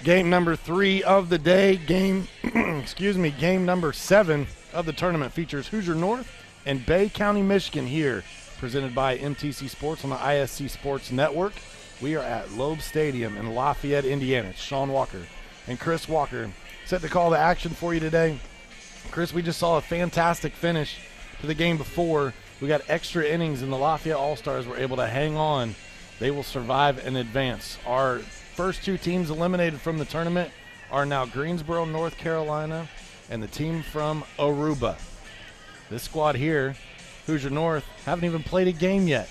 Game number 3 of the day, game number 7 of the tournament features Hoosier North and Bay County, Michigan here, presented by MTC Sports on the ISC Sports Network. We are at Loeb Stadium in Lafayette, Indiana. It's Sean Walker and Chris Walker set to call the action for you today. Chris, we just saw a fantastic finish to the game before. We got extra innings, and the Lafayette All-Stars were able to hang on. They will survive and advance. Our first 2 teams eliminated from the tournament are now Greensboro, North Carolina, and the team from Aruba. This squad here, Hoosier North, haven't even played a game yet.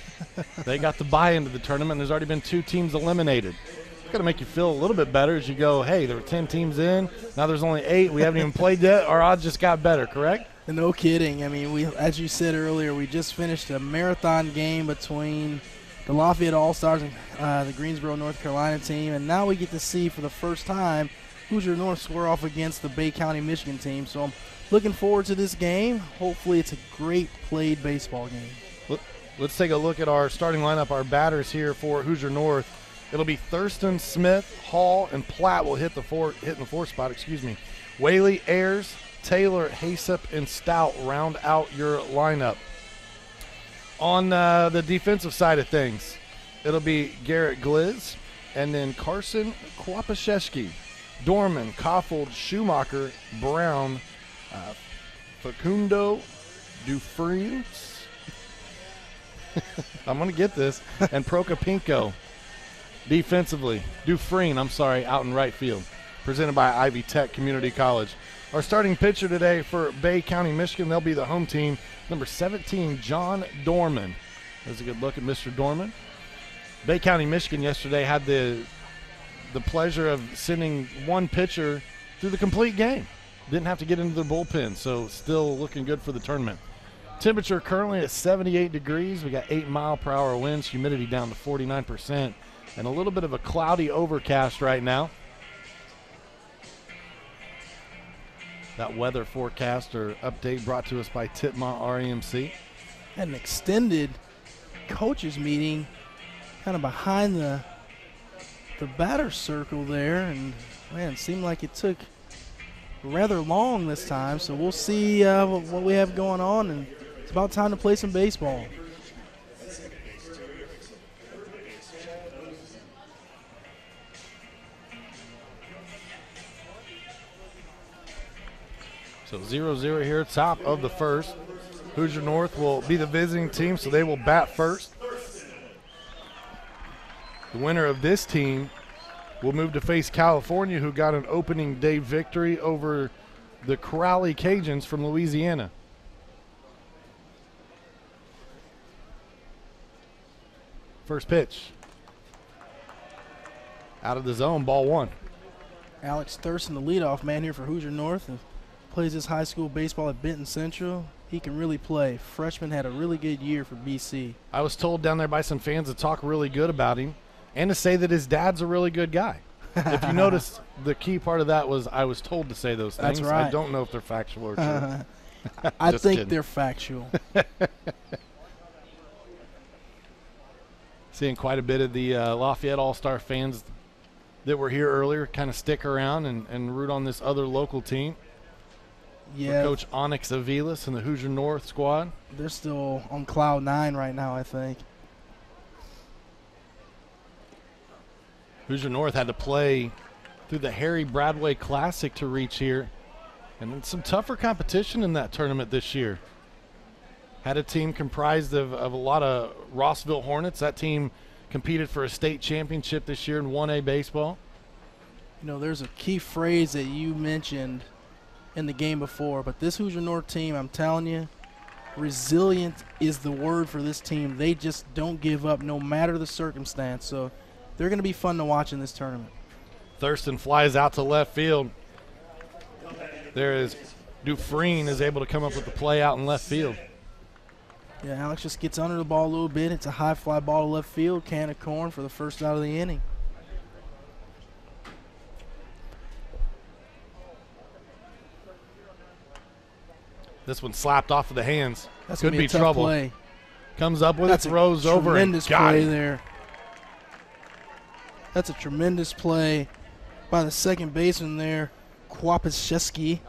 They got the bye into the tournament, and there's already been 2 teams eliminated. It's got to make you feel a little bit better as you go, hey, there were 10 teams in. Now there's only 8. We haven't even played yet. Our odds just got better, correct? No kidding. I mean, as you said earlier, we just finished a marathon game between the Lafayette All-Stars and the Greensboro, North Carolina team, and now we get to see for the first time Hoosier North square off against the Bay County, Michigan team. So I'm looking forward to this game. Hopefully it's a great played baseball game. Let's take a look at our starting lineup, our batters here for Hoosier North. It'll be Thurston, Smith, Hall, and Platt will hit in the 4th spot, Whaley, Ayers, Taylor, Haysop, and Stout round out your lineup. On the defensive side of things, it'll be Garrett Glish, and then Carson Kwapaszewski, Dorman, Koffold, Schumacher, Brown, Facundo, Dufresne, I'm going to get this, and Procopinko. Defensively, Dufresne, out in right field, presented by Ivy Tech Community College. Our starting pitcher today for Bay County, Michigan, they'll be the home team, number 17, John Dorman. There's a good look at Mr. Dorman. Bay County, Michigan yesterday had the pleasure of sending one pitcher through the complete game. Didn't have to get into their bullpen, so still looking good for the tournament. Temperature currently at 78 degrees. We got 8-mile-per-hour winds, humidity down to 49%, and a little bit of a cloudy overcast right now. That weather forecast or update brought to us by Titmont REMC. Had an extended coaches meeting kind of behind the batter circle there, and man, it seemed like it took rather long this time, so we'll see what we have going on, and it's about time to play some baseball. So 0-0 here, top of the first. Hoosier North will be the visiting team, so they will bat first. The winner of this team will move to face California, who got an opening day victory over the Crowley Cajuns from Louisiana. First pitch. Out of the zone, ball 1. Alex Thurston, the leadoff man here for Hoosier North, and plays his high school baseball at Benton Central. He can really play. Freshman had a really good year for BC. I was told down there by some fans to talk really good about him and to say that his dad's a really good guy. If you notice, the key part of that was I was told to say those things. That's right. I don't know if they're factual or true. I think kidding. they're factual. Seeing quite a bit of the Lafayette All-Star fans that were here earlier kind of stick around and root on this other local team. Yeah, Coach Onyx Avilas and the Hoosier North squad. They're still on cloud 9 right now, I think. Hoosier North had to play through the Harry Bradway Classic to reach here. And some tougher competition in that tournament this year. Had a team comprised of a lot of Rossville Hornets. That team competed for a state championship this year in 1A baseball. You know, there's a key phrase that you mentioned in the game before, but this Hoosier North team, I'm telling you, resilient is the word for this team. They just don't give up no matter the circumstance, so they're going to be fun to watch in this tournament. Thurston flies out to left field. There is Dufresne is able to come up with the play out in left field. Yeah, Alex just gets under the ball a little bit. It's a high fly ball to left field, can of corn for the first out of the inning. This one slapped off of the hands. That's Could gonna be a tough trouble. play. Comes up with That's it, throws over, and tremendous got play it. there. That's a tremendous play. by the second baseman there, Kwapaszewski.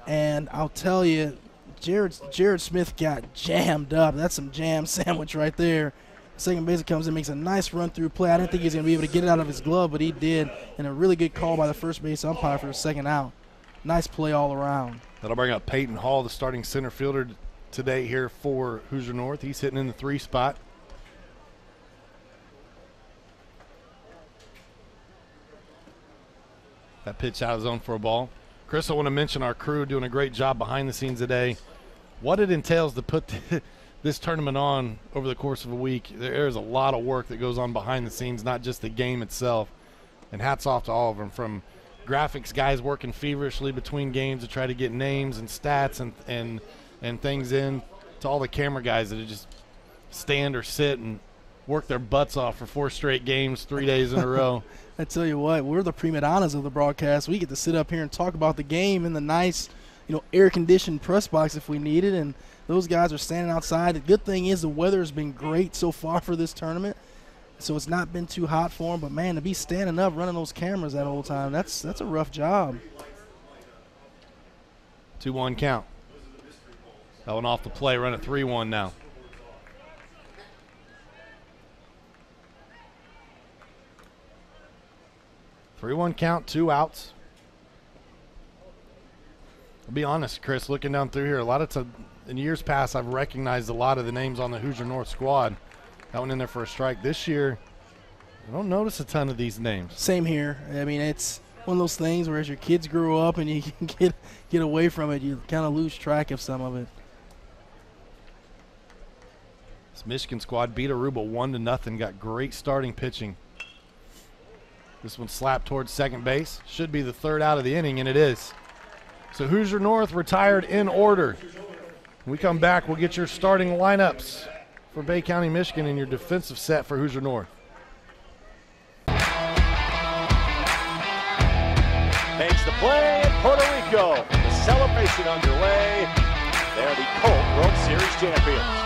And I'll tell you, Jared Smith got jammed up. That's some jam sandwich right there. Second baseman comes in, makes a nice run-through play. I didn't think he was going to be able to get it out of his glove, but he did. And a really good call by the first base umpire for the second out. Nice play all around. That'll bring up Peyton Hall, the starting center fielder today here for Hoosier North. He's hitting in the 3 spot. That pitch out of zone for a ball. Chris, I want to mention our crew doing a great job behind the scenes today. What it entails to put this tournament on over the course of a week, there's a lot of work that goes on behind the scenes, not just the game itself. And hats off to all of them, from graphics guys working feverishly between games to try to get names and stats and things in, to all the camera guys that just stand or sit and work their butts off for 4 straight games 3 days in a row. I tell you what, we're the prima donnas of the broadcast. We get to sit up here and talk about the game in the nice, air-conditioned press box if we need it, and those guys are standing outside. The good thing is the weather has been great so far for this tournament, so it's not been too hot for them. But, man, to be standing up running those cameras that whole time, that's a rough job. 2-1 count. That one off the play, run at 3-1 now. 3-1 count, 2 outs. I'll be honest, Chris, looking down through here, a lot of time in years past, I've recognized a lot of the names on the Hoosier North squad. That one in there for a strike. This year, I don't notice a ton of these names. Same here. I mean, it's one of those things where as your kids grow up and you can get away from it, you kind of lose track of some of it. This Michigan squad beat Aruba 1-0. Got great starting pitching. This one slapped towards second base. Should be the 3rd out of the inning, and it is. So Hoosier North retired in order. When we come back, we'll get your starting lineups for Bay County, Michigan, and your defensive set for Hoosier North. Makes the play in Puerto Rico. The celebration underway. They're the Colt World Series champions.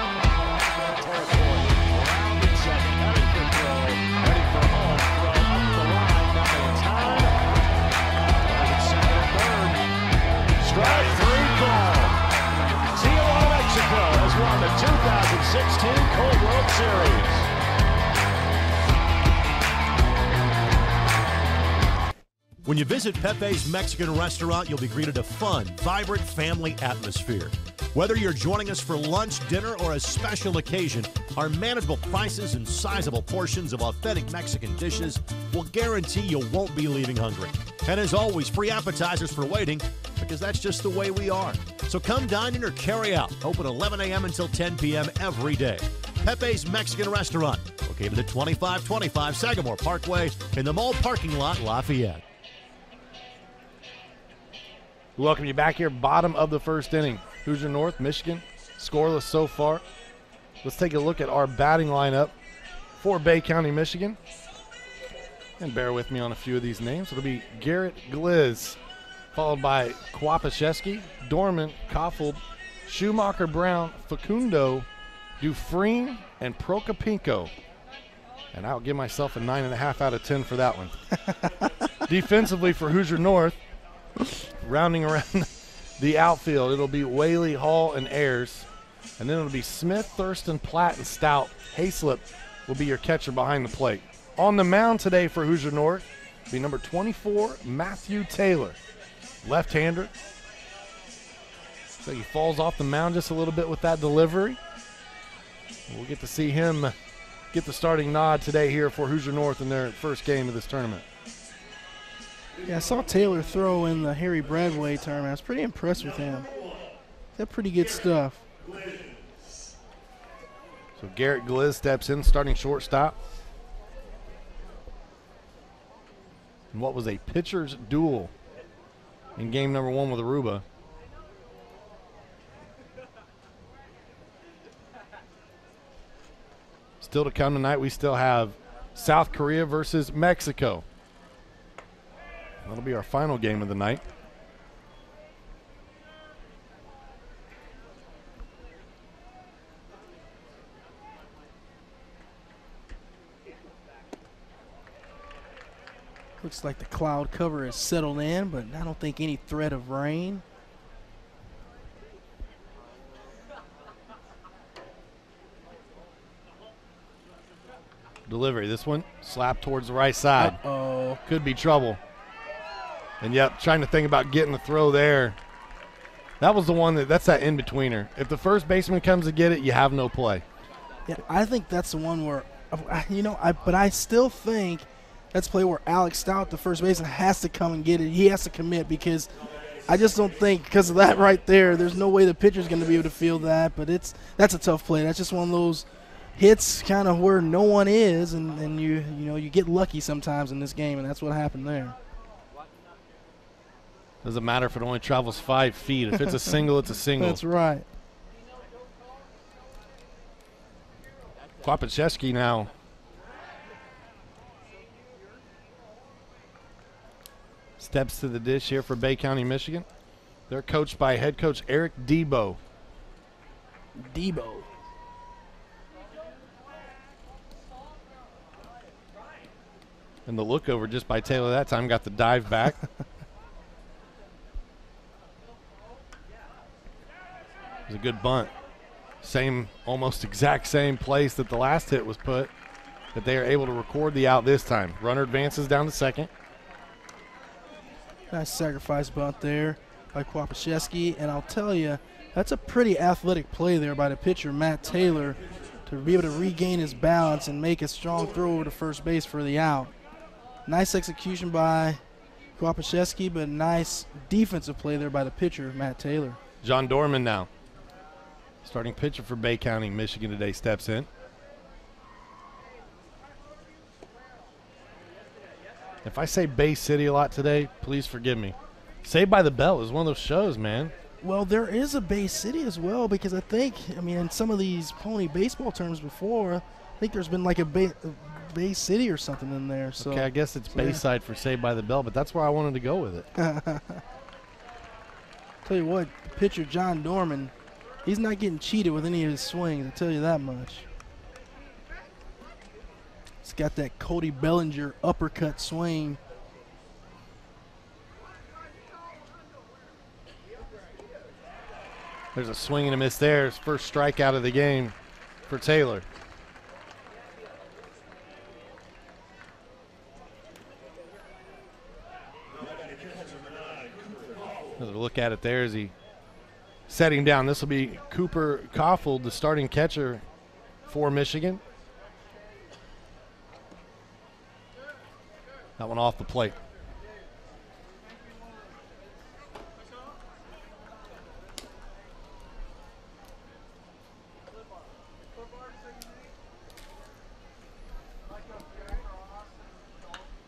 Strike 3 call. Tijuana, Mexico has won the 2016 Colt World Series. When you visit Pepe's Mexican restaurant, you'll be greeted a fun, vibrant family atmosphere. Whether you're joining us for lunch, dinner, or a special occasion, our manageable prices and sizable portions of authentic Mexican dishes will guarantee you won't be leaving hungry. And as always, free appetizers for waiting, because that's just the way we are. So come dine in or carry out. Open 11 a.m. until 10 p.m. every day. Pepe's Mexican Restaurant, located at 2525 Sagamore Parkway in the mall parking lot, Lafayette. We welcome you back here, bottom of the 1st inning. Hoosier North, Michigan, scoreless so far. Let's take a look at our batting lineup for Bay County, Michigan. And bear with me on a few of these names. It'll be Garrett Glish, followed by Kwapaszewski, Dorman, Koffold, Schumacher, Brown, Facundo, Dufresne, and Prokopinko. And I'll give myself a 9.5 out of 10 for that one. Defensively for Hoosier North, rounding around the outfield, it'll be Whaley, Hall, and Ayers. And then it'll be Smith, Thurston, Platt, and Stout. Hayslip will be your catcher behind the plate. On the mound today for Hoosier North will be number 24, Matthew Taylor. Left-hander. So he falls off the mound just a little bit with that delivery. We'll get to see him get the starting nod today here for Hoosier North in their first game of this tournament. Yeah, I saw Taylor throw in the Harry Bradway tournament. I was pretty impressed with him. That's pretty good stuff. So Garrett Glish steps in, starting shortstop. And what was a pitcher's duel in game number 1 with Aruba. Still to come tonight, we still have South Korea versus Mexico. That'll be our final game of the night. Looks like the cloud cover is settled in, but I don't think any threat of rain. Delivery, this one, slap towards the right side. Uh-oh. Could be trouble. And yep, trying to think about getting the throw there. That was the one that's that in-betweener. If the first baseman comes to get it, you have no play. Yeah, I think that's the one where, but I still think that's a play where Alex Stout, the first baseman, has to come and get it. He has to commit, because I just don't think, because of that right there, there's no way the pitcher's going to be able to field that. But that's a tough play. That's just one of those hits kind of where no one is, and you get lucky sometimes in this game, and that's what happened there. Doesn't matter if it only travels 5 feet. If it's a single, it's a single. That's right. Kwapaszewski now. Steps to the dish here for Bay County, Michigan. They're coached by head coach Eric Debo. And the look over just by Taylor that time got the dive back. It was a good bunt. Almost exact same place that the last hit was put, but they are able to record the out this time. Runner advances down to second. Nice sacrifice bunt there by Kwapaszewski, and I'll tell you, that's a pretty athletic play there by the pitcher, Matt Taylor, to be able to regain his balance and make a strong throw over to first base for the out. Nice execution by Kwapaszewski, but nice defensive play there by the pitcher, Matt Taylor. John Dorman now. Starting pitcher for Bay County, Michigan today, steps in. If I say Bay City a lot today, please forgive me. Saved by the Bell is one of those shows, man. Well, there is a Bay City as well, because in some of these pony baseball terms before, I think there's been like a Bay City or something in there. So okay, I guess it's Bayside for Saved by the Bell, but that's where I wanted to go with it. Tell you what, pitcher John Dorman, he's not getting cheated with any of his swings, I'll tell you that much. He's got that Cody Bellinger uppercut swing. There's a swing and a miss there. His first strikeout of the game for Taylor. Another look at it there as he set him down. This will be Cooper Koffold, the starting catcher for Michigan. That one off the plate.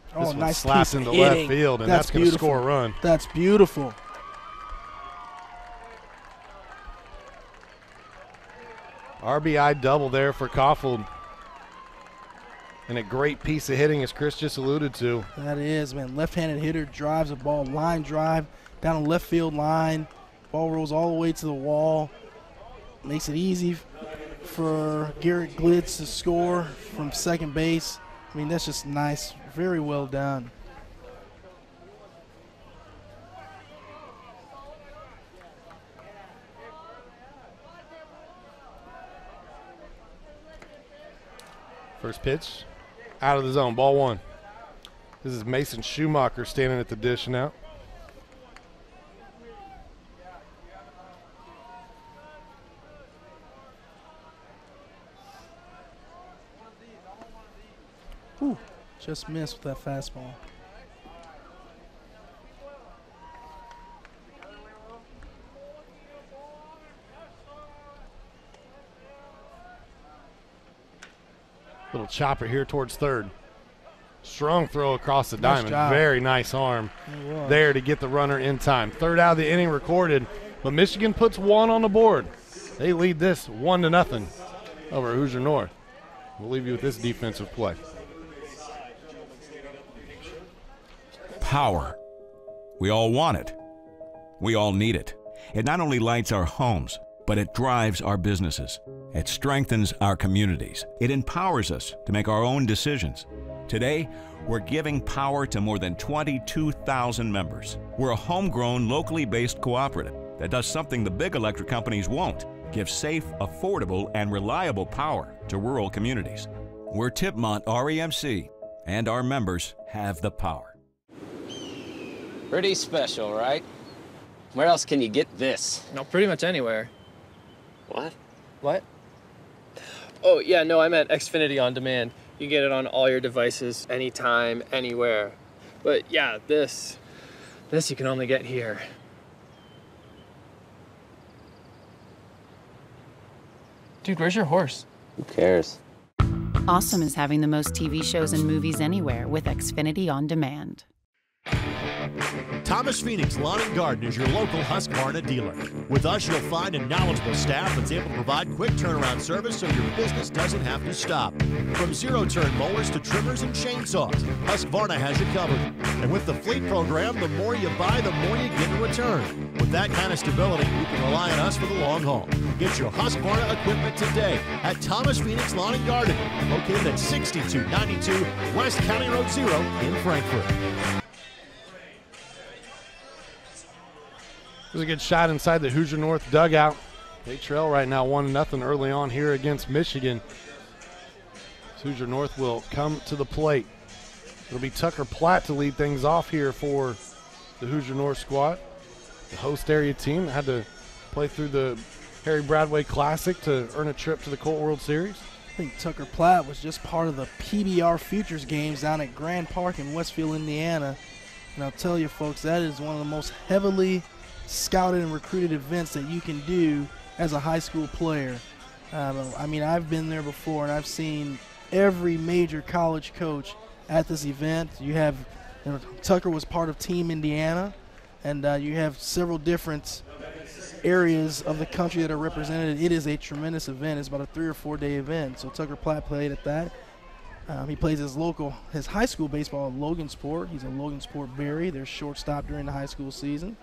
This one nice slaps into left field, and that's going to score a run. That's beautiful. RBI double there for Koffold. And a great piece of hitting, as Chris just alluded to. That is, man. Left-handed hitter drives a ball, line drive, down the left field line. Ball rolls all the way to the wall. Makes it easy for Garrett Glish to score from second base. I mean, that's just nice. Very well done. First pitch, out of the zone, ball one. This is Mason Schumacher standing at the dish now. Ooh, just missed with that fastball. Little chopper here towards third. Strong throw across the diamond. Job. Very nice arm there to get the runner in time. Third out of the inning recorded, but Michigan puts one on the board. They lead this 1-0 over Hoosier North. We'll leave you with this defensive play. Power. We all want it. We all need it. It not only lights our homes, but it drives our businesses. It strengthens our communities. It empowers us to make our own decisions, Today, we're giving power to more than 22,000 members. We're a homegrown, locally based cooperative that does something the big electric companies won't: give safe, affordable, and reliable power to rural communities. We're Tipmont REMC, and our members have the power. Pretty special, right? Where else can you get this? No, pretty much anywhere. What? What? Oh, yeah, no, I meant Xfinity On Demand. You get it on all your devices, anytime, anywhere. But yeah, this you can only get here. Dude, where's your horse? Who cares? Awesome is having the most TV shows and movies anywhere with Xfinity On Demand. Thomas Phoenix Lawn and Garden is your local Husqvarna dealer. With us, you'll find a knowledgeable staff that's able to provide quick turnaround service so your business doesn't have to stop. From zero-turn mowers to trimmers and chainsaws, Husqvarna has you covered. And with the fleet program, the more you buy, the more you get in return. With that kind of stability, you can rely on us for the long haul. Get your Husqvarna equipment today at Thomas Phoenix Lawn and Garden, located at 6292 West County Road 0 in Frankfort. There's a good shot inside the Hoosier North dugout. They trail right now 1-0 early on here against Michigan. Hoosier North will come to the plate. It'll be Tucker Platt to lead things off here for the Hoosier North squad. The host area team that had to play through the Harry Bradway Classic to earn a trip to the Colt World Series. I think Tucker Platt was just part of the PBR Futures games down at Grand Park in Westfield, Indiana. And I'll tell you, folks, that is one of the most heavily scouted and recruited events that you can do as a high school player. I mean, I've been there before, and I've seen every major college coach at this event. You have, Tucker was part of Team Indiana, and you have several different areas of the country that are represented. It is a tremendous event. It's about a 3 or 4 day event. So Tucker Platt played at that. He plays his high school baseball at Logansport. He's a Logansport Berry, their shortstop during the high school season.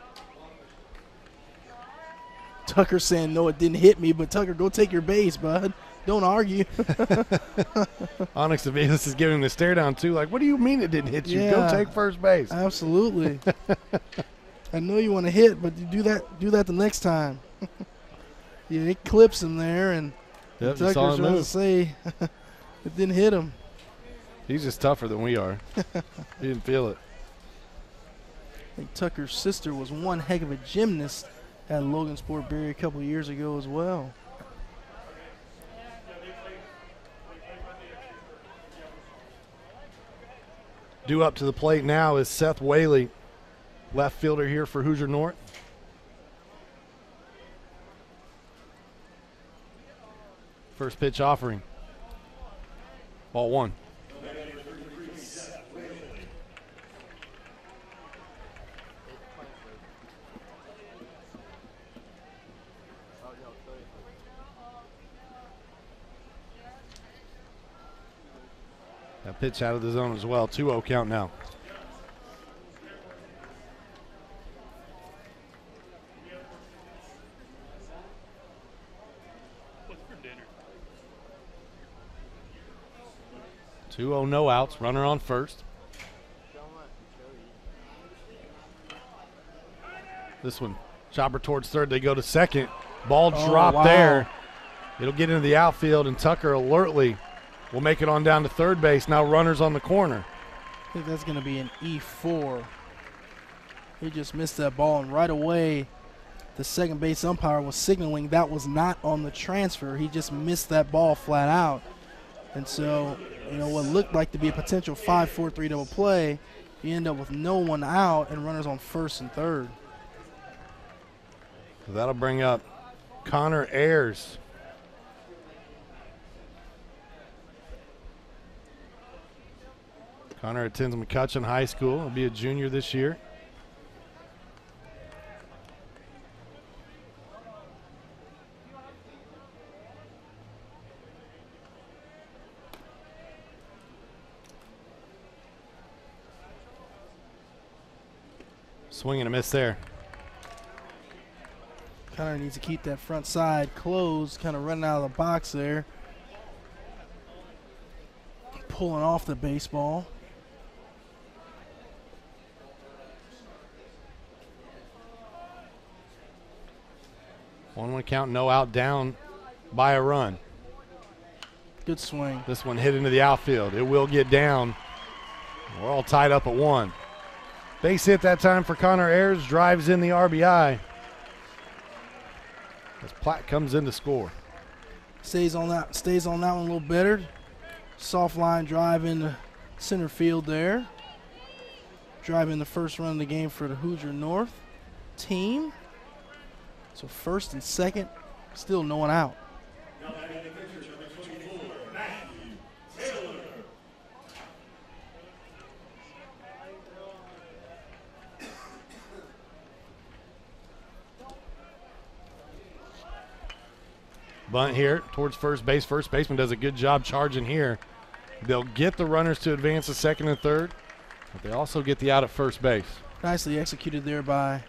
Tucker saying, no, it didn't hit me, but Tucker, go take your base, bud. Don't argue. Onyx Aviles is giving him the stare down, too. Like, what do you mean it didn't hit you? Yeah, go take first base. Absolutely. I know you want to hit, but you do that the next time. Yeah, it clips him there, and Tucker's trying to say it didn't hit him. He's just tougher than we are. He didn't feel it. I think Tucker's sister was one heck of a gymnast at Logansport Berry a couple years ago as well. Due up to the plate now is Seth Whaley, left fielder here for Hoosier North. First pitch offering. Ball one. That pitch out of the zone as well. 2-0 count now. What's for dinner? 2-0, no outs. Runner on first. This one, chopper towards third. They go to second. Ball dropped there. It'll get into the outfield, and Tucker alertly will make it on down to third base. Now runners on the corner. I think that's going to be an E4. He just missed that ball, and right away the second base umpire was signaling that was not on the transfer. He just missed that ball flat out. And so, what looked like to be a potential 5-4-3 double play, you end up with no one out and runners on first and third. So that'll bring up Connor Ayers. Connor attends McCutcheon High School. He'll be a junior this year. Swing and a miss there. Connor needs to keep that front side closed, kind of running out of the box there. pulling off the baseball. 1-1 count, no out, down by a run. Good swing. This one hit into the outfield. It will get down. We're all tied up at 1. Base hit that time for Connor Ayers, drives in the RBI. As Platt comes in to score. Stays on that one a little better. Soft line drive into center field there. Driving the first run of the game for the Hoosier North team. So first and second, still no one out. Bunt here towards first base. First baseman does a good job charging here. They'll get the runners to advance to second and third, but they also get the out at first base. Nicely executed there by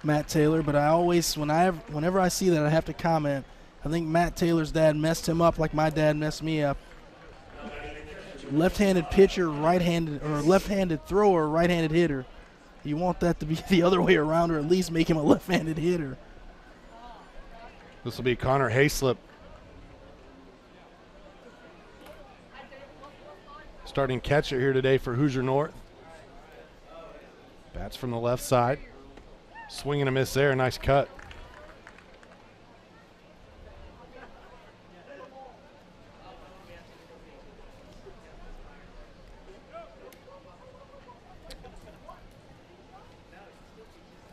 Matt Taylor, but I always, whenever I see that, I have to comment. I think Matt Taylor's dad messed him up like my dad messed me up. Left-handed pitcher, right-handed, or left-handed thrower, right-handed hitter. You want that to be the other way around, or at least make him a left-handed hitter. This will be Connor Hayslip. Starting catcher here today for Hoosier North. Bats from the left side. Swing and a miss there, nice cut.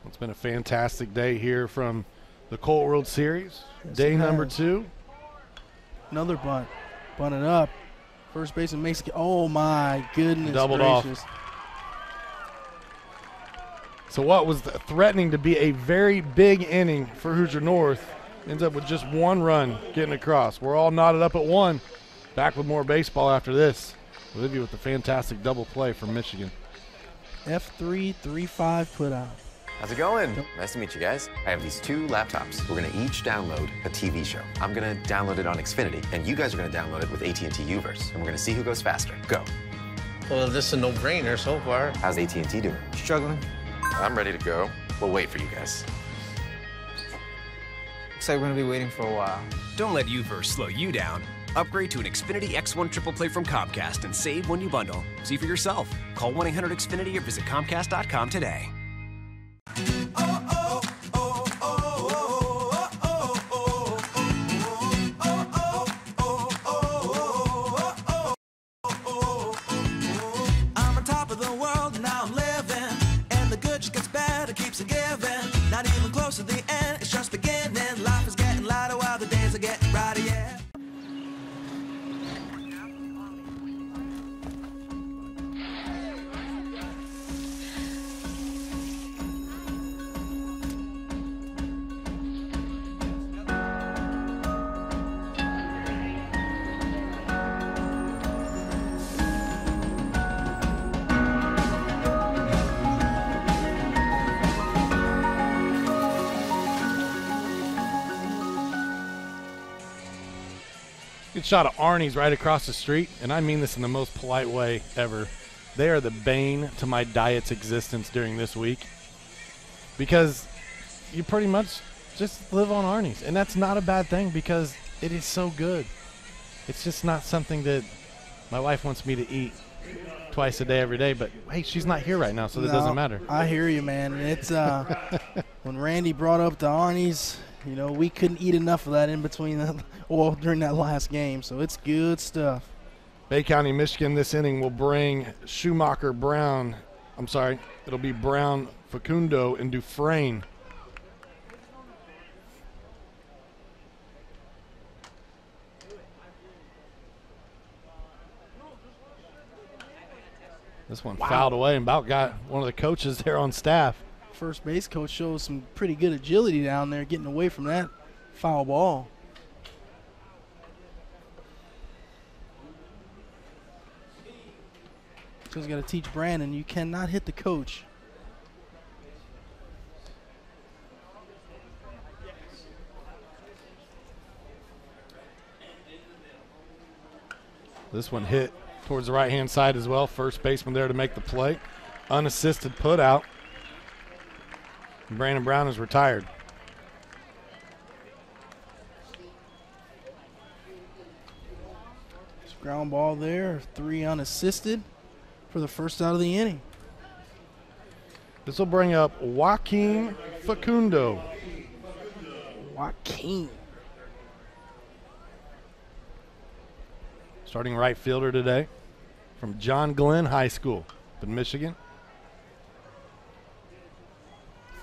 It's been a fantastic day here from the Colt World Series. Yes, Day number 2. Another bunt. Bunted up. First baseman makes it. Oh, my goodness Doubled gracious. off. So what was threatening to be a very big inning for Hoosier North ends up with just 1 run getting across. We're all knotted up at 1. Back with more baseball after this. We'll leave you with a fantastic double play from Michigan. F3-3-5 put out. How's it going? Nice to meet you guys. I have these 2 laptops. We're gonna each download a TV show. I'm gonna download it on Xfinity, and you guys are gonna download it with AT&T Uverse, and we're gonna see who goes faster. Go. Well, this is a no-brainer so far. How's AT&T doing? Struggling. I'm ready to go. We'll wait for you guys. Looks like we're gonna be waiting for a while. Don't let Uverse slow you down. Upgrade to an Xfinity X1 Triple Play from Comcast and save when you bundle. See for yourself. Call 1-800-XFINITY or visit Comcast.com today. I'm on top of the world and now I'm living, and the good just gets better, keeps it giving. Not even close to the end, it's just beginning. Life is getting lighter while the days are getting brighter, yeah. Good shot of Arnie's right across the street, and I mean this in the most polite way ever. They are the bane to my diet's existence during this week because you pretty much just live on Arnie's, and that's not a bad thing because it is so good. It's just not something that my wife wants me to eat twice a day every day, but hey, she's not here right now, so that doesn't matter. I hear you, man. It's when Randy brought up the Arnie's, you know, we couldn't eat enough of that in between during that last game, so it's good stuff. Bay County, Michigan, this inning will bring Schumacher, Brown. I'm sorry, it'll be Brown, Facundo, and Dufresne. This one fouled away and about got one of the coaches there on staff. First base coach shows some pretty good agility down there getting away from that foul ball. So he's got to teach Brandon, you cannot hit the coach. This one hit towards the right-hand side as well. First baseman there to make the play. Unassisted put out. Brandon Brown is retired. Ground ball there, 3 unassisted for the first out of the inning. This will bring up Joaquin Facundo. Joaquin. Starting right fielder today from John Glenn High School in Michigan.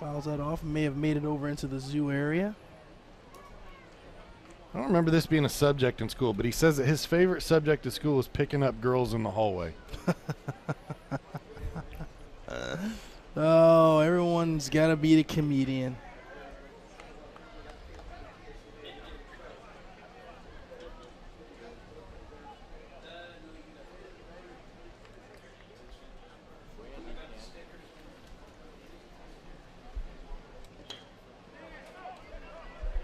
Fouls that off, may have made it over into the zoo area. I don't remember this being a subject in school, but he says that his favorite subject at school is picking up girls in the hallway. Oh, everyone's got to be the comedian.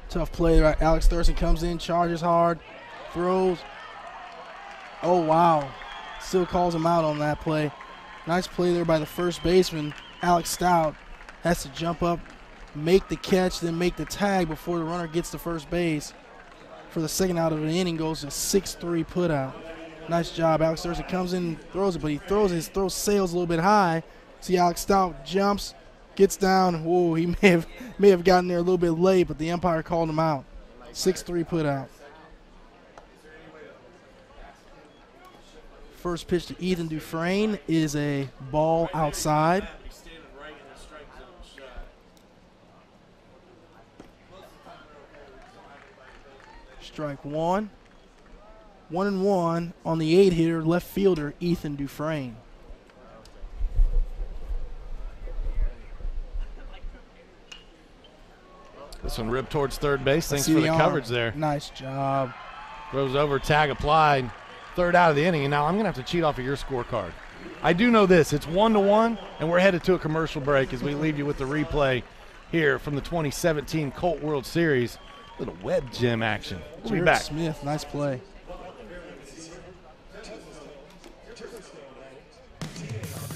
Tough play. Right? Alex Thurston comes in, charges hard, throws. Oh, wow. Still calls him out on that play. Nice play there by the first baseman. Alex Stout has to jump up, make the catch, then make the tag before the runner gets to first base. For the second out of the inning, goes to 6-3 put out. Nice job. Alex Thurston comes in and throws it, but he throws his throw sails a little bit high. See Alex Stout jumps, gets down. Whoa, he may have gotten there a little bit late, but the umpire called him out. 6-3 put out. First pitch to Ethan Dufresne is a ball outside. Strike one. 1-1 on the 8-hitter, left fielder Ethan Dufresne. This one ripped towards third base. Thanks for the coverage there. Nice job. Throws over, tag applied. Third out of the inning, and now I'm going to have to cheat off of your scorecard. I do know this. It's 1-1, and we're headed to a commercial break as we leave you with the replay here from the 2017 Colt World Series. Little web gym action. We'll be back. Smith, nice play.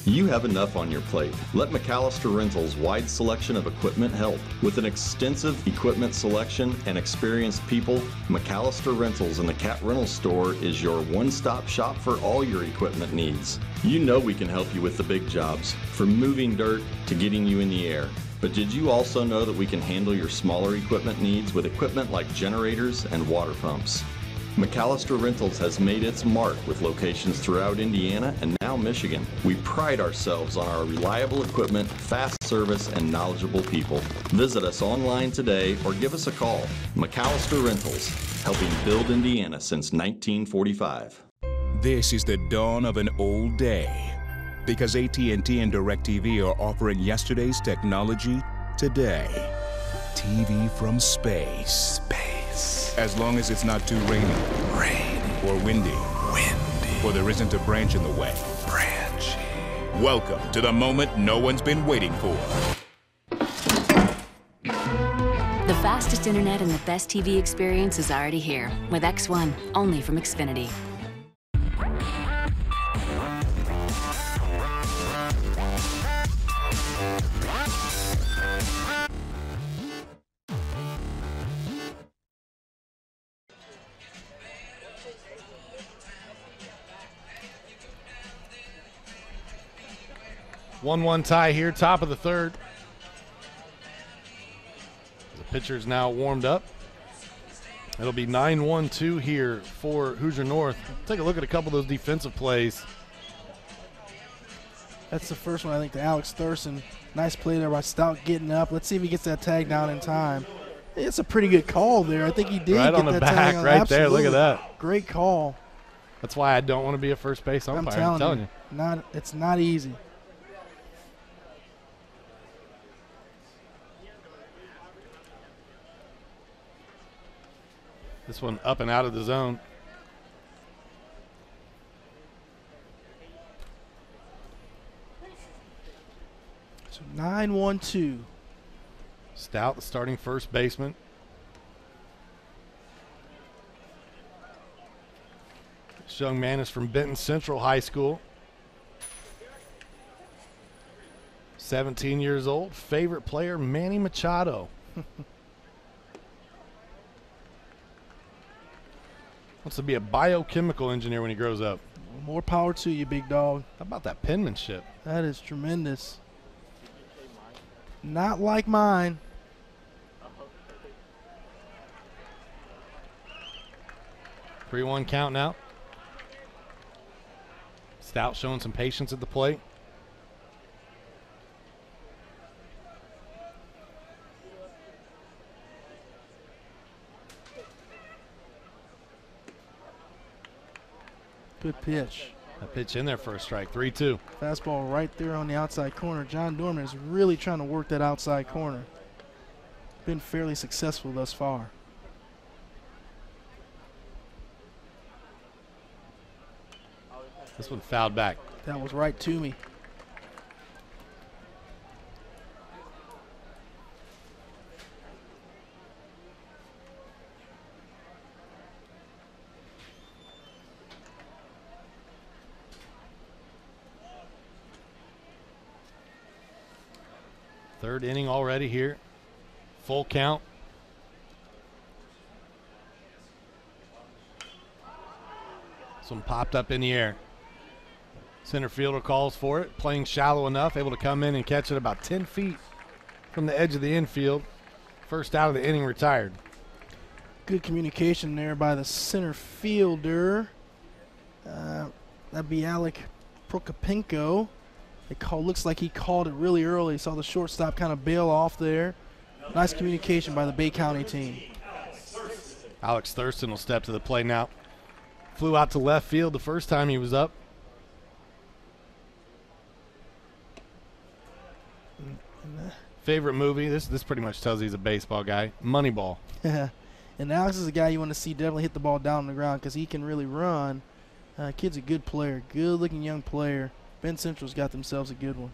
You have enough on your plate. Let McAllister Rentals' wide selection of equipment help. With an extensive equipment selection and experienced people, McAllister Rentals in the Cat Rental Store is your one-stop shop for all your equipment needs. You know we can help you with the big jobs, from moving dirt to getting you in the air. But did you also know that we can handle your smaller equipment needs with equipment like generators and water pumps? McAllister Rentals has made its mark with locations throughout Indiana and now Michigan. We pride ourselves on our reliable equipment, fast service, and knowledgeable people. Visit us online today or give us a call. McAllister Rentals, helping build Indiana since 1945. This is the dawn of an old day because AT&T and DirecTV are offering yesterday's technology today. TV from space. As long as it's not too rainy. Or windy. Or there isn't a branch in the way. Welcome to the moment no one's been waiting for. The fastest internet and the best TV experience is already here with X1, only from Xfinity. One tie here, top of the third. The pitcher's now warmed up. It'll be 9-1-2 here for Hoosier North. Take a look at a couple of those defensive plays. That's the first one, I think, to Alex Thurston. Nice play there by Stout getting up. Let's see if he gets that tag down in time. It's a pretty good call there. I think he did right get on the that back, tag on. right Absolutely. there. Look at that. Great call. That's why I don't want to be a first base umpire. I'm telling you. It's not easy. This one up and out of the zone. So 9-1-2. Stout, the starting first baseman. This young man is from Benton Central High School. 17 years old. Favorite player, Manny Machado. Wants to be a biochemical engineer when he grows up. More power to you, big dog. How about that penmanship? That is tremendous. Not like mine. Three 3-1 count now. Stout showing some patience at the plate. Good pitch. That pitch in there for a strike. 3-2. Fastball right there on the outside corner. John Dorman is really trying to work that outside corner. Been fairly successful thus far. This one fouled back. That was right to me. Third inning already here. Full count. This one popped up in the air. Center fielder calls for it, playing shallow enough, able to come in and catch it about 10 feet from the edge of the infield. First out of the inning retired. Good communication there by the center fielder. That'd be Alec Prokopenko. Looks like he called it really early. Saw the shortstop kind of bail off there. Nice communication by the Bay County team. Alex Thurston will step to the plate now. Flew out to left field the first time he was up. Favorite movie? This pretty much tells he's a baseball guy. Moneyball. And Alex is a guy you want to see definitely hit the ball down on the ground because he can really run. Kid's a good player, good-looking young player. Ben Central's got themselves a good one.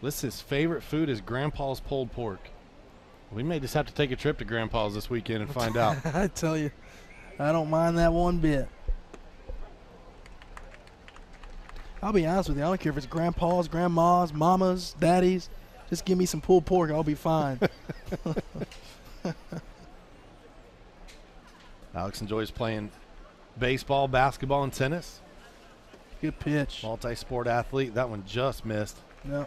Lists his favorite food is Grandpa's pulled pork. We may just have to take a trip to Grandpa's this weekend and find out. I tell you, I don't mind that one bit. I'll be honest with you. I don't care if it's Grandpa's, Grandma's, Mama's, Daddy's. Just give me some pulled pork. I'll be fine. Alex enjoys playing baseball, basketball, and tennis. Good pitch. Multi-sport athlete. That one just missed. No.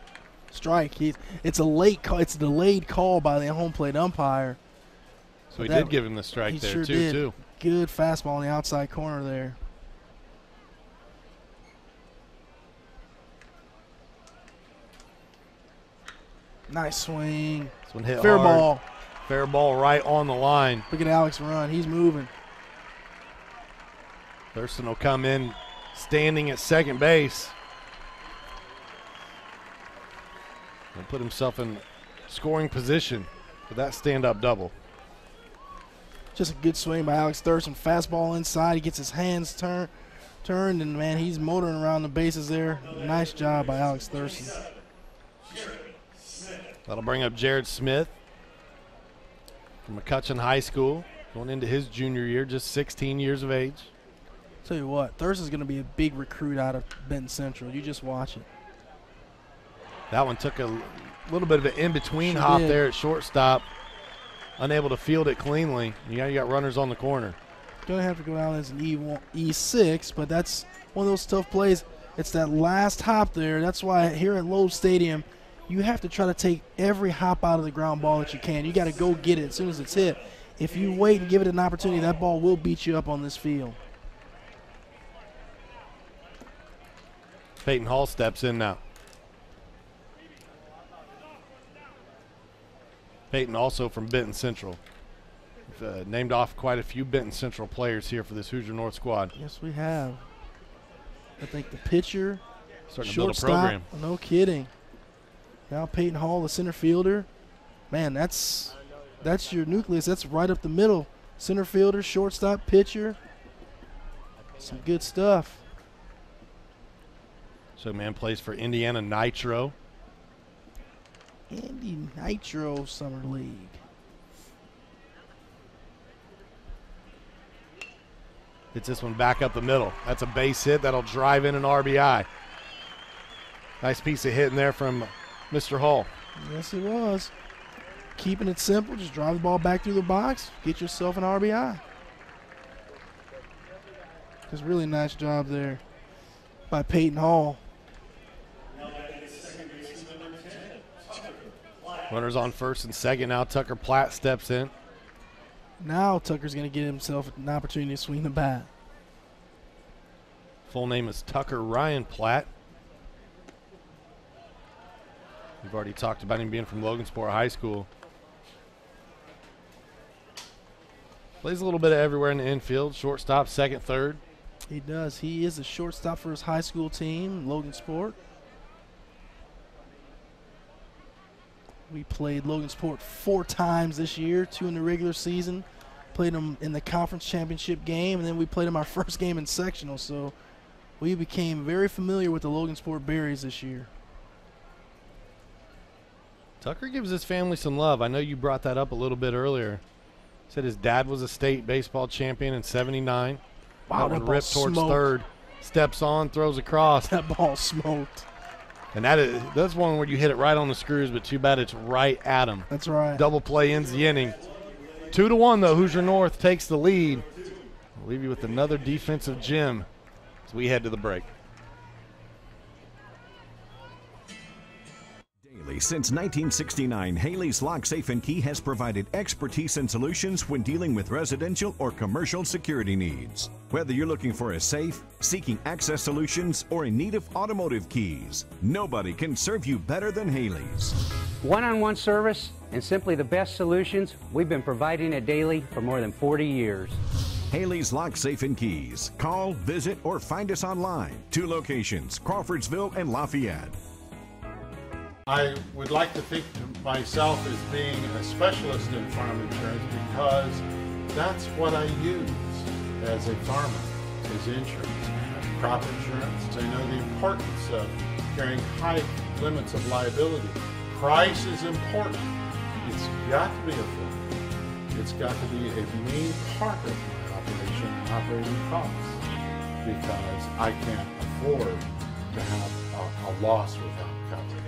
Strike. It's a late call. It's a delayed call by the home plate umpire. So he did give him the strike there, sure too. Good fastball on the outside corner there. Nice swing. This one hit Fair hard. ball. Fair ball right on the line. Look at Alex run. He's moving. Thurston will come in standing at second base. And put himself in scoring position for that stand-up double. Just a good swing by Alex Thurston. Fastball inside. He gets his hands turned, and, man, he's motoring around the bases there. Nice job by Alex Thurston. That'll bring up Jared Smith from McCutcheon High School, going into his junior year, just 16 years of age. Tell you what, Thurston's going to be a big recruit out of Benton Central. You just watch it. That one took a little bit of an in-between hop there at shortstop. Unable to field it cleanly. You got runners on the corner. Going to have to go down as an E6, but that's one of those tough plays. It's that last hop there. That's why here at Loeb Stadium, you have to try to take every hop out of the ground ball that you can. You got to go get it as soon as it's hit. If you wait and give it an opportunity, that ball will beat you up on this field. Peyton Hall steps in now. Peyton also from Benton Central. We've named off quite a few Benton Central players here for this Hoosier North squad. Yes, we have. I think the pitcher, starting to build a shortstop, program. No kidding. Now Peyton Hall, the center fielder. Man, that's your nucleus. That's right up the middle. Center fielder, shortstop, pitcher. Some good stuff. So man plays for Indiana Nitro. Indy Nitro Summer League. Hits this one back up the middle. That's a base hit. That'll drive in an RBI. Nice piece of hitting there from Mr. Hall. Yes, it was. Keeping it simple. Just drive the ball back through the box. Get yourself an RBI. Just really nice job there by Peyton Hall. Runners on first and second. Now Tucker Platt steps in. Now Tucker's going to get himself an opportunity to swing the bat. Full name is Tucker Ryan Platt. We've already talked about him being from Logansport High School. Plays a little bit of everywhere in the infield. Shortstop, second, third. He does. He is a shortstop for his high school team, Logansport. We played Logansport 4 times this year, 2 in the regular season. Played them in the conference championship game, and then we played them our first game in sectional. So we became very familiar with the Logansport Berries this year. Tucker gives his family some love. I know you brought that up a little bit earlier. Said his dad was a state baseball champion in '79. Wow, that that one ripped ball towards smoked. third. Steps on, throws across. That ball smoked. And that's one where you hit it right on the screws, but too bad it's right at him. That's right. Double play ends the inning. 2-1, though. Hoosier North takes the lead. We'll leave you with another defensive gem as we head to the break. Since 1969, Haley's Lock, Safe and Key has provided expertise and solutions when dealing with residential or commercial security needs. Whether you're looking for a safe, seeking access solutions, or in need of automotive keys, nobody can serve you better than Haley's. One-on-one service and simply the best solutions we've been providing at Daly for more than 40 years. Haley's Lock, Safe and Keys. Call, visit, or find us online. 2 locations, Crawfordsville and Lafayette. I would like to think of myself as being a specialist in farm insurance because that's what I use as a farmer, is insurance. Crop insurance, I know the importance of carrying high limits of liability. Price is important. It's got to be affordable. It's got to be a main part of my operation, operating costs, because I can't afford to have a loss without coverage.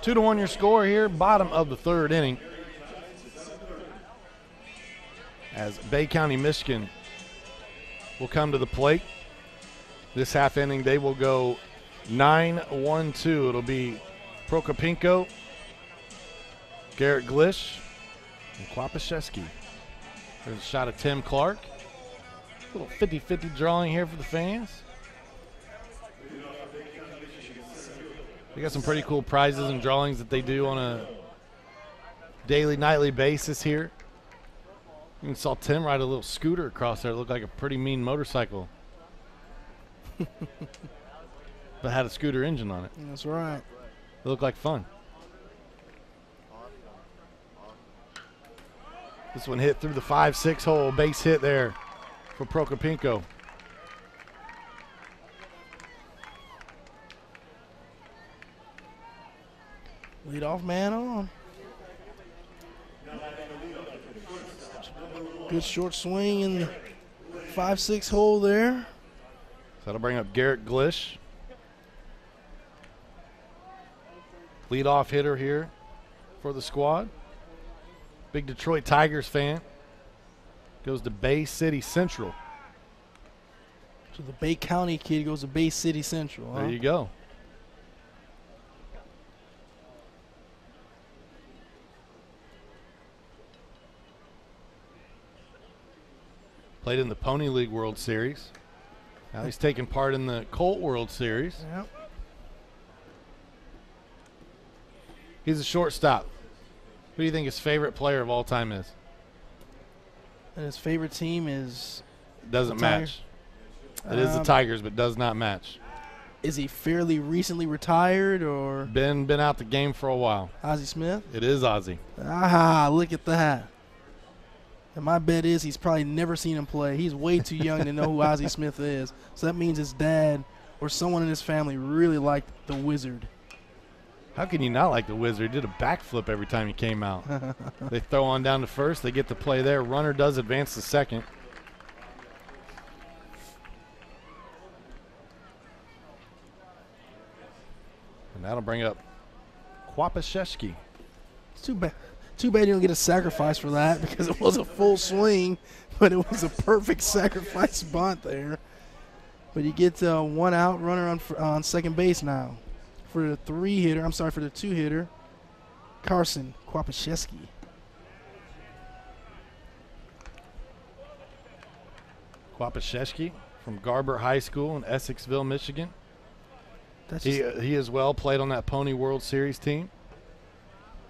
2-1 your score here, bottom of the third inning. As Bay County, Michigan will come to the plate. This half inning, they will go 9-1-2. It'll be Prokopinko, Garrett Glish, and Kwapaszewski. There's a shot of Tim Clark. A little 50-50 drawing here for the fans. They got some pretty cool prizes and drawings that they do on a daily, nightly basis here. You even saw Tim ride a little scooter across there. It looked like a pretty mean motorcycle. But had a scooter engine on it. That's right. It looked like fun. This one hit through the 5-6 hole. Base hit there for Prokopinko. Leadoff man on. Good short swing in the 5-6 hole there. So that'll bring up Garrett Glish. Leadoff hitter here for the squad. Big Detroit Tigers fan. Goes to Bay City Central. So the Bay County kid goes to Bay City Central. There you go. Played in the Pony League World Series. Now he's taking part in the Colt World Series. Yep. He's a shortstop. Who do you think his favorite player of all time is? And his favorite team is? Doesn't match. It is the Tigers, but does not match. Is he fairly recently retired or? Been out the game for a while. Ozzie Smith? It is Ozzie. Ah, look at that. And my bet is he's probably never seen him play. He's way too young to know who Ozzie Smith is. So that means his dad or someone in his family really liked the Wizard. How can you not like the Wizard? He did a backflip every time he came out. They throw on down to first. They get the play there. Runner does advance to second. And that'll bring up Kwapaszewski. It's too bad you don't get a sacrifice for that because it was a full swing, but it was a perfect sacrifice bunt there. But you get one out, runner on second base now. For the for the two-hitter, Carson Kwapaszewski. Kwapaszewski from Garber High School in Essexville, Michigan. He as well played on that Pony World Series team.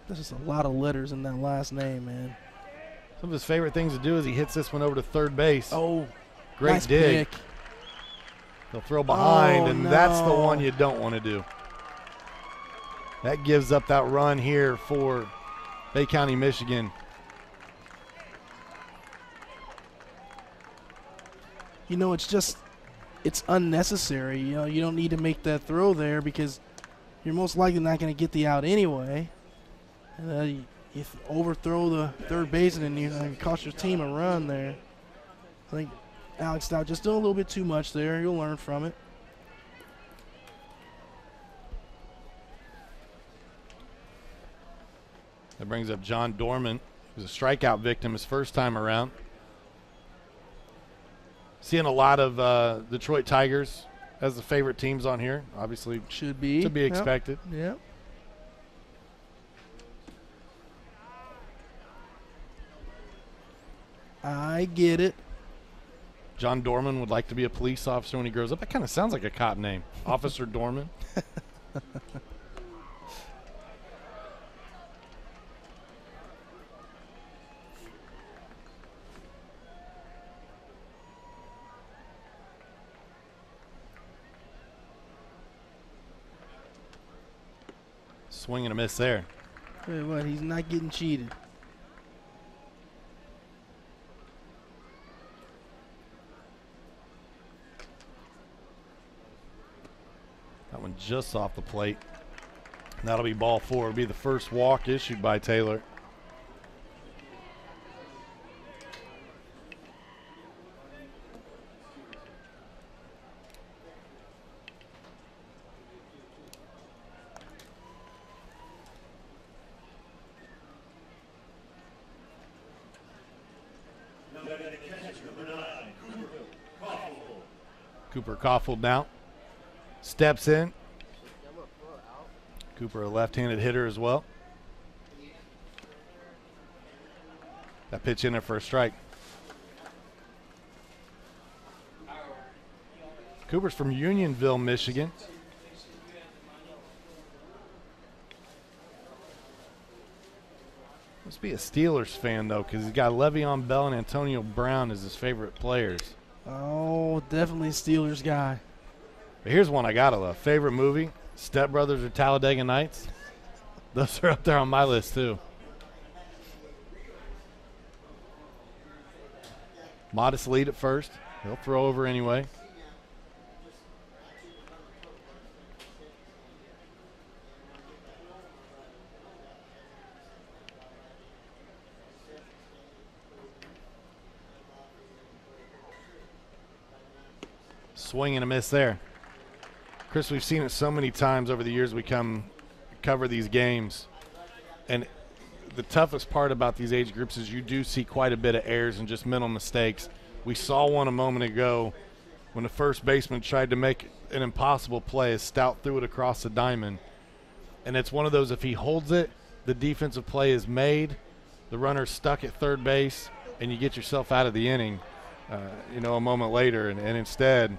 There's just a lot of letters in that last name, man. Some of his favorite things to do is he hits this one over to third base. Oh, great nice dig. pick. He'll throw behind, and no. that's the one you don't want to do. That gives up that run here for Bay County, Michigan. You know, it's unnecessary. You know, you don't need to make that throw there because you're most likely not going to get the out anyway. And you overthrow the third base and then you cost your team a run there. I think Alex Stout just doing a little bit too much there. You'll learn from it. That brings up John Dorman, who's a strikeout victim his first time around. Seeing a lot of Detroit Tigers as the favorite teams on here. Obviously, should be expected. Yep. I get it. John Dorman would like to be a police officer when he grows up. That kind of sounds like a cop name, Officer Dorman. Swing and a miss there. Tell you what, he's not getting cheated. That one just off the plate. And that'll be ball four. It'll be the first walk issued by Taylor. Cooper Caulfield now steps in. Cooper, a left-handed hitter as well. That pitch in there for a strike. Cooper's from Unionville, Michigan. Must be a Steelers fan, though, because he's got Le'Veon Bell and Antonio Brown as his favorite players. Oh, definitely Steelers guy. But here's one I gotta love. Favorite movie, Step Brothers or Talladega Nights? Those are up there on my list, too. Modest lead at first. He'll throw over anyway. Swing and a miss there. Chris, we've seen it so many times over the years we come cover these games. And the toughest part about these age groups is you do see quite a bit of errors and just mental mistakes. We saw one a moment ago when the first baseman tried to make an impossible play as Stout threw it across the diamond. And it's one of those, if he holds it, the defensive play is made, the runner's stuck at third base, and you get yourself out of the inning, a moment later. And instead,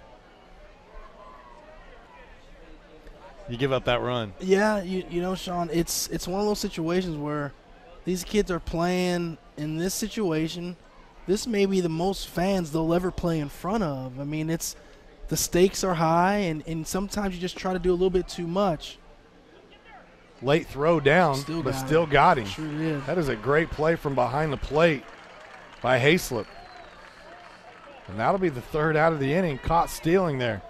you give up that run. Yeah, you know, Sean, it's one of those situations where these kids are playing in this situation. This may be the most fans they'll ever play in front of. I mean, the stakes are high, and sometimes you just try to do a little bit too much. Late throw down, but still got him. Sure did. That is a great play from behind the plate by Hayslip. And that'll be the third out of the inning. Caught stealing there.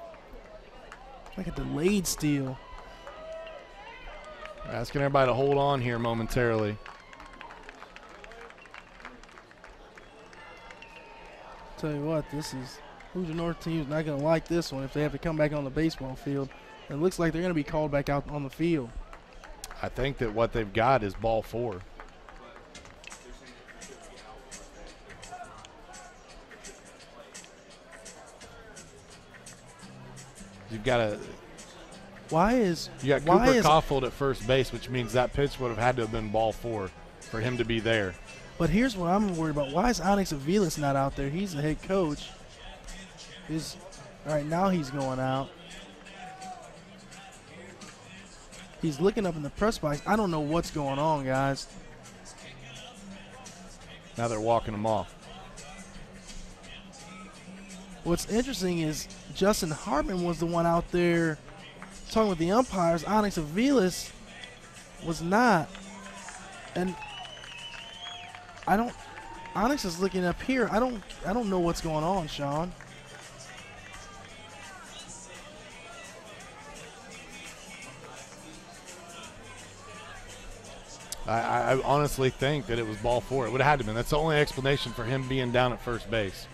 Like a delayed steal. Asking everybody to hold on here momentarily. Tell you what, this is Hoosier North team's not going to like this one if they have to come back on the baseball field. It looks like they're going to be called back out on the field. I think that what they've got is ball 4. You've got a. You got Cooper Caulfield at first base, which means that pitch would have had to have been ball 4 for him to be there. But here's what I'm worried about. Why is Onyx Aviles not out there? He's the head coach. All right, now he's going out. He's looking up in the press box. I don't know what's going on, guys. Now they're walking him off. What's interesting is Justin Hartman was the one out there talking with the umpires. Onyx Aviles was not. And Onyx is looking up here. I don't know what's going on, Sean. I honestly think that it was ball 4. It would have had to been. That's the only explanation for him being down at first base.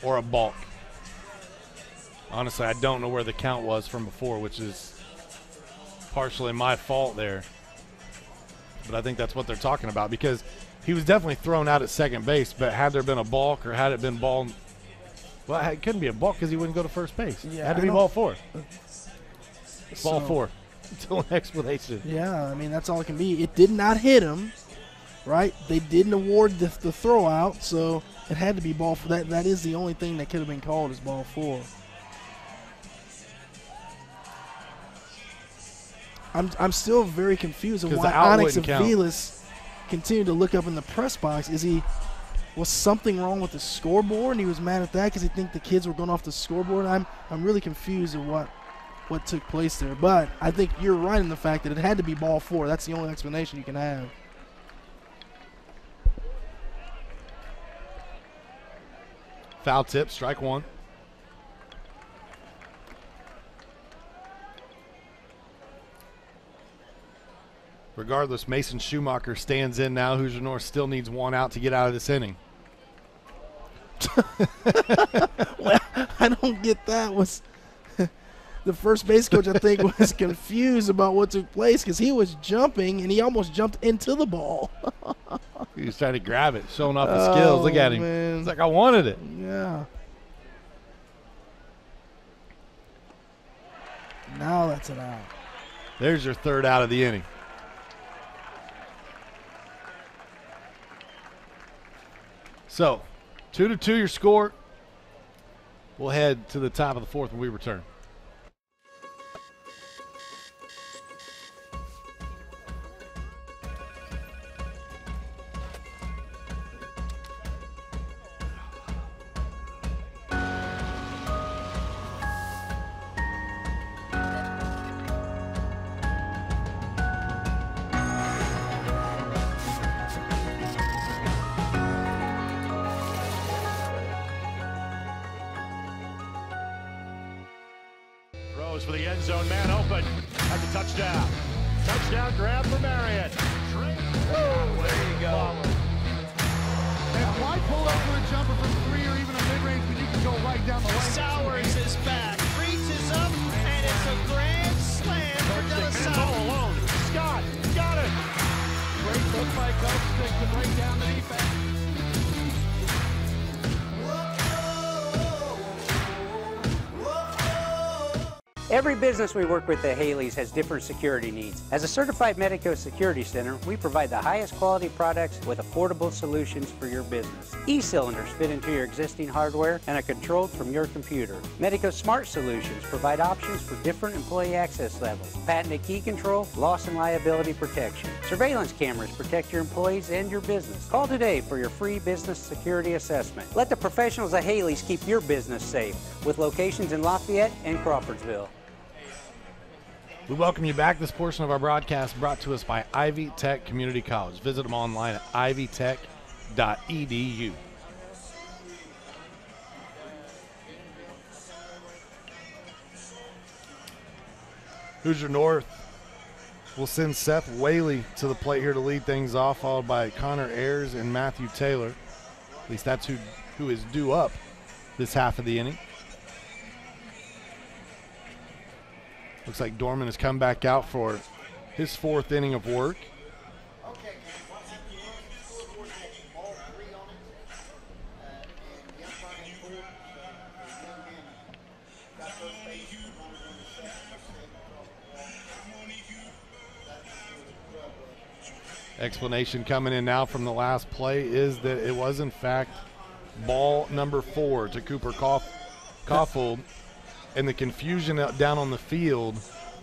Or a balk. Honestly, I don't know where the count was from before, which is partially my fault there. But I think that's what they're talking about, because he was definitely thrown out at second base, but had there been a balk or had it been ball, well, it couldn't be a balk because he wouldn't go to first base. Yeah, it had to be ball 4. Ball 4. Until an explanation. Yeah, I mean, that's all it can be. It did not hit him, right? They didn't award the throw out, so it had to be ball 4. That is the only thing that could have been called is ball 4. I'm still very confused on why Onyx Aviles continued to look up in the press box. Was something wrong with the scoreboard and he was mad at that because he think the kids were going off the scoreboard? I'm really confused at what took place there. But I think you're right in the fact that it had to be ball 4. That's the only explanation you can have. Foul tip, strike 1. Regardless, Mason Schumacher stands in now. Hoosier North still needs 1 out to get out of this inning. Well, I don't get that. The first base coach, I think, was confused about what took place because he was jumping and he almost jumped into the ball. He was trying to grab it, showing off his skills. Look at him. Man. It's like, I wanted it. Yeah. Now that's an out. There's your 3rd out of the inning. So, 2-2 your score. We'll head to the top of the 4th when we return. For the end zone, man open. That's a touchdown. Touchdown grab for Marion. There you go. And why pull up for a jumper from 3 or even a mid-range when you can go right down the lane? Sowers is back, reaches up, and it's a grand slam for De La Salle. All alone. Scott got it. Great look by Coach Stick to break down the defense. Every business we work with at Haley's has different security needs. As a certified Medico Security Center, we provide the highest quality products with affordable solutions for your business. E-cylinders fit into your existing hardware and are controlled from your computer. Medico Smart Solutions provide options for different employee access levels, patented key control, loss and liability protection. Surveillance cameras protect your employees and your business. Call today for your free business security assessment. Let the professionals at Haley's keep your business safe with locations in Lafayette and Crawfordsville. We welcome you back. This portion of our broadcast brought to us by Ivy Tech Community College. Visit them online at ivytech.edu. Hoosier North will send Seth Whaley to the plate here to lead things off, followed by Connor Ayers and Matthew Taylor. At least that's who is due up this half of the inning. Looks like Dorman has come back out for his 4th inning of work. Explanation coming in now from the last play is that it was in fact ball number 4 to Cooper Caulfield, and the confusion down on the field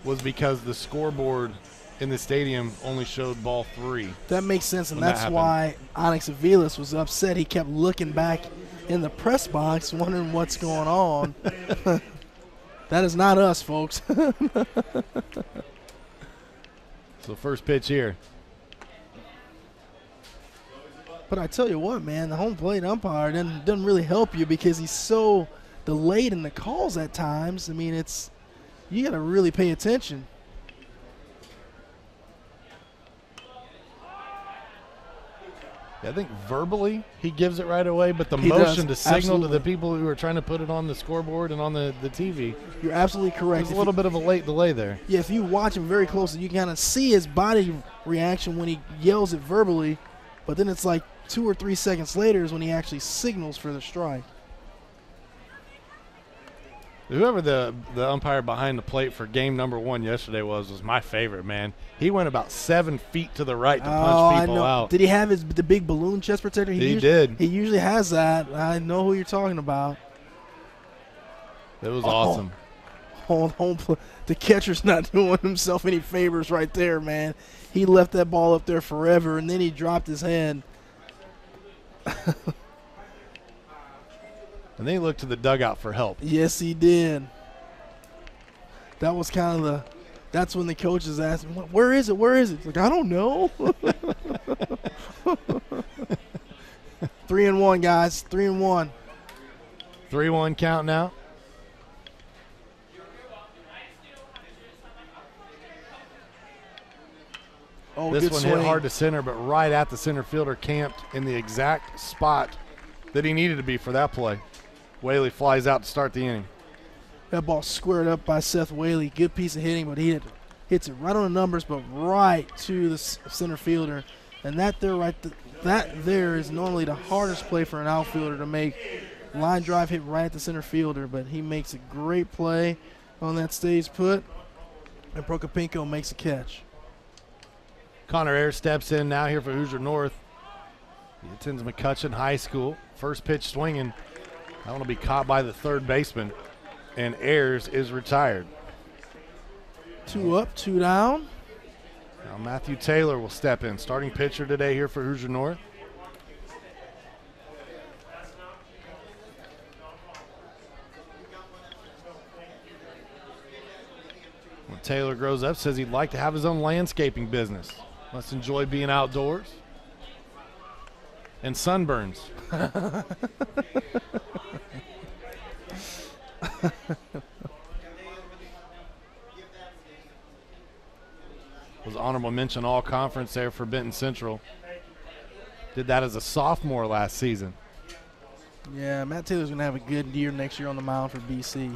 was because the scoreboard in the stadium only showed ball 3. That makes sense, and that's why Onyx Aviles was upset. He kept looking back in the press box wondering what's going on. That is not us, folks. So first pitch here. But I tell you what, man, the home plate umpire doesn't really help you because he's so delayed in the calls at times. I mean, you got to really pay attention. I think verbally he gives it right away, but the motion to signal to the people who are trying to put it on the scoreboard and on the TV. You're absolutely correct. There's a little bit of a late delay there. Yeah, if you watch him very closely, you can kind of see his body reaction when he yells it verbally, but then it's like 2 or 3 seconds later is when he actually signals for the strike. Whoever the umpire behind the plate for game number 1 yesterday was my favorite, man. He went about 7 feet to the right to punch people out. Did he have the big balloon chest protector? He did. He usually has that. I know who you're talking about. It was awesome. The catcher's not doing himself any favors right there, man. He left that ball up there forever, and then he dropped his hand. And then he looked to the dugout for help. Yes, he did. That was kind of that's when the coaches asked him, where is it? Where is it? He's like, I don't know. 3-1, guys. 3-1. 3-1 count now. Oh, this one swing. Hit hard to center, but right at the center fielder, camped in the exact spot that he needed to be for that play. Whaley flies out to start the inning. That ball squared up by Seth Whaley. Good piece of hitting, but he hits it right on the numbers, but right to the center fielder. And that there is normally the hardest play for an outfielder to make. Line drive hit right at the center fielder, but he makes a great play on that stage put, and Prokopенko makes a catch. Connor Ayers steps in now here for Hoosier North. He attends McCutcheon High School. First pitch swinging. That one will be caught by the third baseman, and Ayers is retired. 2 up, 2 down. Now Matthew Taylor will step in, starting pitcher today here for Hoosier North. When Taylor grows up, says he'd like to have his own landscaping business. Must enjoy being outdoors. And sunburns. Was honorable mention all conference there for Benton Central. Did that as a sophomore last season. Yeah, Matt Taylor's going to have a good year next year on the mound for BC.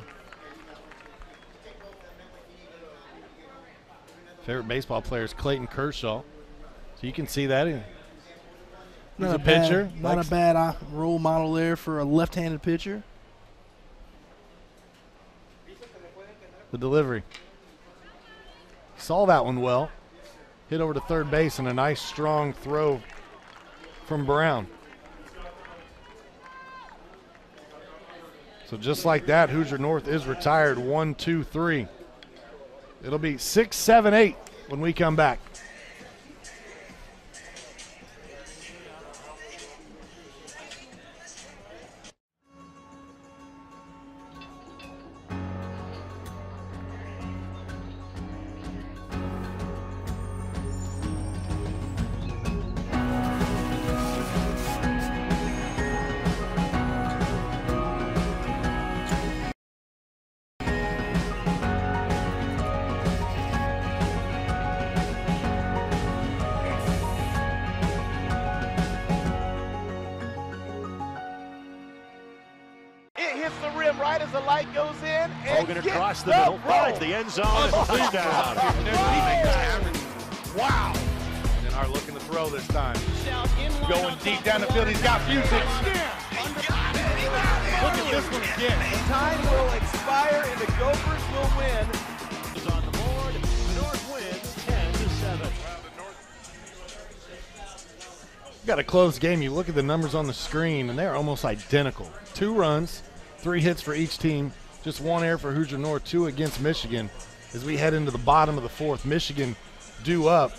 Favorite baseball player is Clayton Kershaw. So you can see that. He's a pitcher. pitcher. Not a bad role model there for a left-handed pitcher. The delivery. Saw that one well. Hit over to third base and a nice strong throw from Brown. So just like that, Hoosier North is retired. 1, 2, 3. It'll be 6, 7, 8 when we come back. It hits the rim right as the light goes in. And Hogan across the middle, finds the end zone, and touchdown. Wow. And are looking to throw this time. Going deep down the field. He's got Fusich. Look at this one again. Time will expire and the Gophers will win. Is on the board. The North wins 10-7. Got a close game. You look at the numbers on the screen, and they're almost identical. 2 runs, 3 hits for each team. Just 1 error for Hoosier North, 2 against Michigan. As we head into the bottom of the 4th, Michigan due up.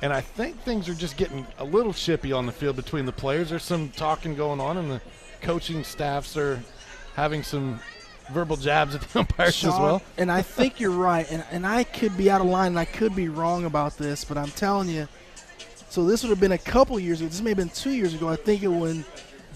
And I think things are just getting a little chippy on the field between the players. There's some talking going on, and the coaching staffs are having some verbal jabs at the umpires Sean, as well. And I think you're right, and I could be out of line, and I could be wrong about this, but I'm telling you, so this would have been a couple years ago. This may have been 2 years ago. I think when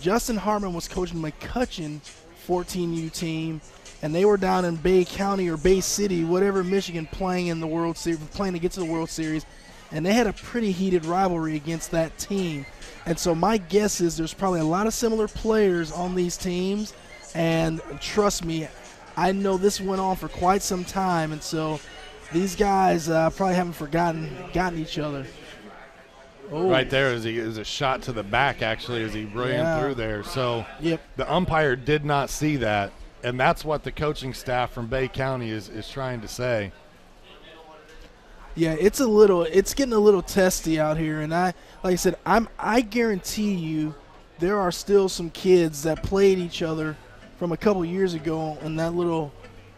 Justin Hartman was coaching McCutcheon 14U team, and they were down in Bay County or Bay City, whatever, Michigan, playing in the World Series, playing to get to the World Series, and they had a pretty heated rivalry against that team. And so my guess is there's probably a lot of similar players on these teams, and trust me, I know this went on for quite some time, and so these guys probably haven't gotten each other. Oh. Right there is a shot to the back, actually, as he ran through there. So the umpire did not see that, and that's what the coaching staff from Bay County is trying to say. Yeah, it's getting a little testy out here, and like I said, I guarantee you there are still some kids that played each other from a couple years ago in that little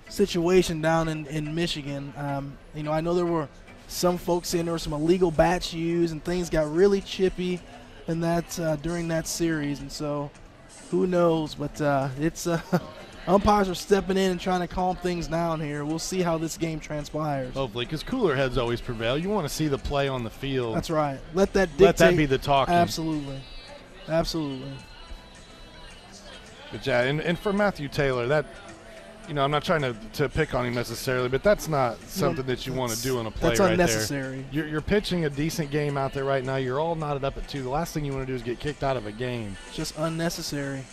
situation down in Michigan. I know there were some folks saying there were some illegal bats used, and things got really chippy in that during that series, and so who knows? But it's umpires are stepping in and trying to calm things down here. We'll see how this game transpires. Hopefully, because cooler heads always prevail. You want to see the play on the field. That's right. Let that dictate. Let that be the talking. Absolutely. Absolutely. But yeah, and for Matthew Taylor, that, I'm not trying to pick on him necessarily, but that's not something that you want to do in a play right there. That's unnecessary. You're pitching a decent game out there right now. You're all knotted up at 2. The last thing you want to do is get kicked out of a game. Just unnecessary.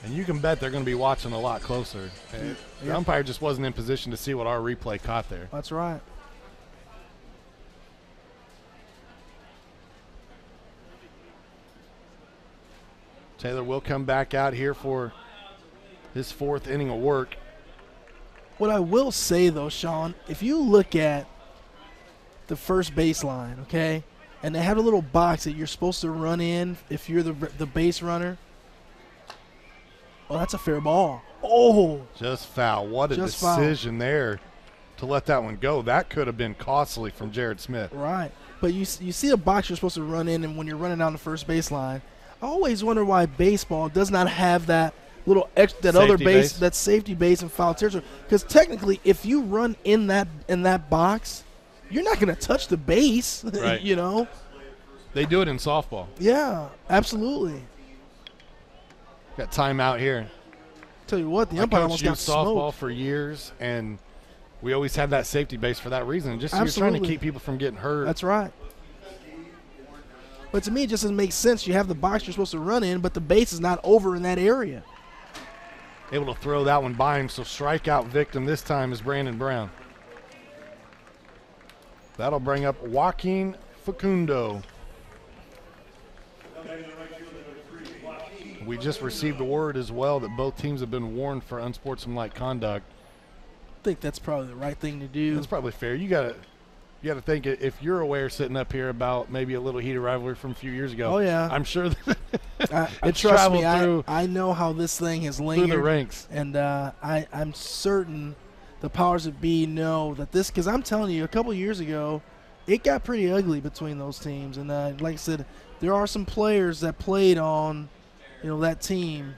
And you can bet they're going to be watching a lot closer. The umpire just wasn't in position to see what our replay caught there. That's right. Taylor will come back out here for his 4th inning of work. What I will say, though, Sean, if you look at the first baseline, okay, and they have a little box that you're supposed to run in if you're the base runner, that's a fair ball. Oh. Just foul. What a decision there to let that one go. That could have been costly from Jared Smith. Right. But you see a box you're supposed to run in, and when you're running down the first baseline, I always wonder why baseball does not have that little that safety base and foul territory. Because technically, if you run in that box, you're not going to touch the base. Right. They do it in softball. Yeah, absolutely. Got timeout here. Tell you what, the umpire almost got softball smoked. for years, and we always had that safety base for that reason. Just Absolutely. You're trying to keep people from getting hurt. That's right. But to me, it just doesn't make sense. You have the box you're supposed to run in, but the base is not over in that area. Able to throw that one by him, so strikeout victim this time is Brandon Brown. That'll bring up Joaquin Facundo. We just received a word as well that both teams have been warned for unsportsmanlike conduct. I think that's probably the right thing to do. That's probably fair. You got to think, if you're aware sitting up here about maybe a little heated rivalry from a few years ago. Oh, yeah. I'm sure that it's trust me, through. I know how this thing has lingered. Through the ranks. And I'm certain the powers that be know that this, because I'm telling you, a couple years ago, it got pretty ugly between those teams. And like I said, there are some players that played on that team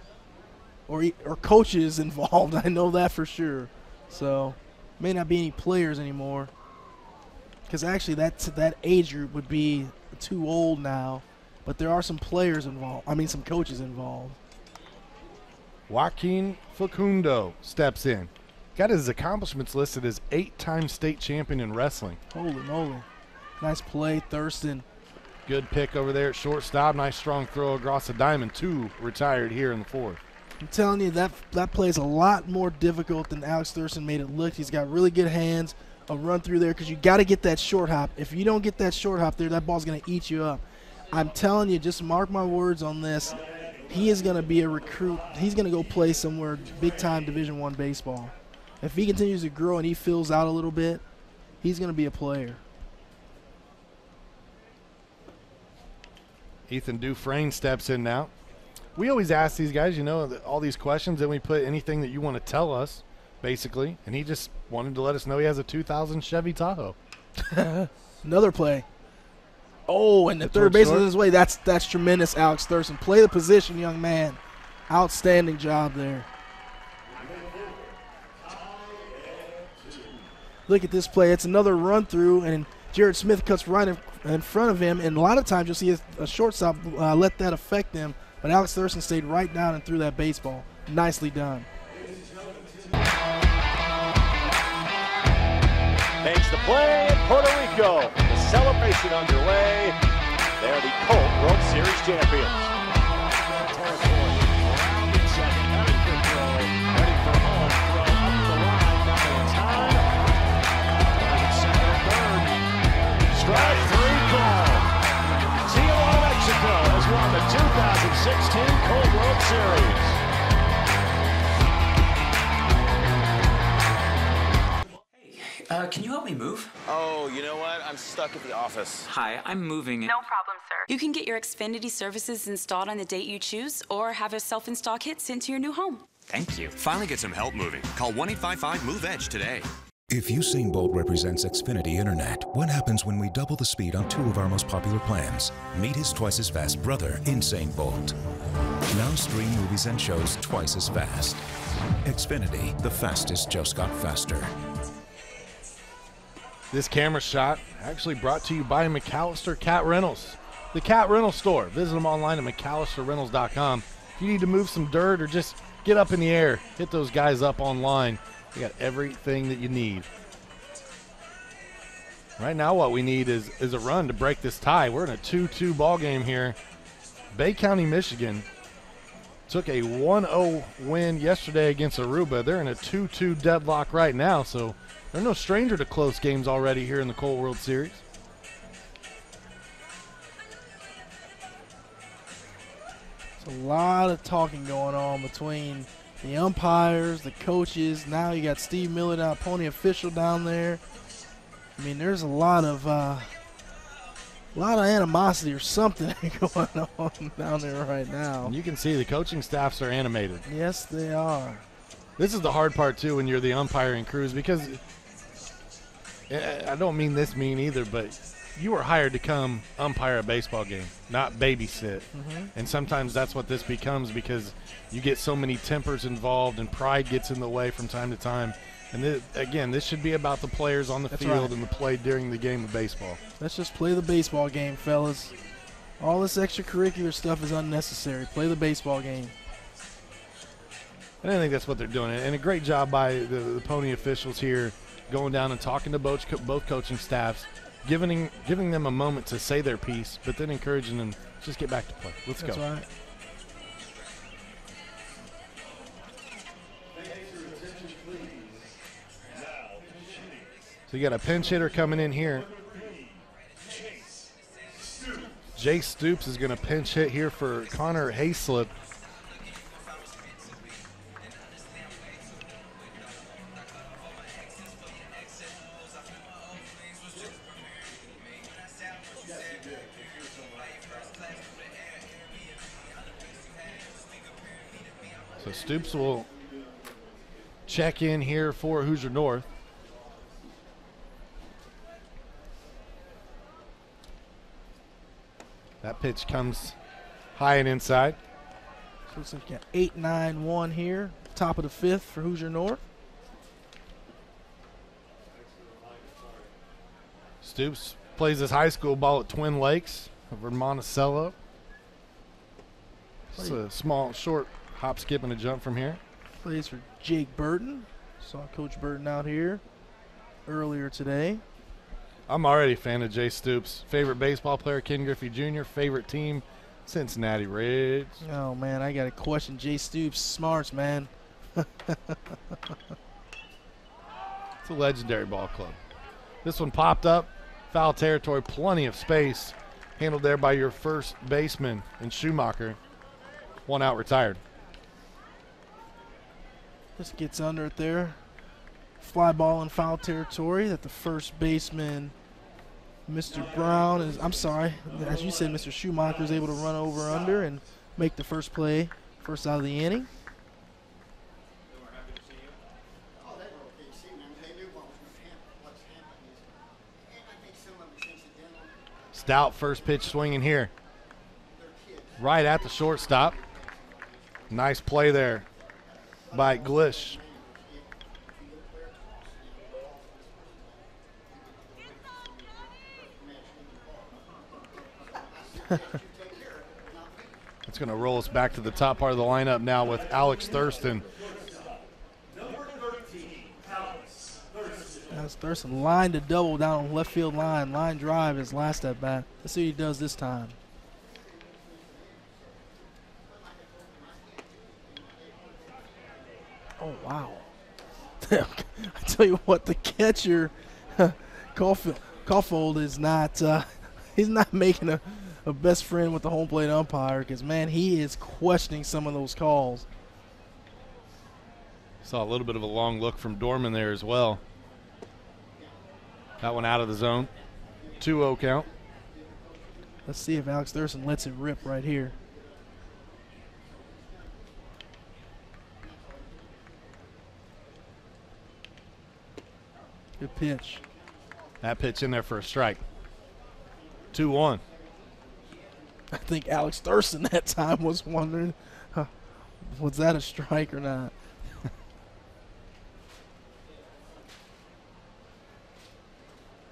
or coaches involved. I know that for sure. So may not be any players anymore because actually that age group would be too old now, but there are some players involved. I mean, some coaches involved. Joaquin Facundo steps in. Got his accomplishments listed as 8-time state champion in wrestling. Holy moly. Nice play, Thurston. Good pick over there at shortstop. Nice strong throw across the diamond. 2 retired here in the 4th. I'm telling you, that play is a lot more difficult than Alex Thurston made it look. He's got really good hands, a run through there, because you got to get that short hop. If you don't get that short hop there, that ball's going to eat you up. I'm telling you, just mark my words on this. He is going to be a recruit. He's going to go play somewhere big-time Division I baseball. If he continues to grow and he fills out a little bit, he's going to be a player. Ethan Dufresne steps in now. We always ask these guys, you know, all these questions, and we put anything that you want to tell us, basically. And he just wanted to let us know he has a 2000 Chevy Tahoe. Another play. Oh, and the third baseman his way. That's tremendous, Alex Thurston. Play the position, young man. Outstanding job there. Look at this play. It's another run through, and Jared Smith cuts right in front of him. And a lot of times you'll see a shortstop let that affect him. But Alex Thurston stayed right down and threw that baseball. Nicely done. Makes the play in Puerto Rico. The celebration underway. They're the Colt World Series champions. Rounding second, headed for throw. Ready for home. Throw up the line, not in time. There's second and third. Strike three call. Tijuana, Mexico has won the 2016 Colt World Series. Can you help me move? Oh, you know what? I'm stuck at the office. Hi, I'm moving. No problem, sir. You can get your Xfinity services installed on the date you choose or have a self-install kit sent to your new home. Thank you. Finally get some help moving. Call 1-855-MOVE-EDGE today. If Usain Bolt represents Xfinity Internet, what happens when we double the speed on 2 of our most popular plans? Meet his twice-as-fast brother, Usain Bolt. Now stream movies and shows twice as fast. Xfinity, the fastest just got faster. This camera shot actually brought to you by McAllister Cat Rentals, the cat rental store. Visit them online at McAllisterRentals.com. If you need to move some dirt or just get up in the air, hit those guys up online. They got everything that you need. Right now what we need is a run to break this tie. We're in a 2-2 ball game here. Bay County, Michigan took a 1-0 win yesterday against Aruba. They're in a 2-2 deadlock right now, so they're no stranger to close games already here in the Colt World Series. There's a lot of talking going on between the umpires, the coaches. Now you got Steve Miller, now pony official down there. I mean, there's a lot of animosity or something going on down there right now. And you can see the coaching staffs are animated. Yes, they are. This is the hard part, too, when you're the umpiring crews, because I don't mean this mean either, but you were hired to come umpire a baseball game, not babysit. Mm-hmm. And sometimes that's what this becomes, because you get so many tempers involved and pride gets in the way from time to time. And again, this should be about the players on the field and the play during the game of baseball. Let's just play the baseball game, fellas. All this extracurricular stuff is unnecessary. Play the baseball game. And I think that's what they're doing. And a great job by the Pony officials here, going down and talking to both coaching staffs, giving them a moment to say their piece, but then encouraging them, just get back to play. Let's go. That's right. So you got a pinch hitter coming in here. Jay Stoops is going to pinch hit here for Connor Hayslip. So Stoops will check in here for Hoosier North. That pitch comes high and inside. So looks like you got 8-9-1 here, top of the fifth for Hoosier North. Stoops plays his high school ball at Twin Lakes over in Monticello. It's a small, short hop, skip, and a jump from here. Plays for Jake Burton. Saw Coach Burton out here earlier today. I'm already a fan of Jay Stoops. Favorite baseball player, Ken Griffey Jr. Favorite team, Cincinnati Reds. Oh, man, I got to question Jay Stoops' smarts, man. It's a legendary ball club. This one popped up. Foul territory, plenty of space. Handled there by your first baseman in Schumacher. 1 out, retired. Just gets under it there. Fly ball in foul territory that the first baseman, Mr. Brown, is, I'm sorry, as you said, Mr. Schumacher is able to run over under and make the first play, first out of the inning. Stout first pitch swinging here. Right at the shortstop. Nice play there by Glish. It's going to roll us back to the top part of the lineup now with Alex Thurston. Alex Thurston lined to double down on left field line. Line drive his last at bat. Let's see what he does this time. Oh, wow. I tell you what, the catcher, Caulfield, is not, he's not making a best friend with the home plate umpire because, man, he is questioning some of those calls. Saw a little bit of a long look from Dorman there as well. That one out of the zone. 2-0 count. Let's see if Alex Thurston lets it rip right here. Good pitch. That pitch in there for a strike. 2-1. I think Alex Thurston that time was wondering, was that a strike or not?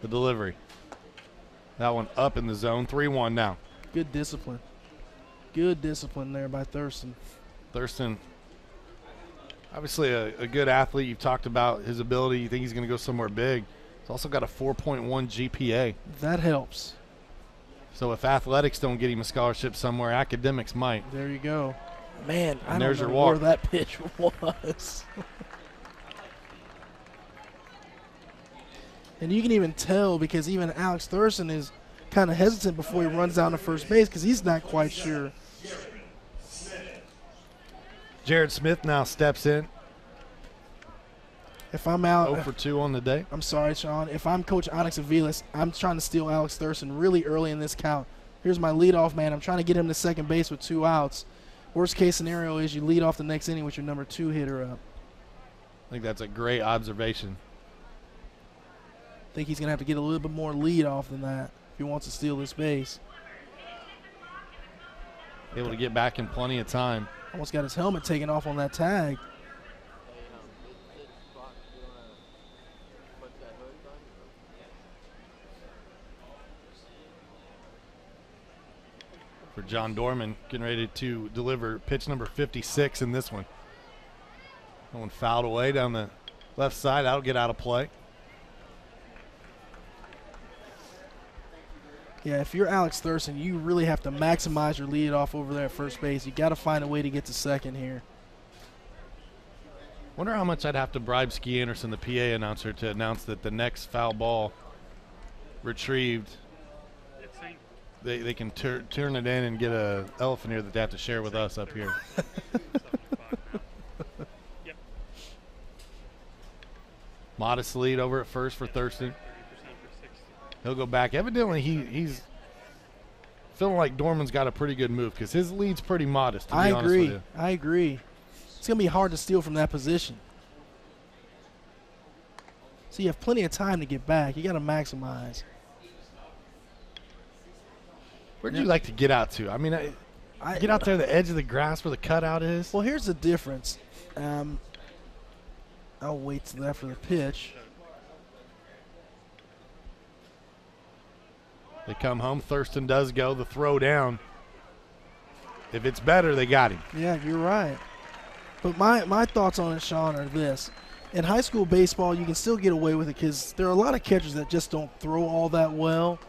The delivery. That one up in the zone. 3-1 now. Good discipline. Good discipline there by Thurston. Thurston, obviously a good athlete. You've talked about his ability. You think he's going to go somewhere big. He's also got a 4.1 GPA. That helps. So if athletics don't get him a scholarship somewhere, academics might. There you go. Man, I and don't there's know your walk. where that pitch was. And you can even tell because even Alex Thurston is kind of hesitant before he runs down to first base because he's not quite sure. Jared Smith now steps in. If I'm out 0 for 2 on the day. I'm sorry, Sean. If I'm Coach Onyx Aviles, I'm trying to steal Alex Thurston really early in this count. Here's my leadoff man. I'm trying to get him to second base with 2 outs. Worst case scenario is you lead off the next inning with your number 2 hitter up. I think that's a great observation. I think he's going to have to get a little bit more lead off than that if he wants to steal this base. Able to get back in plenty of time. Almost got his helmet taken off on that tag. For John Dorman, getting ready to deliver pitch number 56 in this one. That one fouled away down the left side. That'll get out of play. Yeah, if you're Alex Thurston, you really have to maximize your lead off over there at first base. You got to find a way to get to second here. Wonder how much I'd have to bribe Ski Anderson, the PA announcer, to announce that the next foul ball retrieved, they can turn it in and get a elephant ear that they have to share with us up here. Modest lead over at first for Thurston. He'll go back. Evidently, he's feeling like Dorman's got a pretty good move because his lead's pretty modest, to be honest with you. I agree. It's going to be hard to steal from that position. So you have plenty of time to get back. You got to maximize. Where'd you like to get out to? I mean, get out there the edge of the grass where the cutout is. Well, here's the difference. I'll wait till after the pitch. They come home. Thurston does go. The throw down. If it's better, they got him. Yeah, you're right. But my thoughts on it, Sean, are this. In high school baseball, you can still get away with it because there are a lot of catchers that just don't throw all that well.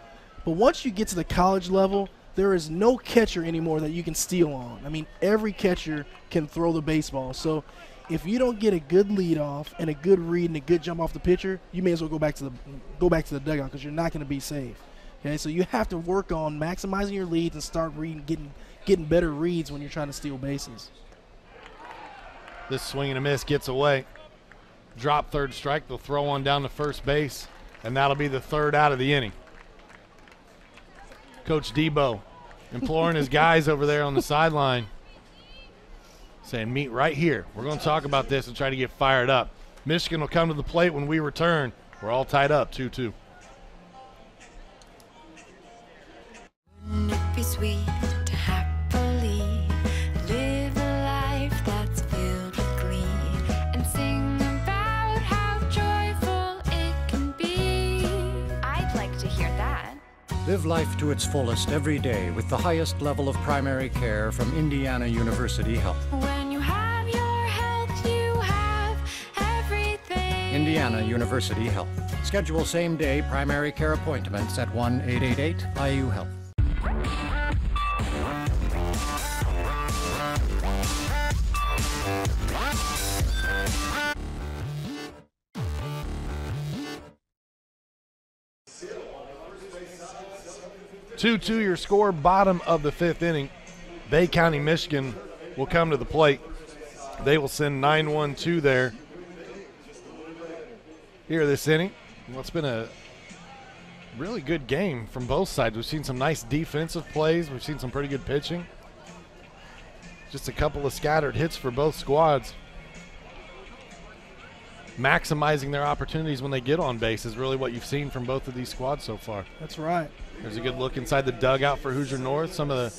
But once you get to the college level, there is no catcher anymore that you can steal on. I mean, every catcher can throw the baseball. So if you don't get a good lead off and a good read and a good jump off the pitcher, you may as well go back to the dugout because you're not going to be safe. Okay, so you have to work on maximizing your leads and start getting better reads when you're trying to steal bases. This swing and a miss gets away. Drop third strike. They'll throw one down to first base, and that'll be the third out of the inning. Coach Debo imploring his guys over there on the sideline, saying, meet right here. We're going to talk about this and try to get fired up. Michigan will come to the plate when we return. We're all tied up, 2-2. Wouldn't it be sweet to happily live a life that's filled with glee and sing about how joyful it can be? I'd like to hear that. Live life to its fullest every day with the highest level of primary care from Indiana University Health. When you have your health, you have everything. Indiana University Health. Schedule same-day primary care appointments at 1-888-IU-HEALTH. Your score, bottom of the fifth inning. Bay County, Michigan will come to the plate. They will send 9-1-2 there. Here this inning. Well, it's been a really good game from both sides. We've seen some nice defensive plays. We've seen some pretty good pitching. Just a couple of scattered hits for both squads. Maximizing their opportunities when they get on base is really what you've seen from both of these squads so far. That's right. There's a good look inside the dugout for Hoosier North. Some of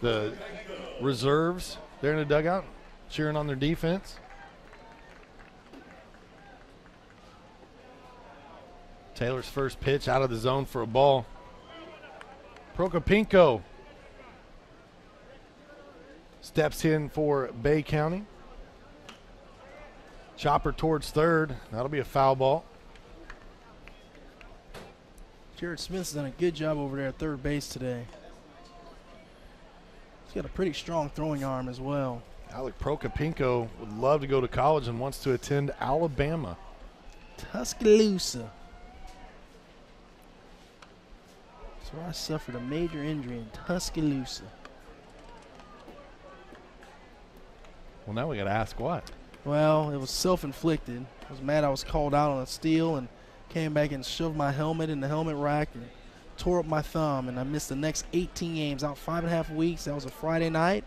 the reserves there in the dugout cheering on their defense. Taylor's first pitch out of the zone for a ball. Prokopinko steps in for Bay County. Chopper towards third. That'll be a foul ball. Jared Smith's done a good job over there at third base today. He's got a pretty strong throwing arm as well. Alec Prokopinko would love to go to college and wants to attend Alabama. Tuscaloosa. So I suffered a major injury in Tuscaloosa. Well, now we got to ask what? Well, it was self-inflicted. I was mad I was called out on a steal and came back and shoved my helmet in the helmet rack and tore up my thumb, and I missed the next 18 games, out 5.5 weeks. That was a Friday night.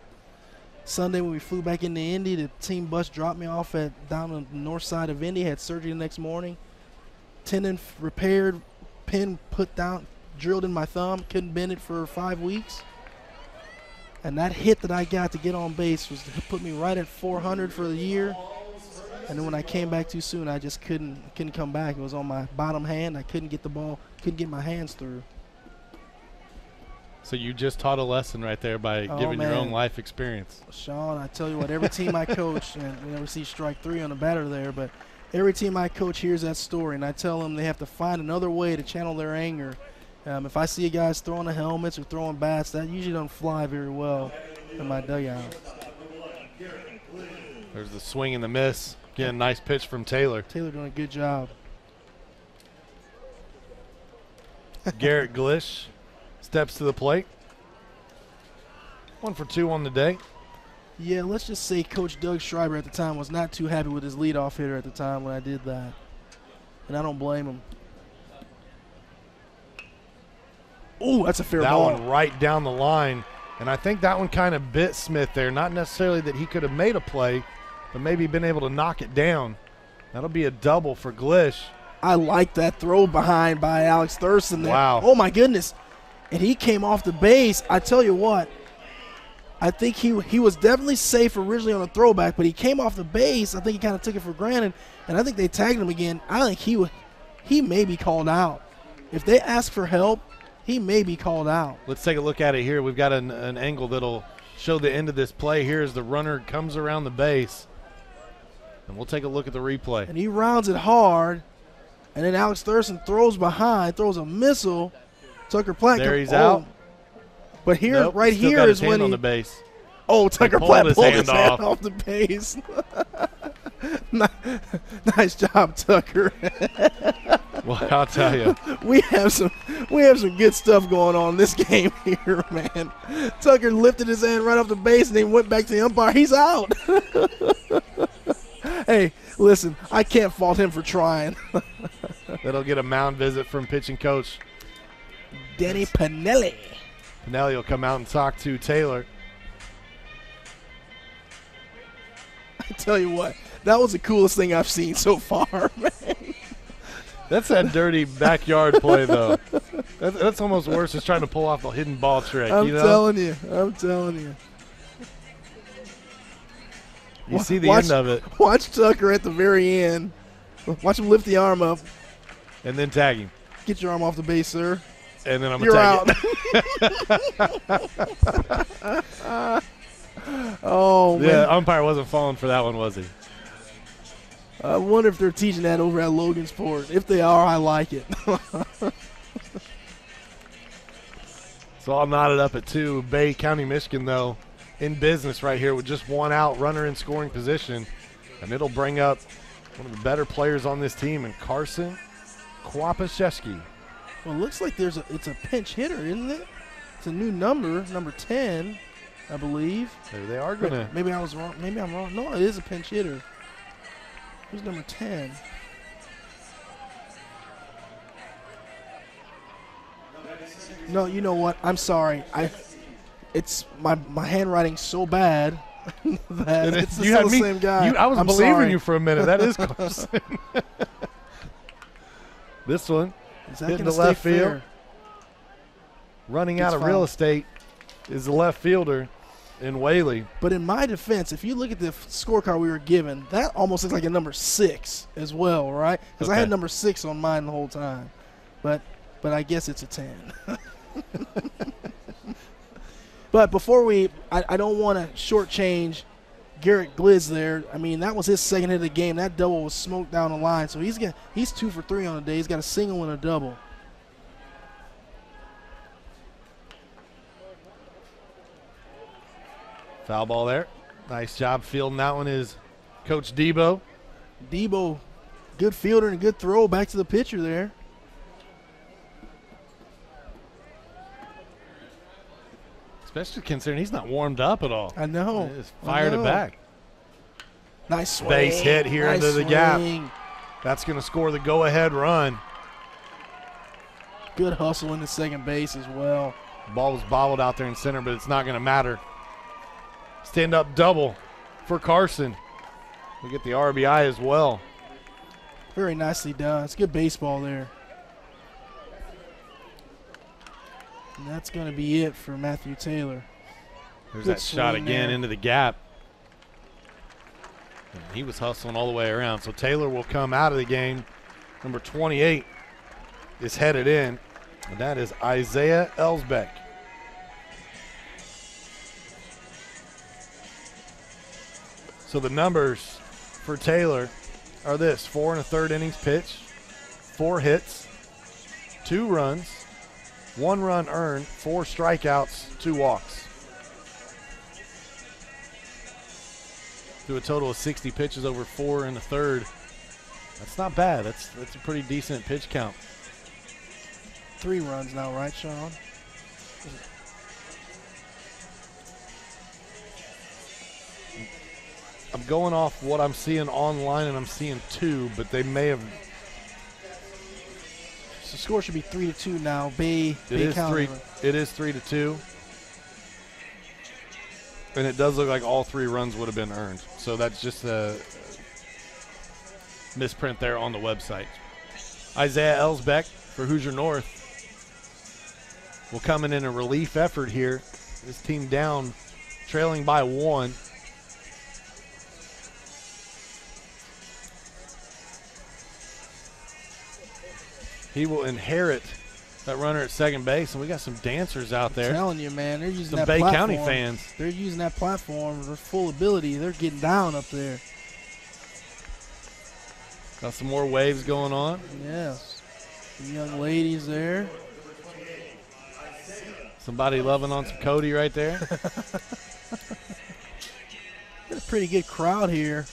Sunday when we flew back into Indy, the team bus dropped me off down on the north side of Indy, had surgery the next morning. Tendon repaired, pin put down, drilled in my thumb, couldn't bend it for 5 weeks. And that hit that I got to get on base was to put me right at 400 for the year. And then when I came back too soon, I just couldn't come back. It was on my bottom hand. I couldn't get the ball, couldn't get my hands through. So you just taught a lesson right there by giving your own life experience. Sean, I tell you what, every team I coach, and we never see strike three on the batter there, but every team I coach hears that story, and I tell them they have to find another way to channel their anger. If I see guys throwing the helmets or throwing bats, that usually doesn't fly very well in my dugout. There's the swing and the miss. Again, nice pitch from Taylor. Taylor doing a good job. Garrett Glish steps to the plate. 1 for 2 on the day. Yeah, let's just say Coach Doug Schreiber at the time was not too happy with his leadoff hitter at the time when I did that. And I don't blame him. Oh, that's a fair ball. That one right down the line. And I think that one kind of bit Smith there. Not necessarily that he could have made a play, but maybe been able to knock it down. That'll be a double for Glish. I like that throw behind by Alex Thurston there. Wow. Oh, my goodness. And he came off the base. I tell you what, I think he was definitely safe originally on a throwback, but he came off the base. I think he kind of took it for granted, and I think they tagged him again. I think he may be called out. If they ask for help, he may be called out. Let's take a look at it here. We've got an angle that'll show the end of this play here as the runner comes around the base. And we'll take a look at the replay. And he rounds it hard, and then Alex Thurston throws behind, throws a missile. Tucker Platt. There he's out. But here, Nope, right still here got is his hand when on he. the base. Oh, Tucker pulled Platt his pulled hand his hand off. off the base. Nice job, Tucker. Well, I'll tell you, we have some good stuff going on in this game here, man. Tucker lifted his hand right off the base and then went back to the umpire. He's out. Hey, listen, I can't fault him for trying. that'll get a mound visit from pitching coach Danny Pinelli. Pinelli will come out and talk to Taylor. I tell you what, that was the coolest thing I've seen so far, man. That's that dirty backyard play, though. That's almost worse than trying to pull off the hidden ball trick. I'm you know? telling you. I'm telling you. You see the end of it. Watch Tucker at the very end. Watch him lift the arm up. And then tag him. Get your arm off the base, sir. And then I'm You're going out. to Oh, man. Yeah, umpire wasn't falling for that one, was he? I wonder if they're teaching that over at Logansport. If they are, I like it. So I'll knot it up at 2. Bay County, Michigan, though, in business right here with just one out, runner in scoring position. And it'll bring up one of the better players on this team in Carson Kwapaszewski. Well, it looks like it's a pinch hitter, isn't it? It's a new number 10, I believe. Maybe they are going to. Maybe I was wrong. Maybe I'm wrong. No, it is a pinch hitter. Who's number 10? No, you know what? I'm sorry. It's my handwriting's so bad that it's still the same guy. I was believing you for a minute. That is Carson. This one, hitting the left field. Running out of real estate is the left fielder in Whaley. But in my defense, if you look at the scorecard we were given, that almost looks like a number 6 as well, right? Because I had number 6 on mine the whole time. But I guess it's a 10. But before I don't want to shortchange Garrett Glish there. I mean, that was his second hit of the game. That double was smoked down the line. So he's 2 for 3 on the day. He's got a single and a double. Foul ball there. Nice job fielding that one is Coach Debo. Debo, good fielder and good throw back to the pitcher there. Especially considering he's not warmed up at all. I know. He just fired it back. Nice swing. Base hit here nice into the swing. gap. That's going to score the go-ahead run. Good hustle in the second base as well. Ball was bobbled out there in center, but it's not going to matter. Stand-up double for Carson. We get the RBI as well. Very nicely done. It's good baseball there. And that's going to be it for Matthew Taylor. There's Good that shot swing again there. into the gap. And he was hustling all the way around. So Taylor will come out of the game. Number 28 is headed in, and that is Isaiah Elsbeck. So the numbers for Taylor are this: 4 1/3 innings pitched, 4 hits, 2 runs, 1 run earned, 4 strikeouts, 2 walks. Through a total of 60 pitches over 4 1/3. That's not bad. That's a pretty decent pitch count. 3 runs now, right, Sean? I'm going off what I'm seeing online, and I'm seeing 2, but they may have. So the score should be 3-2 now. Bay County. It is 3-2. And it does look like all 3 runs would have been earned. So that's just a misprint there on the website. Isaiah Elsbeck for Hoosier North will come in a relief effort here. This team down, trailing by 1. He will inherit that runner at second base, and we got some dancers out there. I'm telling you, man, they're using some that Bay platform. County fans. They're using that platform for full ability. They're getting down up there. Got some more waves going on. Yes. The young ladies there. Somebody loving on some Cody right there. Got a pretty good crowd here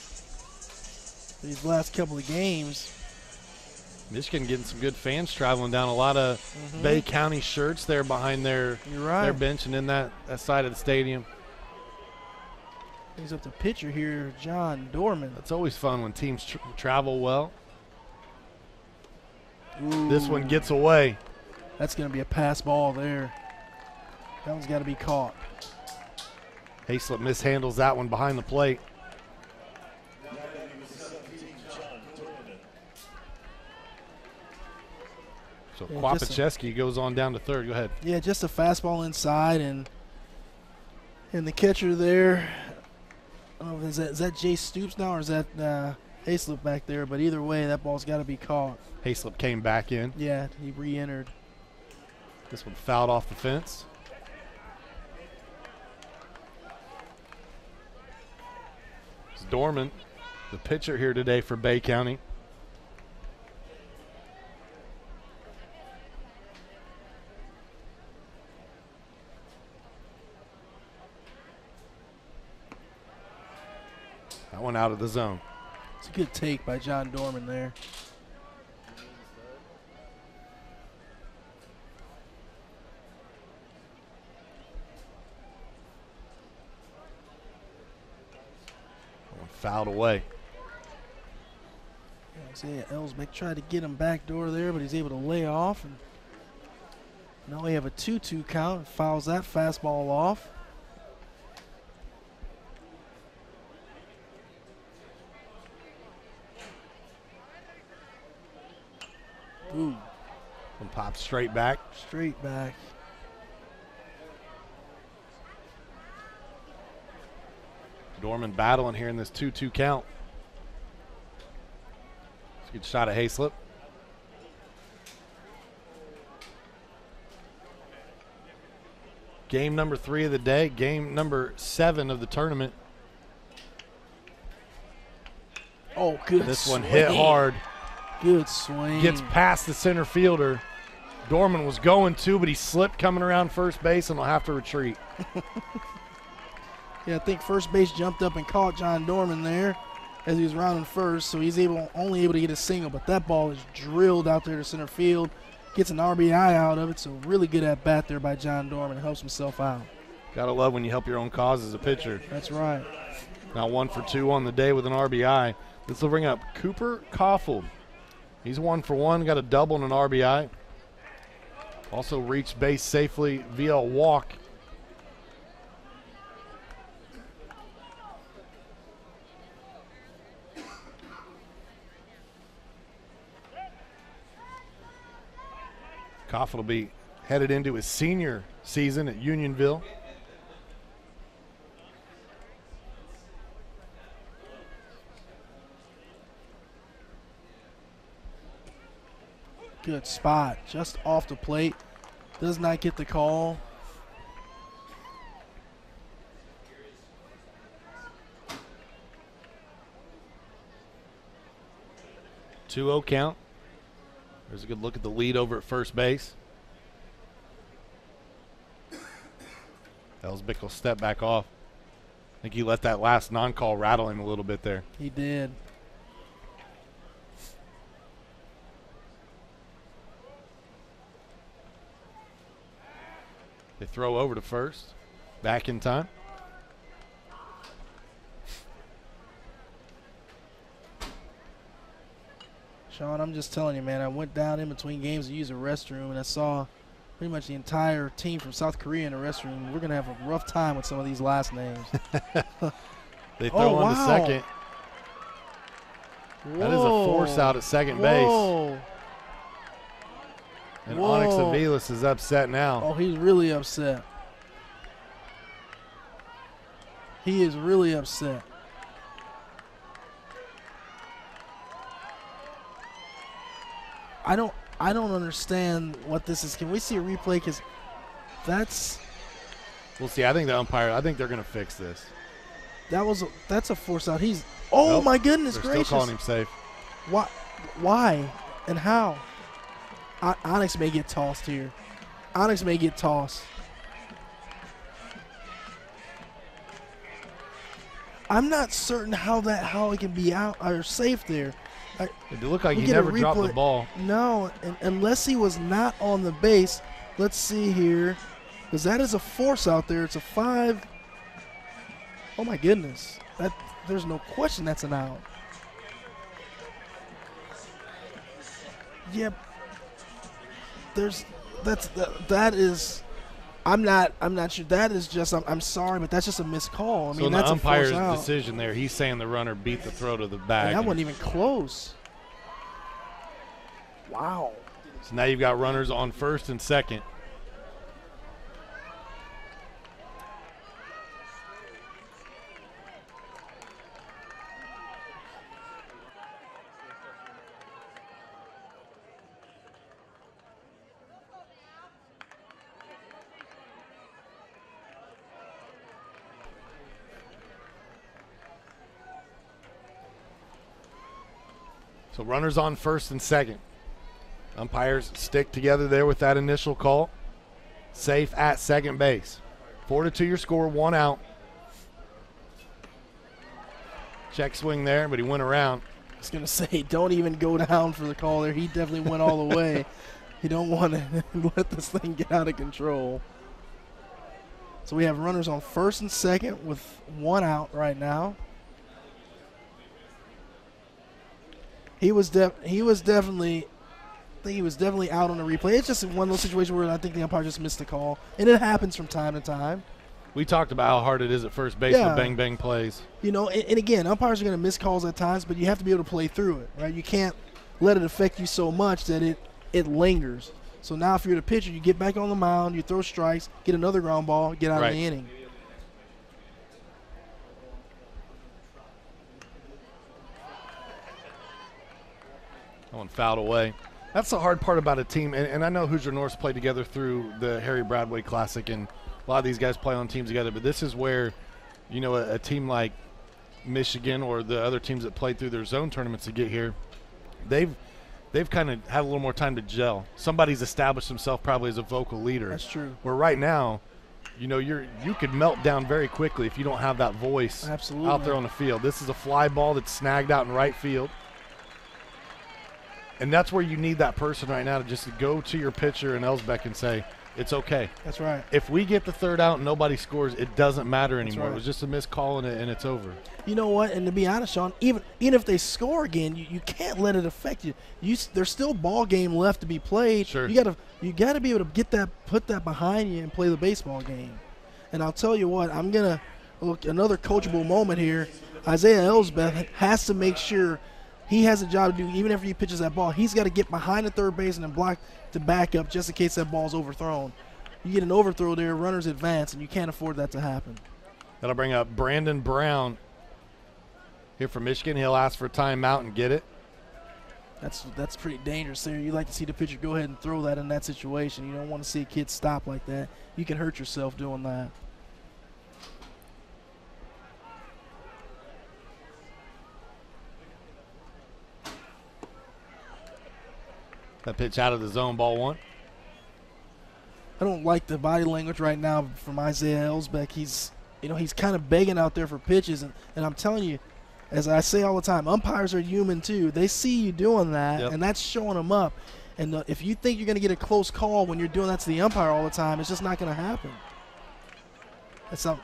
these last couple of games. Michigan getting some good fans traveling down. A lot of Bay County shirts there behind their bench and in that side of the stadium. Brings up the pitcher here, John Dorman. It's always fun when teams travel well. Ooh. This one gets away. That's going to be a pass ball there. That one's got to be caught. Hayslip mishandles that one behind the plate. So Yeah, Kwapacheski goes on down to third. Go ahead. Yeah, just a fastball inside, and the catcher there, I don't know, is that Jay Stoops now or is that Hayslip back there? But either way, that ball's got to be caught. Hayslip came back in. Yeah, he re-entered. This one fouled off the fence. It's Dorman, the pitcher here today for Bay County. That one out of the zone. It's a good take by John Dorman there. Fouled away. Isaiah Ellsbeck tried to get him back door there, but he's able to lay off. And now we have a 2-2 count. Fouls that fastball off. Ooh. One pops straight back. Straight back. Dorman battling here in this 2-2 count. It's a good shot at Hayslip. Game number 3 of the day. Game number 7 of the tournament. Oh, good This swing. one hit hard. Good swing. Gets past the center fielder. Dorman was going to, but he slipped coming around first base and will have to retreat. Yeah, I think first base jumped up and caught John Dorman there as he was rounding first, so he's only able to get a single, but that ball is drilled out there to center field, gets an RBI out of it, so really good at bat there by John Dorman, helps himself out. Gotta love when you help your own cause as a pitcher. That's right. Now 1 for 2 on the day with an RBI. This will bring up Cooper Koffel. He's 1 for 1, got a double and an RBI. Also reached base safely via a walk. Koffel will be headed into his senior season at Unionville. Good spot, just off the plate. Does not get the call. Two-0 count. There's a good look at the lead over at first base. Ellsbeck will step back off. I think he let that last non-call rattle him a little bit there. He did. They throw over to first. Back in time. Sean, I'm just telling you, man, I went down in between games to use a restroom, and I saw pretty much the entire team from South Korea in the restroom. We're going to have a rough time with some of these last names. They throw on to second. Whoa. That is a force out at second base. And Onyx Aviles is upset now. Oh, he's really upset. He is really upset. I don't understand what this is. Can we see a replay? Because that's. We'll see. I think the umpire. I think they're going to fix this. That's a force out. He's. Oh Nope. my goodness They're gracious! still calling him safe. Why? And how? Onyx may get tossed here. Onyx may get tossed. I'm not certain how it can be out or safe there. It looked like he never dropped the ball. No, unless he was not on the base. Let's see here, because that is a force out there. It's a 5. Oh my goodness, there's no question that's an out. Yep. That is. I'm not sure. That is just. I'm sorry, but that's just a missed call. I mean, so that's the a force umpire's out. decision there. He's saying the runner beat the throw to the bag. And that wasn't even close. Wow. So now you've got runners on first and second. So runners on first and second. Umpires stick together there with that initial call. Safe at second base. 4-2 your score, 1 out. Check swing there, but he went around. I was going to say, don't even go down for the call there. He definitely went all the way. You don't want to let this thing get out of control. So we have runners on first and second with 1 out right now. He was definitely out on the replay. It's just one of those situations where I think the umpire just missed the call, and it happens from time to time. We talked about how hard it is at first base with bang-bang plays. You know, and again, umpires are going to miss calls at times, but you have to be able to play through it, right? You can't let it affect you so much that it lingers. So now if you're the pitcher, you get back on the mound, you throw strikes, get another ground ball, get out of the inning. That one fouled away. That's the hard part about a team, and I know Hoosier North's played together through the Harry Bradway Classic, and a lot of these guys play on teams together, but this is where, you know, a team like Michigan or the other teams that played through their zone tournaments to get here, they've kind of had a little more time to gel. Somebody's established himself probably as a vocal leader. That's true. Where right now, you know, you could melt down very quickly if you don't have that voice out there on the field. This is a fly ball that's snagged out in right field. And that's where you need that person right now to just go to your pitcher in Elsbeck and say, it's okay. That's right. If we get the third out and nobody scores, it doesn't matter anymore. Right. It was just a missed call and it's over. You know what? And to be honest, Sean, even if they score again, you can't let it affect you. There's still ball game left to be played. Sure. You gotta be able to put that behind you and play the baseball game. And I'll tell you what, I'm gonna look another coachable moment here. Isaiah Elsbeck has to make sure he has a job to do. Even after he pitches that ball, he's got to get behind the third base and then block the backup just in case that ball's overthrown. You get an overthrow there, runners advance, and you can't afford that to happen. That'll bring up Brandon Brown here from Michigan. He'll ask for a timeout and get it. That's pretty dangerous there. You like to see the pitcher go ahead and throw that in that situation. You don't want to see a kid stop like that. You can hurt yourself doing that. That pitch out of the zone, ball 1. I don't like the body language right now from Isaiah Elsbeck. He's kind of begging out there for pitches, and I'm telling you, as I say all the time, umpires are human too. They see you doing that, and that's showing them up. And if you think you're going to get a close call when you're doing that to the umpire all the time, it's just not going to happen.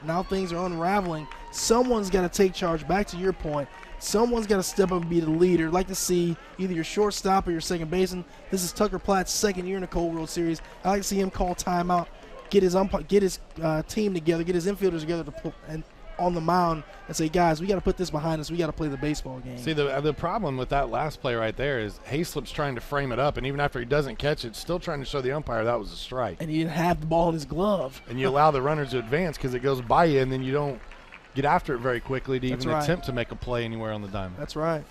Now things are unraveling. Someone's got to take charge. Back to your point, someone's got to step up and be the leader. I'd like to see either your shortstop or your second baseman. This is Tucker Platt's second year in the Colt World Series. I'd like to see him call timeout, get his team together, get his infielders together and on the mound and say, guys, we got to put this behind us. We got to play the baseball game. See, the problem with that last play right there is Hayslip's trying to frame it up, and even after he doesn't catch it, still trying to show the umpire that was a strike. And he didn't have the ball in his glove. And you allow the runners to advance because it goes by you, and then you don't get after it very quickly to even attempt to make a play anywhere on the diamond. That's right.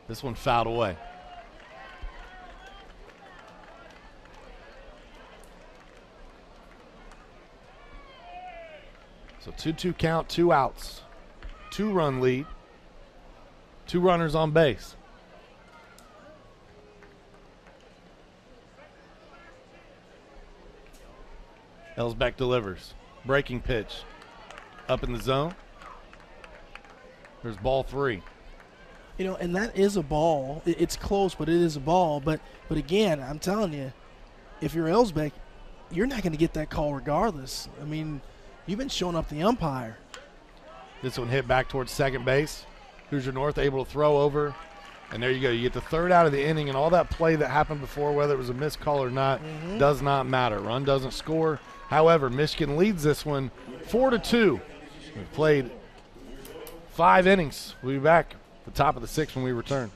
This one fouled away. So 2-2 count, 2 outs. 2-run lead. 2 runners on base. Ellsbeck delivers. Breaking pitch. Up in the zone. There's ball 3. You know, and that is a ball. It's close, but it is a ball. But again, I'm telling you, if you're Ellsbeck, you're not going to get that call regardless. I mean, you've been showing up the umpire. This one hit back towards second base. Hoosier North able to throw over. And there you go. You get the third out of the inning, and all that play that happened before, whether it was a missed call or not, does not matter. Run doesn't score. However, Michigan leads this one 4-2. We've played 5 innings. We'll be back at the top of the 6th when we return.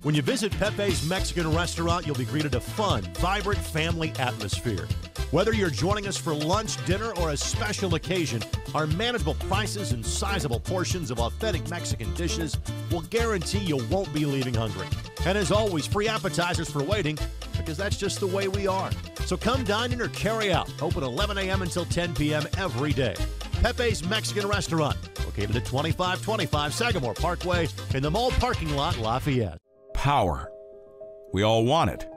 When you visit Pepe's Mexican restaurant, you'll be greeted a fun, vibrant family atmosphere. Whether you're joining us for lunch, dinner, or a special occasion, our manageable prices and sizable portions of authentic Mexican dishes will guarantee you won't be leaving hungry. And as always, free appetizers for waiting, because that's just the way we are. So come dine in or carry out. Open 11 a.m. until 10 p.m. every day. Pepe's Mexican Restaurant, located at 2525 Sagamore Parkway in the mall parking lot, Lafayette. Power. We all want it.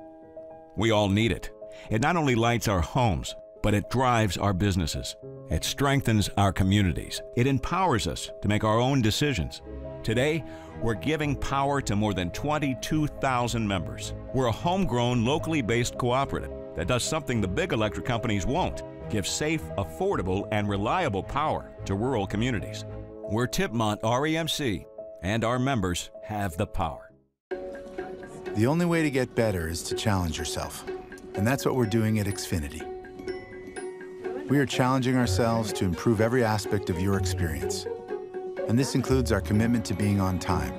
We all need it. It not only lights our homes, but it drives our businesses. It strengthens our communities. It empowers us to make our own decisions. Today, we're giving power to more than 22,000 members. We're a homegrown, locally based cooperative that does something the big electric companies won't: give safe, affordable, and reliable power to rural communities. We're Tipmont REMC, and our members have the power. The only way to get better is to challenge yourself. And that's what we're doing at Xfinity. We are challenging ourselves to improve every aspect of your experience. And this includes our commitment to being on time,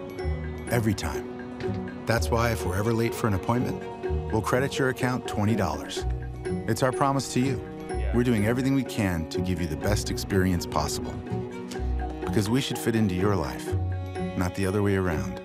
every time. That's why if we're ever late for an appointment, we'll credit your account $20. It's our promise to you. We're doing everything we can to give you the best experience possible. Because we should fit into your life, not the other way around.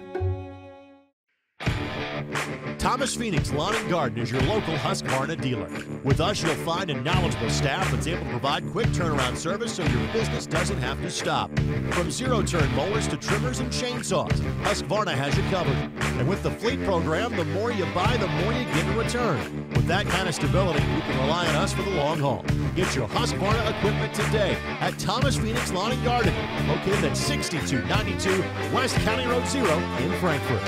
Thomas Phoenix Lawn and Garden is your local Husqvarna dealer. With us, you'll find a knowledgeable staff that's able to provide quick turnaround service so your business doesn't have to stop. From zero-turn mowers to trimmers and chainsaws, Husqvarna has you covered. And with the fleet program, the more you buy, the more you get in return. With that kind of stability, you can rely on us for the long haul. Get your Husqvarna equipment today at Thomas Phoenix Lawn and Garden, located at 6292 West County Road 0 in Frankfort.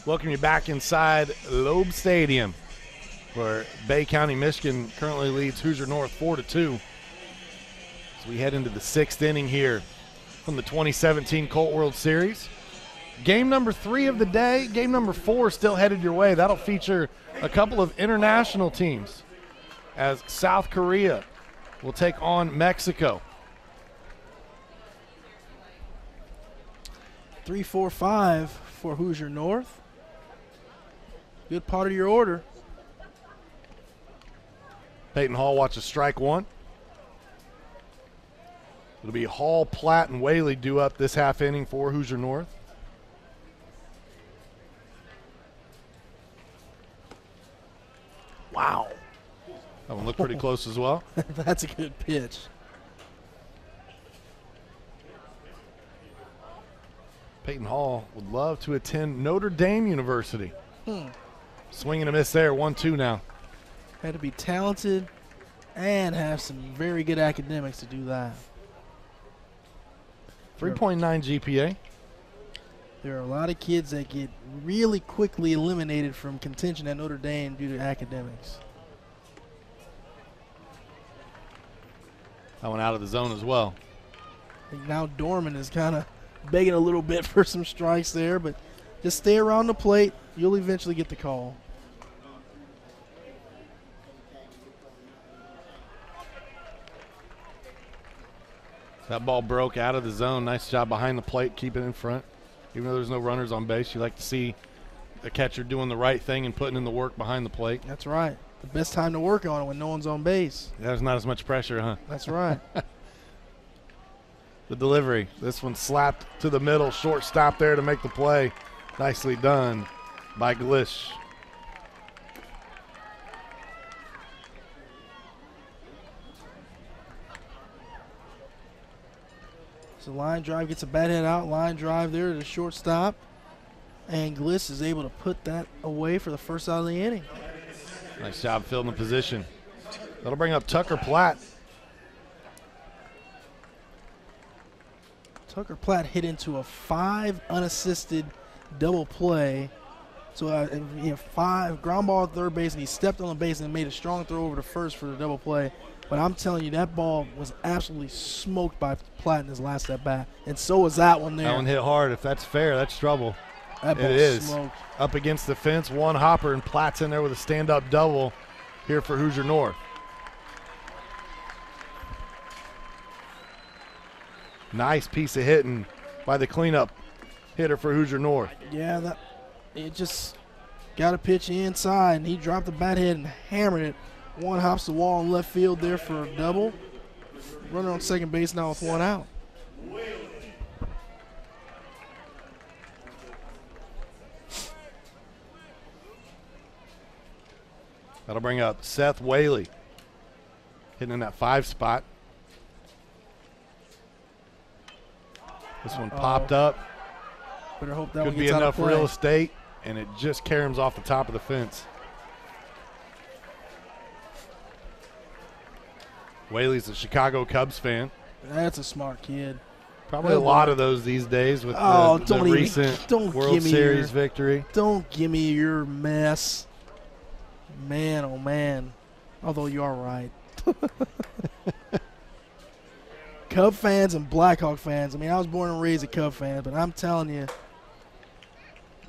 Welcome you back inside Loeb Stadium, where Bay County, Michigan currently leads Hoosier North 4-2. As we head into the 6th inning here from the 2017 Colt World Series. Game number 3 of the day. Game number 4 still headed your way. That'll feature a couple of international teams, as South Korea will take on Mexico. 3-4-5 for Hoosier North. Good part of your order. Peyton Hall watches strike 1. It'll be Hall, Platt, and Whaley due up this half inning for Hoosier North. Wow. That one looked pretty close as well. That's a good pitch. Peyton Hall would love to attend Notre Dame University. Swing and a miss there, 1-2 now. Had to be talented and have some very good academics to do that. 3.9 GPA. There are a lot of kids that get really quickly eliminated from contention at Notre Dame due to academics. That one out of the zone as well. I think now Dorman is kind of begging a little bit for some strikes there, but just stay around the plate. You'll eventually get the call. That ball broke out of the zone. Nice job behind the plate, keep it in front. Even though there's no runners on base, you like to see a catcher doing the right thing and putting in the work behind the plate. That's right. The best time to work on it when no one's on base. There's not as much pressure, huh? That's right. The delivery. This one slapped to the middle. Short stop there to make the play. Nicely done by Glish. So line drive gets a bat hit out. Line drive there to the shortstop. And Glish is able to put that away for the first out of the inning. Nice job filling the position. That'll bring up Tucker Platt. Tucker Platt hit into a 5 unassisted double play. So he had 5 ground ball at third base, and he stepped on the base and made a strong throw over to first for the double play. But I'm telling you, that ball was absolutely smoked by Platt in his last at bat, and so was that one there. That one hit hard. If that's fair, that's trouble. That ball it is. smoked. Up against the fence, one hopper, and Platt's in there with a stand-up double here for Hoosier North. Nice piece of hitting by the cleanup hitter for Hoosier North. Yeah, it just got a pitch inside, and he dropped the bat head and hammered it. One hops the wall in left field there for a double. Runner on second base now with 1 out. That'll bring up Seth Whaley, hitting in that 5 spot. This one popped up. Better hope that Could one be gets out enough of play. real estate, and it just caroms off the top of the fence. Whaley's a Chicago Cubs fan. That's a smart kid. Probably a lot of those these days with the recent World Series victory. Don't give me your mess. Man, oh man. Although you are right. Cub fans and Blackhawk fans. I mean, I was born and raised a Cub fan, but I'm telling you,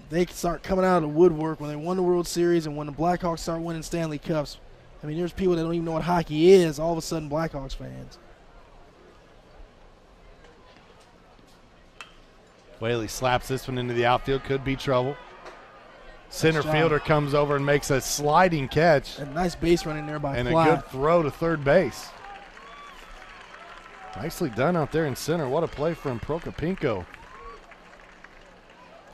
they start coming out of the woodwork when they won the World Series and when the Blackhawks start winning Stanley Cups. I mean, there's people that don't even know what hockey is, all of a sudden Blackhawks fans. Whaley slaps this one into the outfield. Could be trouble. Center job. fielder comes over and makes a sliding catch. A nice base running there by And Platt. a good throw to third base. Nicely done out there in center. What a play from Prokopinko.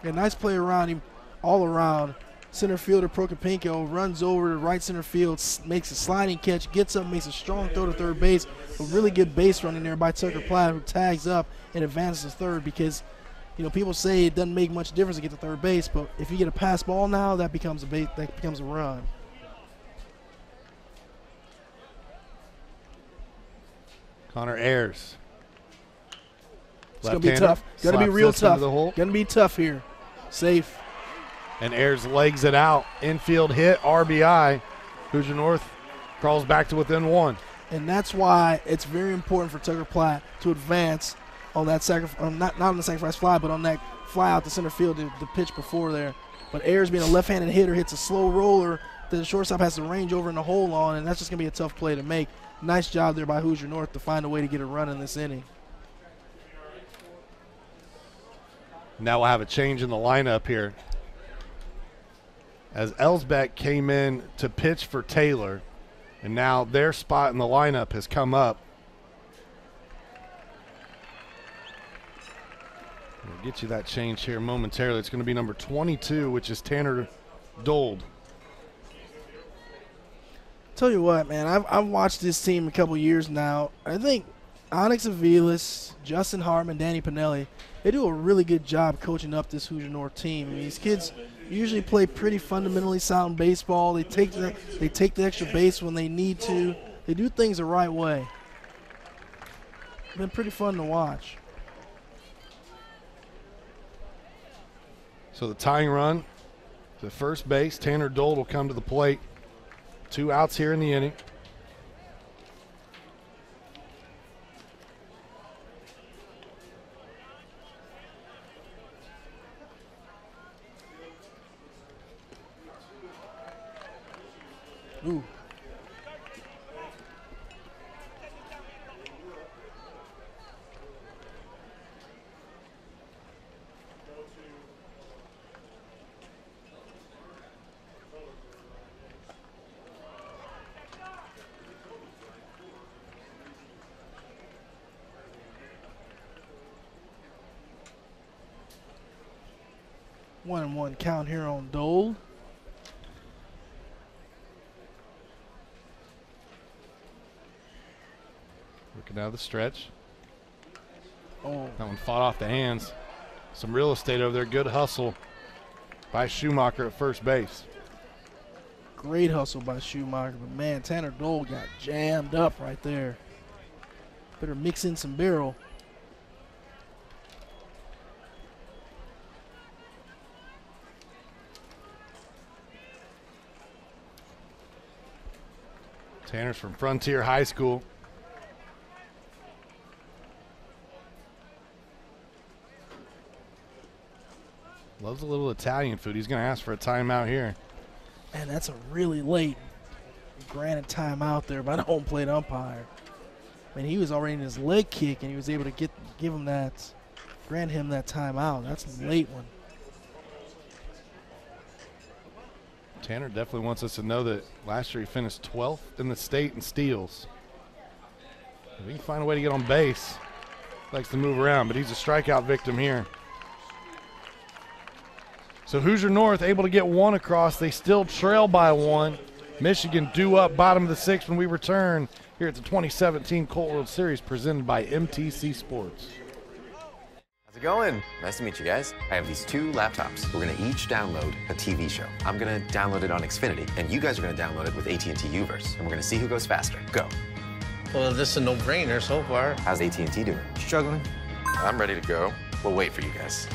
Yeah, nice play around him, all around. Center fielder Prokopinko runs over to right center field, makes a sliding catch, gets up, makes a strong throw to third base. A really good base running there by Tucker Platt, who tags up and advances to third because, you know, people say it doesn't make much difference to get to third base, but if you get a pass ball now, that becomes a run. Connor Ayers. It's going to be tough. Going to be real tough. Going to be tough here. Safe. And Ayers legs it out. Infield hit, RBI. Hoosier North crawls back to within 1. And that's why it's very important for Tucker Platt to advance on that not on the sacrifice fly, but on that fly out to center field, the pitch before there. But Ayers, being a left-handed hitter, hits a slow roller that the shortstop has to range over in the hole on, and that's just going to be a tough play to make. Nice job there by Hoosier North to find a way to get a run in this inning. Now we'll have a change in the lineup here. As Ellsbeck came in to pitch for Taylor, and now their spot in the lineup has come up. We'll get you that change here momentarily. It's going to be number 22, which is Tanner Dold. Tell you what, man, I've watched this team a couple years now. I think Onyx Aviles, Justin Hartman, Danny Pinelli, they do a really good job coaching up this Hoosier North team. I mean, these kids usually play pretty fundamentally sound baseball. They take the extra base when they need to. They do things the right way. It's been pretty fun to watch. So the tying run to first base. Tanner Dold will come to the plate. 2 outs here in the inning. Ooh. One and one count here on Dold. Working out of the stretch. Oh. That one fought off the hands. Some real estate over there. Good hustle by Schumacher at first base. Great hustle by Schumacher, but man, Tanner Dold got jammed up right there. Better mix in some barrel. Tanner's from Frontier High School. Loves a little Italian food. He's going to ask for a timeout here. And that's a really late granted timeout there by the home plate umpire. I mean, he was already in his leg kick, and he was able to grant him that timeout. That's a late one. Tanner definitely wants us to know that last year he finished 12th in the state in steals. If he can find a way to get on base, likes to move around, but he's a strikeout victim here. So Hoosier North able to get one across. They still trail by one. Michigan due up bottom of the sixth when we return here at the 2017 Colt World Series presented by MTC Sports. How's it going? Nice to meet you guys. I have these two laptops. We're going to each download a TV show. I'm going to download it on Xfinity, and you guys are going to download it with AT&T UVerse, and we're going to see who goes faster. Go. Well, this is a no-brainer so far. How's AT&T doing? Struggling. I'm ready to go. We'll wait for you guys.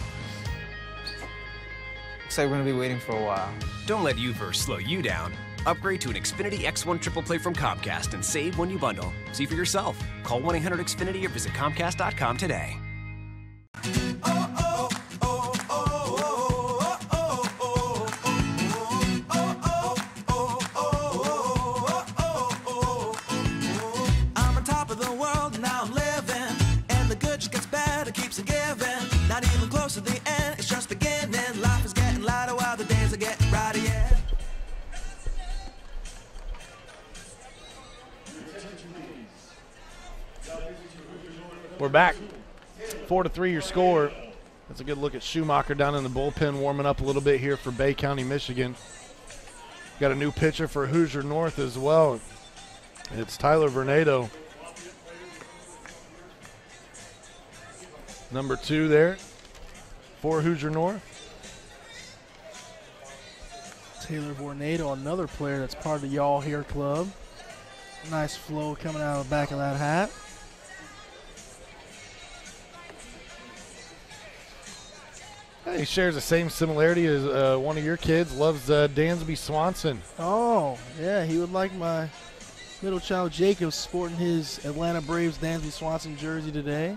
Looks like we're going to be waiting for a while. Don't let UVerse slow you down. Upgrade to an Xfinity X1 triple play from Comcast and save when you bundle. See for yourself. Call 1-800-XFINITY or visit Comcast.com today. I'm on top of the world, now I'm living. And the good just gets better, keeps on giving. Not even close to the end, it's just beginning. Life is getting lighter while the days are getting brighter, yeah. We're back. 4-3 your score. That's a good look at Schumacher down in the bullpen warming up a little bit here for Bay County, Michigan. Got a new pitcher for Hoosier North as well. It's Tyler Vernado. Number 2 there for Hoosier North. Taylor Vornado, another player that's part of the Y'all Here Club. Nice flow coming out of the back of that hat. He shares the same similarity as one of your kids, loves Dansby Swanson. Oh, yeah, he would like my middle child Jacob sporting his Atlanta Braves Dansby Swanson jersey today.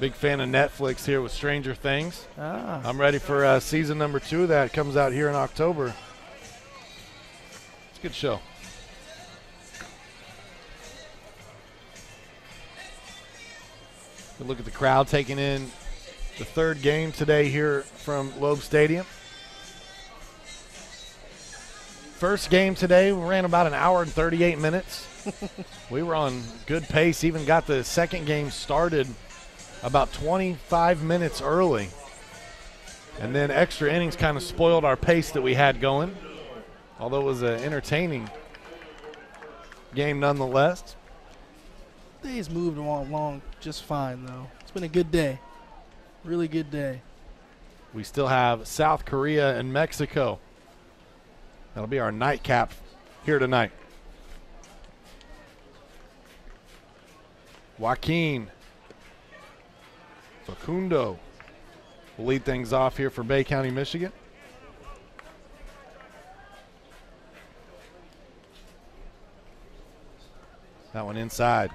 Big fan of Netflix here with Stranger Things. Ah. I'm ready for season number 2 that comes out here in October. It's a good show. Good look at the crowd taking in the third game today here from Loeb Stadium. First game today, we ran about an hour and 38 minutes. We were on good pace, even got the second game started about 25 minutes early. And then extra innings kind of spoiled our pace that we had going, although it was an entertaining game nonetheless. Days moved along just fine, though. It's been a good day. Really good day. We still have South Korea and Mexico. That'll be our nightcap here tonight. Joaquin Facundo will lead things off here for Bay County, Michigan. That one inside.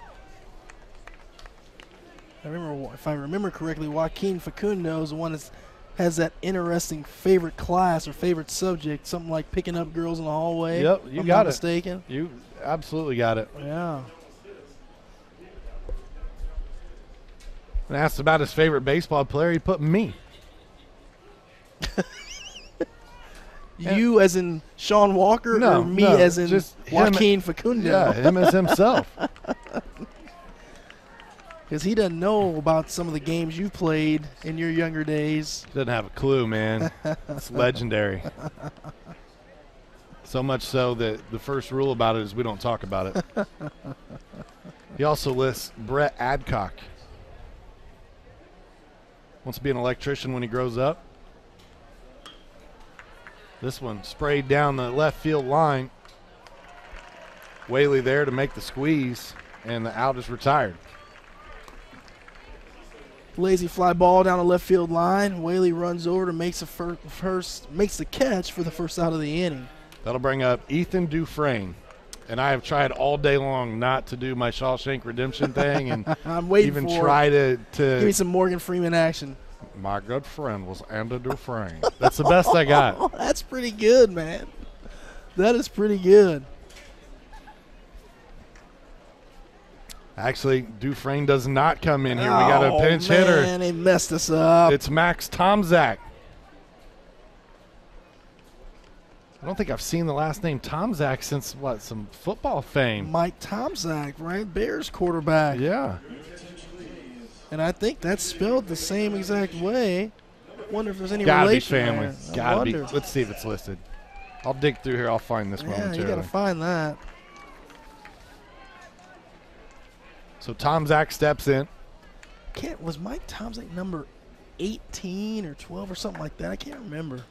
If I remember correctly, Joaquin Facundo is the one that has that interesting favorite class or favorite subject, something like picking up girls in the hallway. Yep, you got it. Mistaken. You absolutely got it. Yeah. And asked about his favorite baseball player, he put me. You as in Sean Walker, or me as in just Joaquin Facundo? Yeah, him as himself. Because he doesn't know about some of the games you played in your younger days. Doesn't have a clue, man. It's legendary. So much so that the first rule about it is we don't talk about it. He also lists Brett Adcock. Wants to be an electrician when he grows up. This one sprayed down the left field line. Whaley there to make the squeeze, and the out is retired. Lazy fly ball down the left field line. Whaley runs over to makes the catch for the first out of the inning. That'll bring up Ethan Dufresne. And I have tried all day long not to do my Shawshank Redemption thing, and I'm waiting even for try to give me some Morgan Freeman action. My good friend was Andy Dufresne. That's the best I got. Oh, that's pretty good, man. That is pretty good. Actually, Dufresne does not come in here. We got a pinch hitter. Man, they messed us up. It's Max Tomczak. I don't think I've seen the last name Tomczak since, what, some football fame. Mike Tomczak, right? Bears quarterback. Yeah. And I think that's spelled the same exact way. Wonder if there's any Gotta relation be family. there. Gotta be. Wonder. Let's see if it's listed. I'll dig through here. I'll find this momentarily. You got to find that. So Tomczak steps in. Was Mike Tomczak number 18 or 12 or something like that? I can't remember.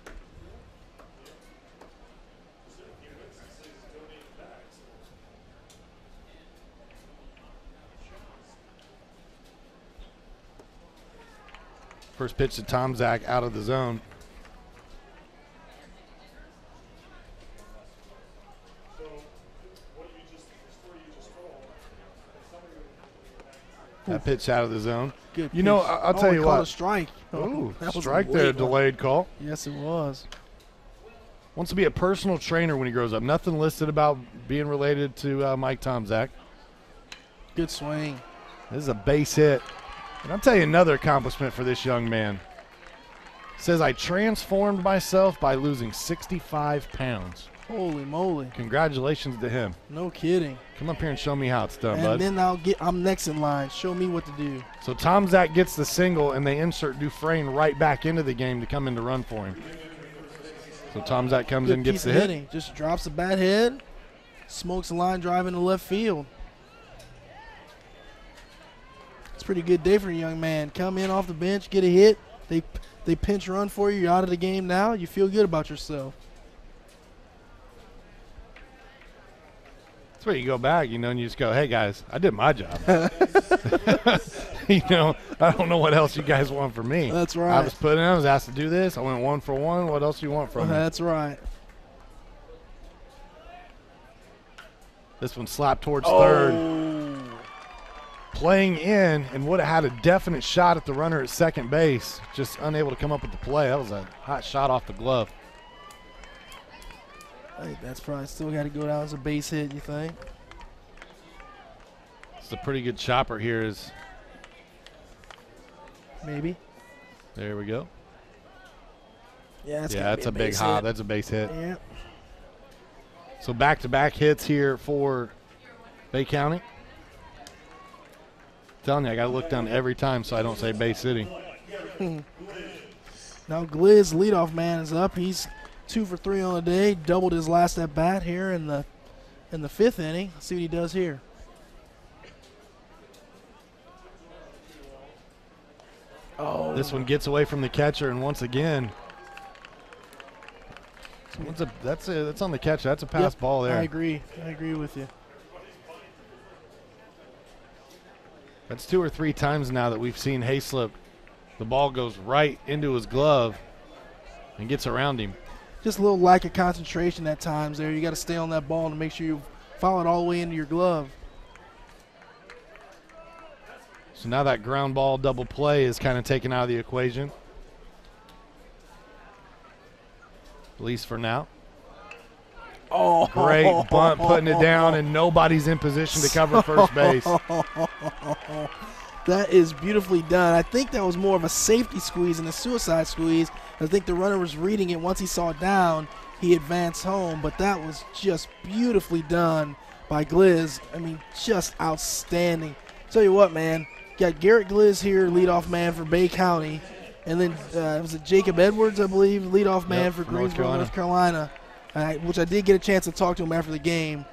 First pitch to Tomczak out of the zone. That pitch out of the zone. Good you know, pitch. I'll tell you what. A strike. Ooh, that was strike a there, late delayed call. Yes, it was. Wants to be a personal trainer when he grows up. Nothing listed about being related to Mike Tomczak. Good swing. This is a base hit. And I'll tell you another accomplishment for this young man. Says, I transformed myself by losing 65 pounds. Holy moly. Congratulations to him. No kidding. Come up here and show me how it's done, and bud. then I'm next in line. Show me what to do. So Tomczak gets the single, and they insert Dufresne right back into the game to come in to run for him. So Tomczak comes in and gets the hit. Hitting. Just drops the bat head, smokes a line drive into left field. It's a pretty good day for a young man. Come in off the bench, get a hit. They pinch run for you. You're out of the game now. You feel good about yourself. That's where you go back, and you just go, hey, guys, I did my job. I don't know what else you guys want from me. That's right. I was asked to do this. I went 1 for 1. What else do you want from me? That's right. This one slapped towards third. Playing in, and would have had a definite shot at the runner at second base. Just unable to come up with the play. That was a hot shot off the glove. I think that's probably still got to go down as a base hit, you think? It's a pretty good chopper here. Maybe. There we go. Yeah, that's a big hop. That's a base hit. Yeah. So back-to-back hits here for Bay County. Telling you, I got to look down every time so I don't say base hitting. Now Glish, leadoff man, is up. He's 2 for 3 on the day. Doubled his last at bat here in the 5th inning. Let's see what he does here. Oh, this one gets away from the catcher, and once again, that's on the catcher. That's a pass ball there. I agree with you. That's 2 or 3 times now that we've seen Hayslip. The ball goes right into his glove and gets around him. Just a little lack of concentration at times there. You got to stay on that ball to make sure you follow it all the way into your glove. So now that ground ball double play is kind of taken out of the equation. At least for now. Oh, great bunt, putting it down, and nobody's in position to cover first base. That is beautifully done. I think that was more of a safety squeeze than a suicide squeeze. I think the runner was reading it. Once he saw it down, he advanced home, but that was just beautifully done by Glish. I mean, just outstanding. Tell you what, man, got Garrett Glish here, leadoff man for Bay County, and then was it Jacob Edwards, I believe, leadoff man for Greensboro, North Carolina. Which I did get a chance to talk to him after the game.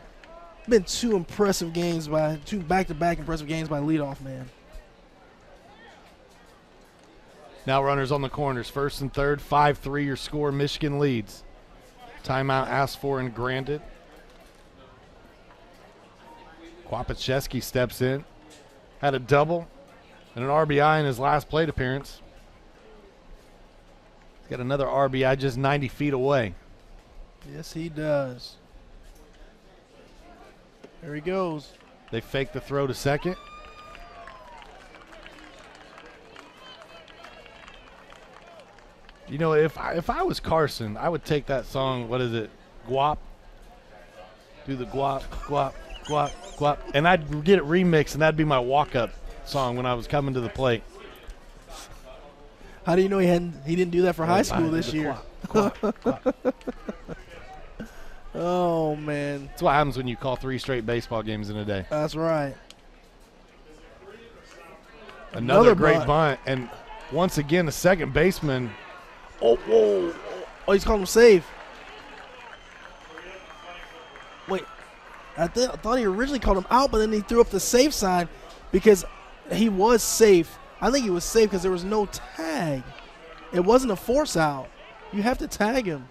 Been 2 back-to-back impressive games by leadoff man. Now runners on the corners, 1st and 3rd, 5-3 your score. Michigan leads. Timeout asked for and granted. Kwapachewski steps in. Had a double and an RBI in his last plate appearance. He's got another RBI just 90 feet away. Yes, he does. There he goes. They fake the throw to second. You know, if I was Carson, I would take that song, what is it, Guap? Do the guap, guap, guap, guap. And I'd get it remixed, and that'd be my walk-up song when I was coming to the plate. How do you know he didn't do that for high school this year? Guap, guap. Oh, man. That's what happens when you call 3 straight baseball games in a day. That's right. Another great bunt. And once again, the second baseman. Oh, whoa. Oh, he's calling him safe. Wait. I thought he originally called him out, but then he threw up the safe sign because he was safe. I think he was safe because there was no tag. It wasn't a force out. You have to tag him.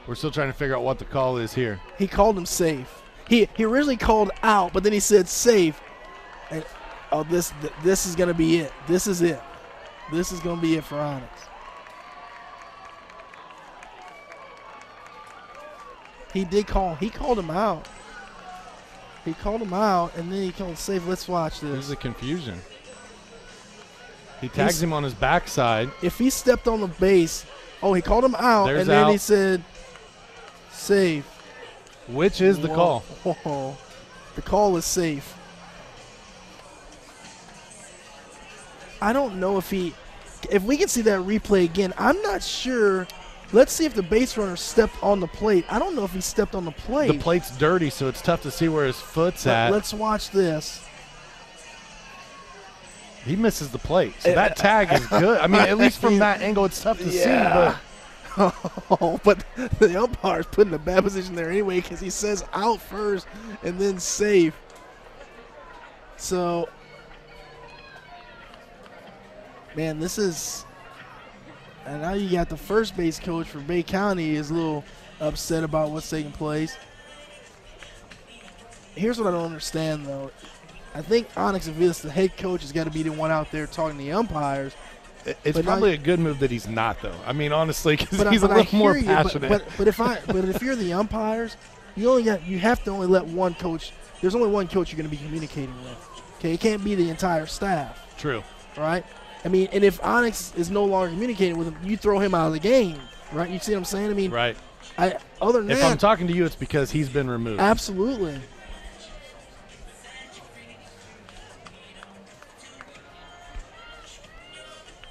We're still trying to figure out what the call is here. He called him safe. He originally called out, but then he said safe. And oh, this is gonna be it. This is it. This is gonna be it for Onyx. He called him out. He called him out, and then he called safe. Let's watch this. There's a confusion. He tags him on his backside. If he stepped on the base, oh, he called him out, There's and then out. he said safe. Which is the call? Whoa. The call is safe. I don't know if we can see that replay again. I'm not sure. Let's see if the base runner stepped on the plate. I don't know if he stepped on the plate. The plate's dirty, so it's tough to see where his foot's at. Let's watch this. He misses the plate, so that tag is good. I mean, at least from that angle, it's tough to see. But oh, but the umpire's put in a bad position there anyway because he says out first and then safe. So, man, this is – and now you got the first base coach for Bay County is a little upset about what's taking place. Here's what I don't understand, though. I think Onyx Avilas, the head coach, has got to be the one out there talking to the umpires. It's probably a good move that he's not, though. I mean, honestly, because he's a I little more hear you, passionate. But if you're the umpires, you have to only let one coach. There's only one coach you're going to be communicating with. Okay, it can't be the entire staff. True. Right. I mean, and if Onyx is no longer communicating with him, you throw him out of the game. Right. You see what I'm saying? I mean, right. Other than if that, I'm talking to you, it's because he's been removed. Absolutely.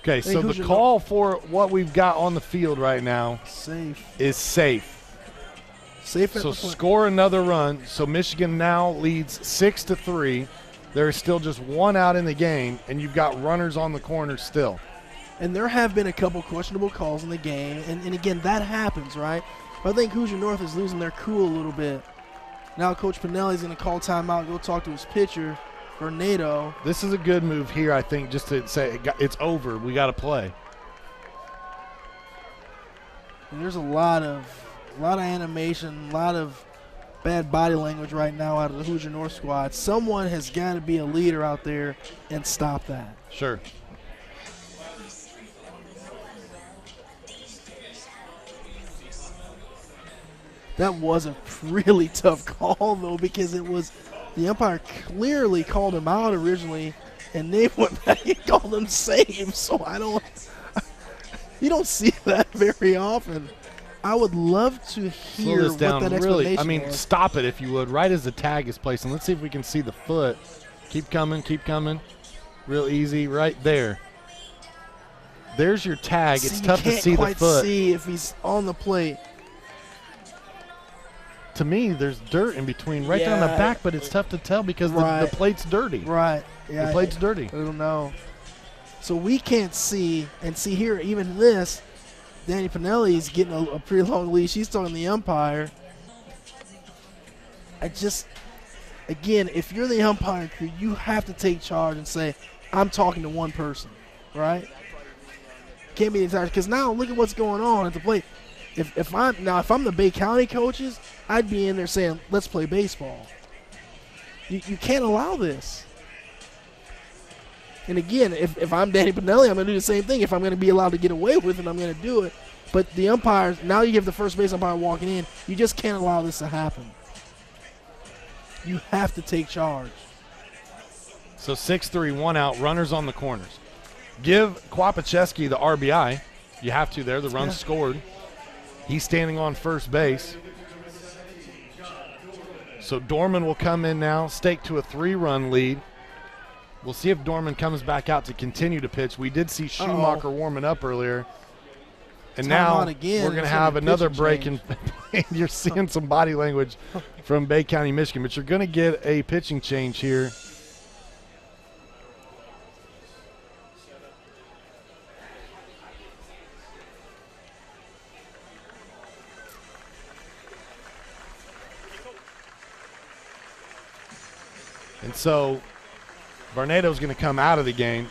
Okay, so the call for what we've got on the field right now is safe. Safe. So score another run. So Michigan now leads 6-3. There is still just one out in the game, and you've got runners on the corner still. And there have been a couple questionable calls in the game, and again, that happens, right? But I think Hoosier North is losing their cool a little bit. Now Coach Pinelli's going to call timeout, go talk to his pitcher. Nato. This is a good move here, I think, just to say it's over. We got to play. And there's a lot of animation, a lot of bad body language right now out of the Hoosier North squad. Someone has got to be a leader out there and stop that. Sure. That was a really tough call, though, because it was – the umpire clearly called him out originally, and they went back and called him safe. So you don't see that very often. I would love to hear Slow this down. what that Really, explanation I mean, was. stop it if you would, right as the tag is placed. And let's see if we can see the foot. Keep coming, keep coming. Real easy, right there. There's your tag. It's tough to see the foot. You can't quite see if he's on the plate. To me, there's dirt in between right down the back, but it's tough to tell because the plate's dirty. Right. Yeah. The plate's dirty. I don't know. So we can't see, and see here, even this, Danny Pinelli's getting a pretty long leash. He's talking to the umpire. Again, if you're the umpire crew, you have to take charge and say, I'm talking to one person, right? Can't be the entire, because now look at what's going on at the plate. If I'm the Bay County coaches, I'd be in there saying, let's play baseball. You can't allow this. And again, if I'm Danny Pinelli, I'm going to do the same thing. If I'm going to be allowed to get away with it, I'm going to do it. But the umpires, now you have the first base umpire walking in. You just can't allow this to happen. You have to take charge. So 6-3, 1 out, runners on the corners. Give Kwapacheski the RBI. You have to there. The run scored. He's standing on first base. So Dorman will come in now, stake to a 3-run lead. We'll see if Dorman comes back out to continue to pitch. We did see Schumacher warming up earlier. And now we're going to have another break. And you're seeing some body language from Bay County, Michigan. But you're going to get a pitching change here. And so Varnado's going to come out of the game.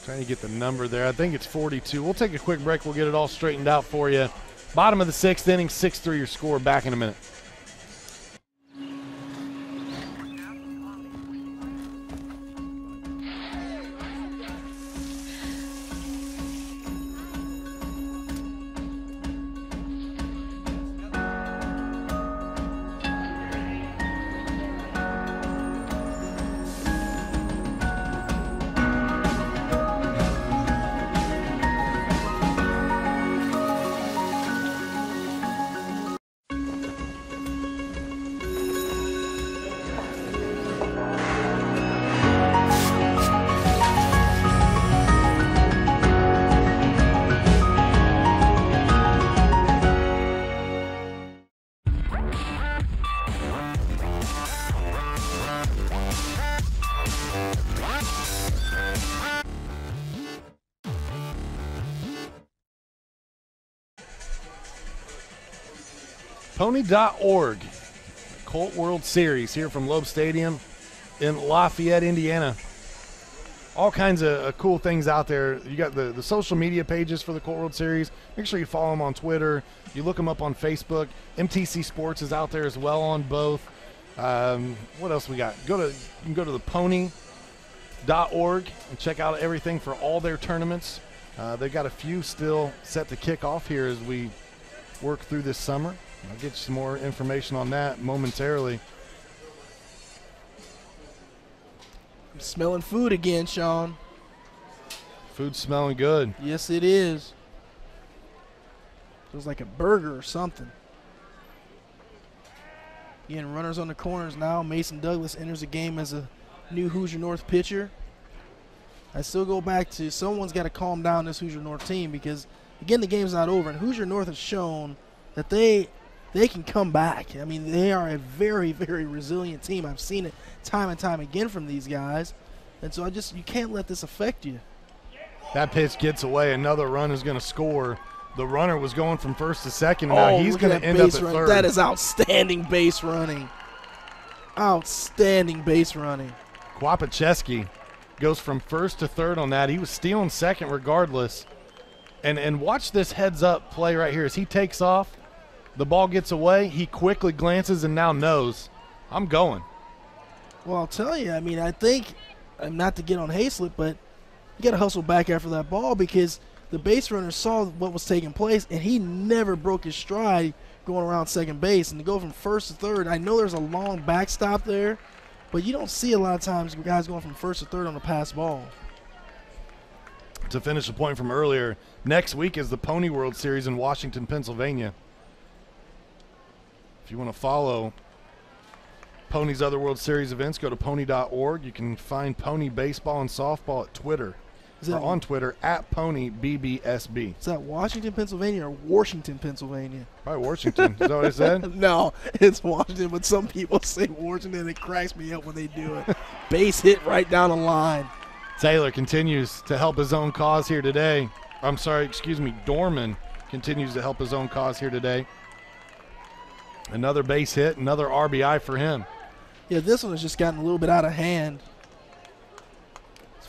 Trying to get the number there. I think it's 42. We'll take a quick break. We'll get it all straightened out for you. Bottom of the 6th inning, 6-3 your score. Back in a minute. Pony.org, Colt World Series here from Loeb Stadium in Lafayette, Indiana. All kinds of cool things out there. You got the social media pages for the Colt World Series. Make sure you follow them on Twitter. You look them up on Facebook. MTC Sports is out there as well on both. What else we got? You can go to the Pony.org and check out everything for all their tournaments. They've got a few still set to kick off here as we work through this summer. I'll get you some more information on that momentarily. I'm smelling food again, Sean. Food's smelling good. Yes, it is. Feels like a burger or something. Again, runners on the corners now. Mason Douglas enters the game as a new Hoosier North pitcher. I still go back to someone's got to calm down this Hoosier North team because, again, the game's not over. And Hoosier North has shown that they can come back. I mean, they are a very, very resilient team. I've seen it time and time again from these guys. And so you can't let this affect you. That pitch gets away. Another run is going to score. The runner was going from first to second, and now he's going to end up at third. That is outstanding base running. Outstanding base running. Kwapacheski goes from first to third on that. He was stealing second regardless. And watch this heads-up play right here. As he takes off, the ball gets away, he quickly glances and now knows, I'm going. Well, I'll tell you, I mean, I think, not to get on Hayslip, but you got to hustle back after that ball because the base runner saw what was taking place, and he never broke his stride going around second base. And to go from first to third, I know there's a long backstop there, but you don't see a lot of times guys going from first to third on the pass ball. To finish the point from earlier, next week is the Pony World Series in Washington, Pennsylvania. If you want to follow Pony's other World Series events, go to pony.org. You can find Pony baseball and softball at Twitter. On Twitter at PonyBBSB. Is that Washington, Pennsylvania or Washington, Pennsylvania? Probably Washington. Is that what I said? No, it's Washington, but some people say Washington. It cracks me up when they do it. Base hit right down the line. Taylor continues to help his own cause here today. Dorman continues to help his own cause here today. Another base hit, another RBI for him. Yeah, this one has just gotten a little bit out of hand.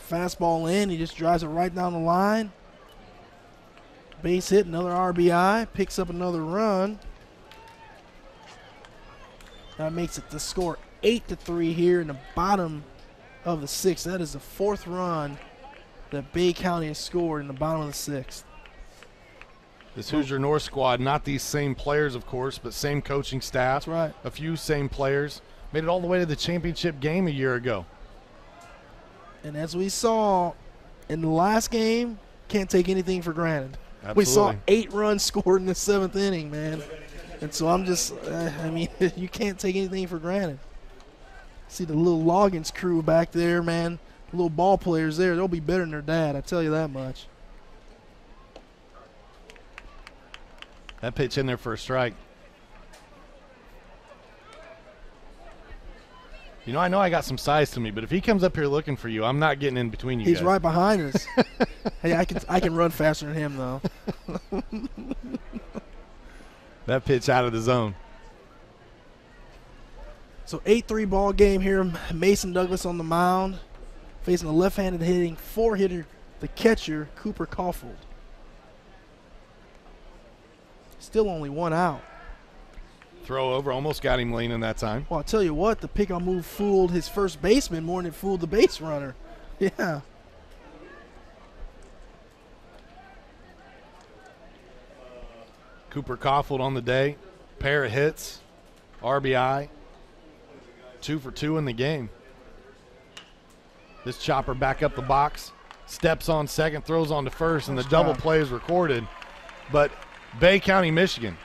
Fastball in, he just drives it right down the line. Base hit, another RBI, picks up another run. That makes it the score 8-3 here in the bottom of the 6th. That is the 4th run that Bay County has scored in the bottom of the 6th. This Hoosier North squad, not these same players, of course, but same coaching staff. That's right. A few same players. Made it all the way to the championship game a year ago. And as we saw in the last game, can't take anything for granted. Absolutely. We saw 8 runs scored in the 7th inning, man. And so I'm just, I mean, you can't take anything for granted. See the little Loggins crew back there, man. The little ball players there, they'll be better than their dad, I tell you that much. That pitch in there for a strike. You know I got some size to me, but if he comes up here looking for you, I'm not getting in between you He's guys. right behind us. Hey, I can run faster than him, though. That pitch out of the zone. So 8-3 ball game here. Mason Douglas on the mound, facing a left-handed hitting 4-hitter, the catcher, Cooper Caulfield. Still only 1 out. Throw over, almost got him leaning that time. Well, I'll tell you what, the pick-on move fooled his first baseman more than it fooled the base runner. Yeah. Cooper Caulfield on the day. Pair of hits, RBI. 2 for 2 in the game. This chopper back up the box. Steps on second, throws on to first, and the double play is recorded. But Bay County, Michigan,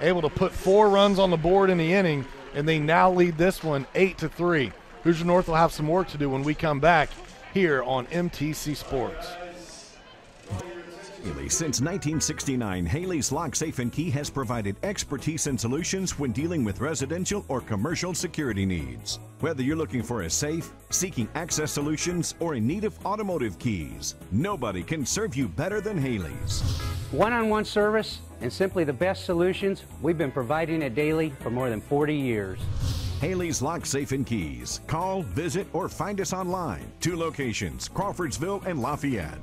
able to put 4 runs on the board in the inning, and they now lead this one 8-3. Hoosier North will have some work to do when we come back here on MTC Sports. Since 1969, Haley's Lock, Safe, and Key has provided expertise and solutions when dealing with residential or commercial security needs. Whether you're looking for a safe, seeking access solutions, or in need of automotive keys, nobody can serve you better than Haley's. One-on-one service and simply the best solutions we've been providing at Daily for more than 40 years. Haley's Lock, Safe, and Keys. Call, visit, or find us online. 2 locations, Crawfordsville and Lafayette.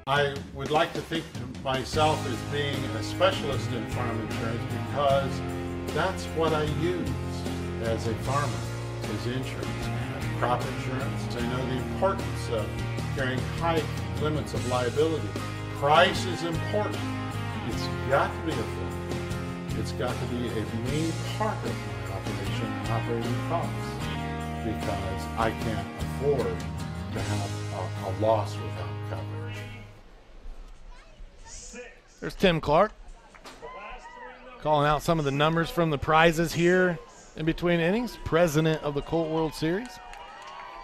I would like to think of myself as being a specialist in farm insurance because that's what I use as a farmer, is insurance. Crop insurance, I know the importance of carrying high limits of liability. Price is important. It's got to be affordable. It's got to be a main part of my operation and operating costs because I can't afford to have a loss without coverage. There's Tim Clark calling out some of the numbers from the prizes here in between innings. President of the Colt World Series.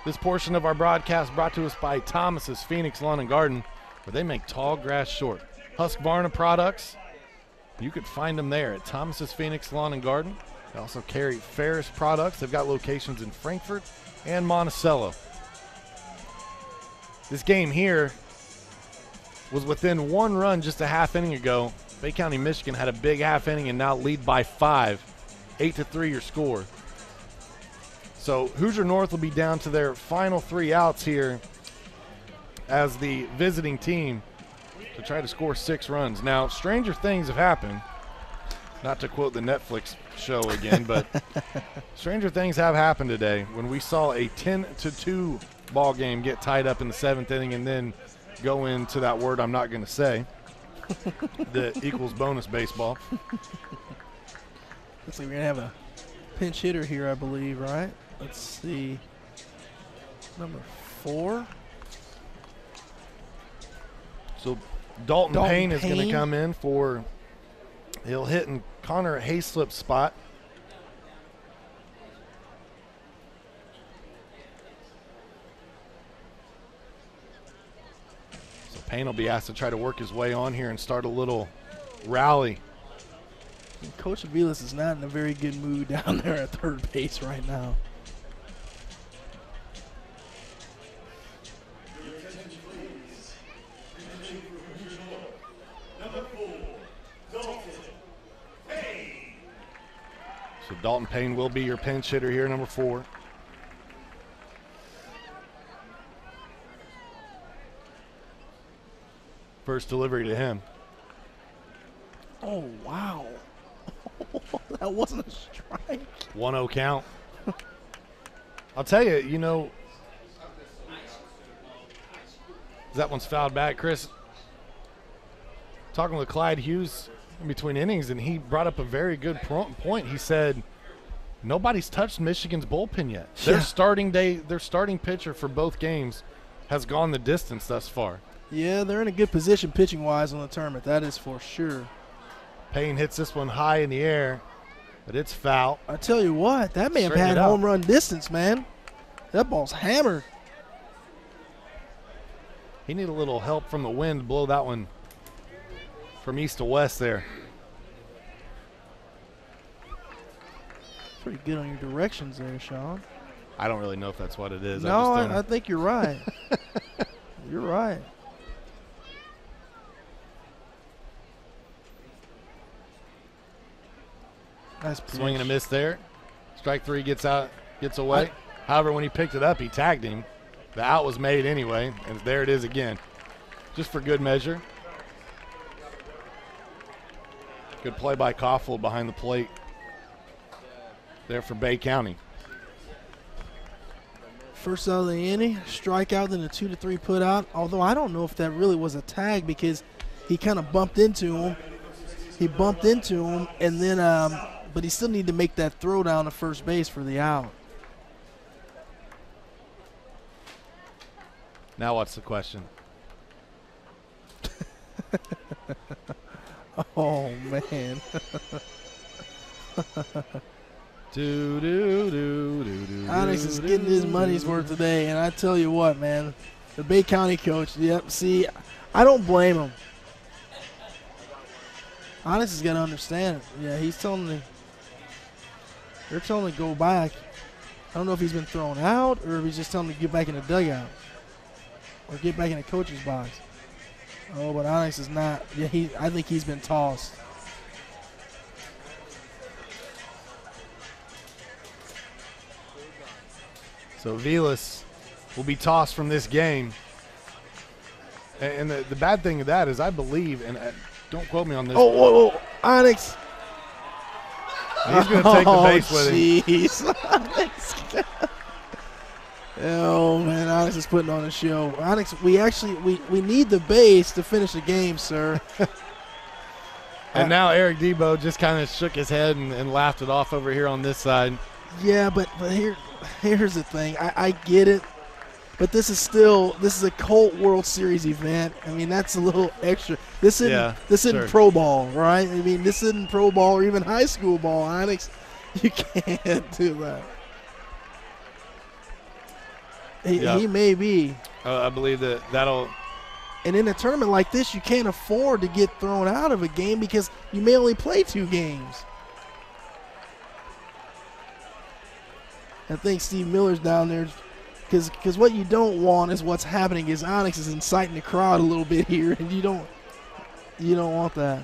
This portion of our broadcast brought to us by Thomas's Phoenix Lawn and Garden, where they make tall grass short. Husqvarna products, you could find them there at Thomas's Phoenix Lawn and Garden. They also carry Ferris products. They've got locations in Frankfort and Monticello. This game here was within 1 run just a half inning ago. Bay County, Michigan had a big half inning and now lead by 5. 8-3 your score. So Hoosier North will be down to their final 3 outs here as the visiting team to try to score 6 runs. Now, stranger things have happened. Not to quote the Netflix show again, but stranger things have happened today when we saw a 10-2 ball game get tied up in the 7th inning and then go into that word I'm not going to say, the equals bonus baseball. Looks like we're going to have a pinch hitter here, I believe, right? Let's see. Number 4. So Dalton Payne is going to come in for, he'll hit in Connor Hayslip's spot. Payne will be asked to try to work his way on here and start a little rally. Coach Aviles is not in a very good mood down there at third base right now. Dalton Payne will be your pinch hitter here, number 4. First delivery to him. Oh, wow. That wasn't a strike. 1-0 count. I'll tell you, you know, that one's fouled back. Chris, talking with Clyde Hughes in between innings, and he brought up a very good point. He said, nobody's touched Michigan's bullpen yet. Their starting pitcher for both games has gone the distance thus far. Yeah, they're in a good position pitching-wise on the tournament. That is for sure. Payne hits this one high in the air, but it's foul. I tell you what, that may have had home run distance, man. That ball's hammered. He needed a little help from the wind to blow that one from east to west there. Pretty good on your directions there, Sean. I don't really know if that's what it is. No, I think you're right. You're right. Nice pitch. Swing and a miss there. Strike 3 gets away. However, when he picked it up, he tagged him. The out was made anyway, and there it is again. Just for good measure. Good play by Caulfield behind the plate there for Bay County. First out of the inning, strikeout, then a 2-3 put out. Although I don't know if that really was a tag because he kind of bumped into him. And then but he still needed to make that throw down to first base for the out. Now what's the question? Oh, man. Onyx is getting his money's worth today, and I tell you what, man, the Bay County coach, see, I don't blame him. Onyx has got to understand it. Yeah, he's telling me, they're telling him to go back. I don't know if he's been thrown out or if he's just telling him to get back in the dugout or get back in the coach's box. Oh, but Onyx is not. Yeah, I think he's been tossed. So Vilas will be tossed from this game. And the bad thing of that is I believe, and don't quote me on this. Oh, Onyx. He's going to take the base with him. Jeez. Oh, man, Onyx is putting on a show. Onyx, we need the base to finish the game, sir. And now Eric Debo just kind of shook his head and laughed it off over here on this side. Yeah, but here's the thing. I get it, but this is a Colt World Series event. I mean, that's a little extra. This isn't pro ball, right? I mean, this isn't pro ball or even high school ball. Onyx, you can't do that. He may be. I believe that'll. And in a tournament like this, you can't afford to get thrown out of a game because you may only play 2 games. I think Steve Miller's down there because what you don't want is what's happening is Onyx is inciting the crowd a little bit here, and you don't want that.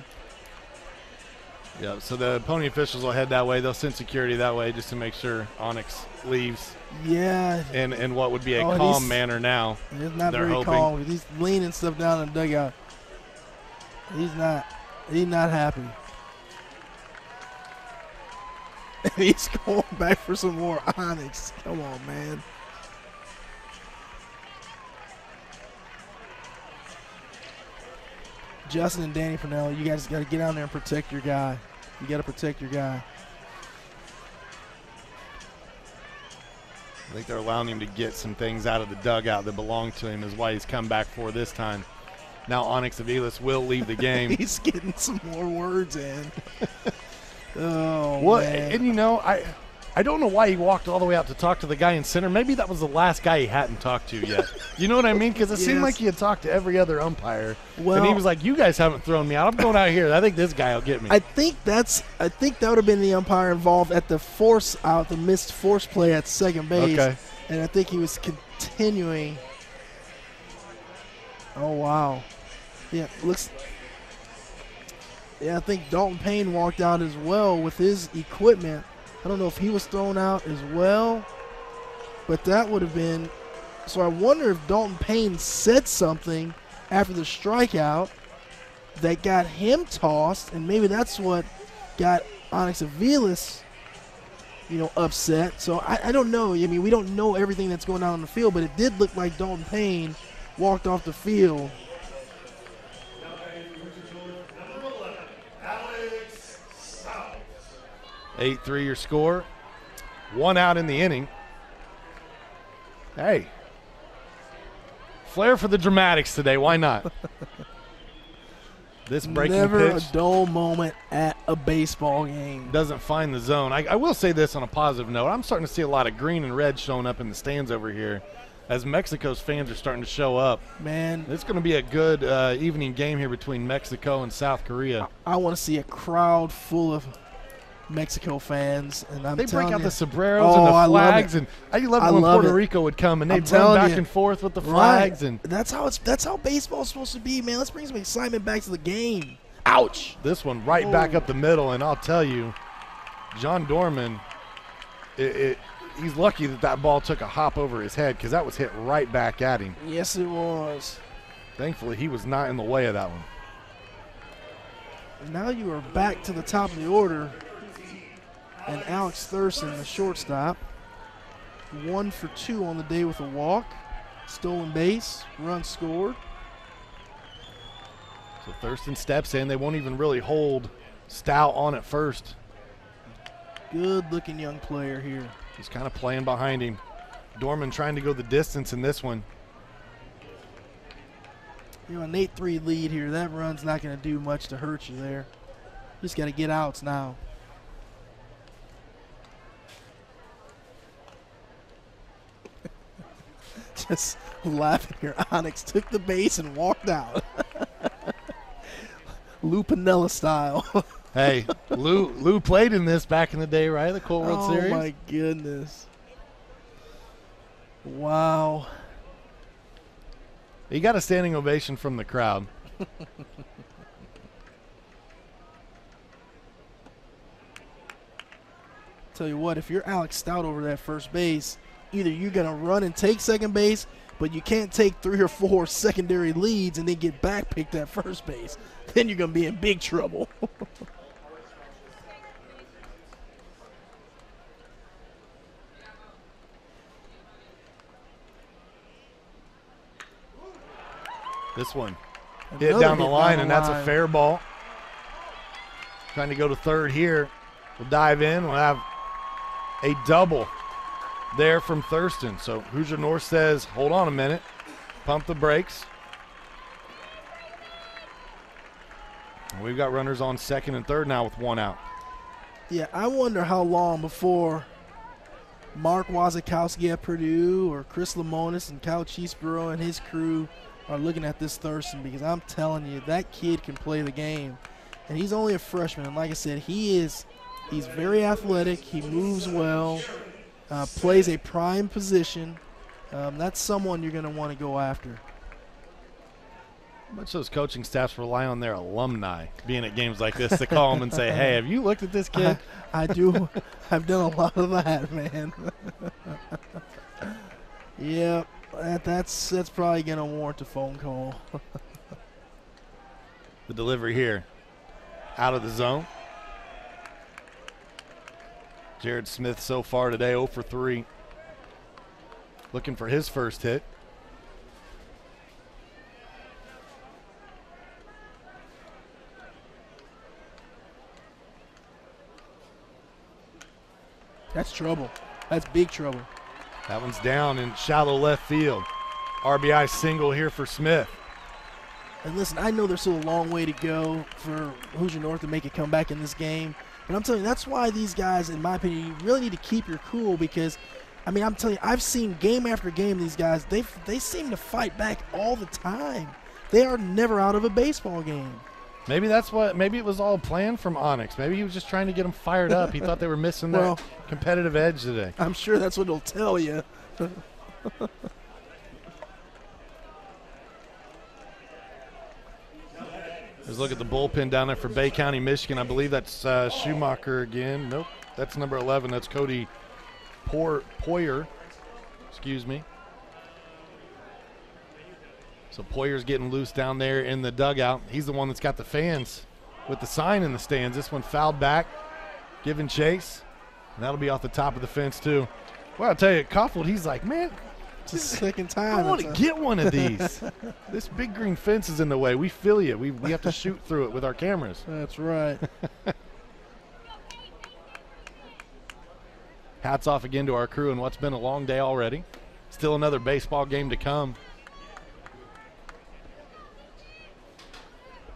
Yeah, so the pony officials will head that way. They'll send security that way just to make sure Onyx leaves. Yeah. In what would be a calm manner now. It's not very calm. He's leaning stuff down in the dugout. He's not happy. He's going back for some more Onyx. Come on, man. Justin and Danny Purnell, you guys got to get out there and protect your guy. You got to protect your guy. I think they're allowing him to get some things out of the dugout that belong to him is why he's come back for this time. Now Onyx Aviles will leave the game. He's getting some more words in. Oh, well, man. And you know, I don't know why he walked all the way out to talk to the guy in center. Maybe that was the last guy he hadn't talked to yet. You know what I mean? Because it seemed like he had talked to every other umpire. Well, and he was like, you guys haven't thrown me out. I'm going out here. I think this guy will get me. I think that would have been the umpire involved at the force out, the missed force play at second base. Okay. And I think he was continuing. Oh, wow. Yeah, looks. Yeah, I think Dalton Payne walked out as well with his equipment. I don't know if he was thrown out as well, but that would have been. So I wonder if Dalton Payne said something after the strikeout that got him tossed, and maybe that's what got Onyx Aviles, upset. So I don't know. I mean, we don't know everything that's going on in the field, but it did look like Dalton Payne walked off the field. 8-3 your score. 1 out in the inning. Hey. Flair for the dramatics today. Why not? This breaking Never pitch. a dull moment at a baseball game. Doesn't find the zone. I will say this on a positive note. I'm starting to see a lot of green and red showing up in the stands over here as Mexico's fans are starting to show up. Man. It's going to be a good evening game here between Mexico and South Korea. I want to see a crowd full of Mexico fans, and they break out the sombreros oh, and the I flags, love it. and I love it when Puerto Rico would come and they'd run back and forth with the flags, and that's how baseball's supposed to be, man. Let's bring some excitement back to the game. Ouch! This one right back up the middle, and I'll tell you, John Dorman, he's lucky that ball took a hop over his head because that was hit right back at him. Yes, it was. Thankfully, he was not in the way of that one. Now you are back to the top of the order. And Alex Thurston, the shortstop, 1 for 2 on the day with a walk, stolen base, run scored. So Thurston steps in. They won't even really hold Stout on at first. Good-looking young player here. He's kind of playing behind him. Dorman trying to go the distance in this one. An 8-3 lead here. That run's not going to do much to hurt you there. Just got to get outs now. Just laughing here. Onyx took the base and walked out. Lou Piniella style. Hey, Lou played in this back in the day, right? The Colt World Series. Oh, my goodness. Wow. He got a standing ovation from the crowd. Tell you what, if you're Alex Stout over that first base, either you're going to run and take second base, but you can't take 3 or 4 secondary leads and then get back picked at first base. Then you're going to be in big trouble. This one hit down the line, and that's a fair ball. Trying to go to third here. We'll dive in. We'll have a double there from Thurston. So Hoosier North says, hold on a minute. Pump the brakes. And we've got runners on second and third now with 1 out. Yeah, I wonder how long before Mark Wazakowski at Purdue or Chris Lamonis and Kyle Cheeseborough and his crew are looking at this Thurston, because I'm telling you, that kid can play the game. And he's only a freshman, and like I said, he's very athletic. He moves well, plays a prime position. That's someone you're going to want to go after. Much those coaching staffs rely on their alumni being at games like this to call them and say, hey, have you looked at this kid? I do. I've done a lot of that, man. Yeah, that's probably going to warrant a phone call. The delivery here out of the zone. Jared Smith so far today 0 for 3. Looking for his first hit. That's trouble. That's big trouble. That one's down in shallow left field. RBI single here for Smith. And listen, I know there's still a long way to go for Hoosier North to make a comeback in this game. But I'm telling you, that's why these guys, in my opinion, you really need to keep your cool, because, I mean, I'm telling you, I've seen game after game these guys, they seem to fight back all the time. They are never out of a baseball game. Maybe it was all planned from Onyx. Maybe he was just trying to get them fired up. He thought they were missing that competitive edge today. I'm sure that's what he'll tell you. Let's look at the bullpen down there for Bay County, Michigan. I believe that's Schumacher again. Nope. That's number 11. That's Cody Poyer. Excuse me. So Poyer's getting loose down there in the dugout. He's the one that's got the fans with the sign in the stands. This one fouled back, giving chase. And that'll be off the top of the fence, too. Well, I'll tell you, Coughlin, he's like, man, it's the second time. I want to get one of these. This big green fence is in the way. We feel you. We have to shoot through it with our cameras. That's right. Hats off again to our crew and what's been a long day already. Still another baseball game to come.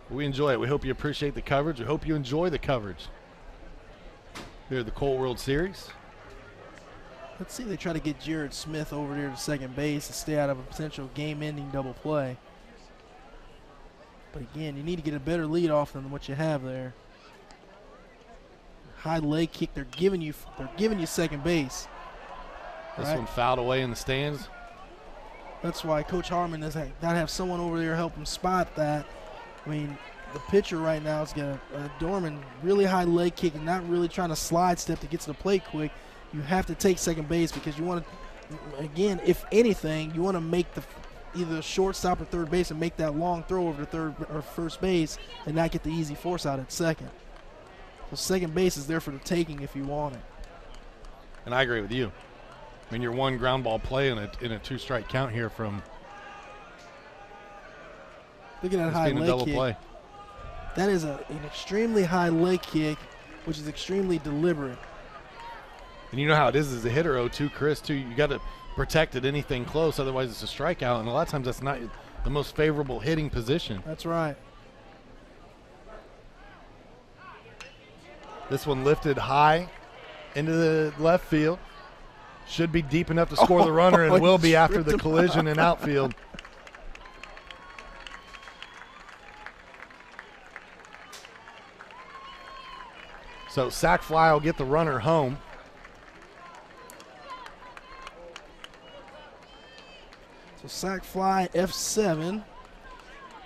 We enjoy it. We hope you appreciate the coverage. We hope you enjoy the coverage here at the Colt World Series. Let's see if they try to get Jared Smith over there to second base to stay out of a potential game-ending double play. But again, you need to get a better lead off than what you have there. High leg kick. They're giving you second base. This one fouled away in the stands. That's why Coach Harmon does got to have someone over there help him spot that. I mean, the pitcher right now is got a Dorman really high leg kick and not really trying to slide step to get to the plate quick. You have to take second base because you want to, again, if anything, you want to make either shortstop or third base and make that long throw over to third or first base and not get the easy force out at second. So second base is there for the taking if you want it. And I agree with you. I mean, you're one ground ball play in a two-strike count here from look at that high leg double kick. Play. That is an extremely high leg kick, which is extremely deliberate. And you know how it is as a hitter, too, Chris, too. You got to protect at anything close, otherwise it's a strikeout. And a lot of times that's not the most favorable hitting position. That's right. This one lifted high into the left field. Should be deep enough to score the runner, and will be after the collision in outfield. So sac fly will get the runner home. So sac fly F7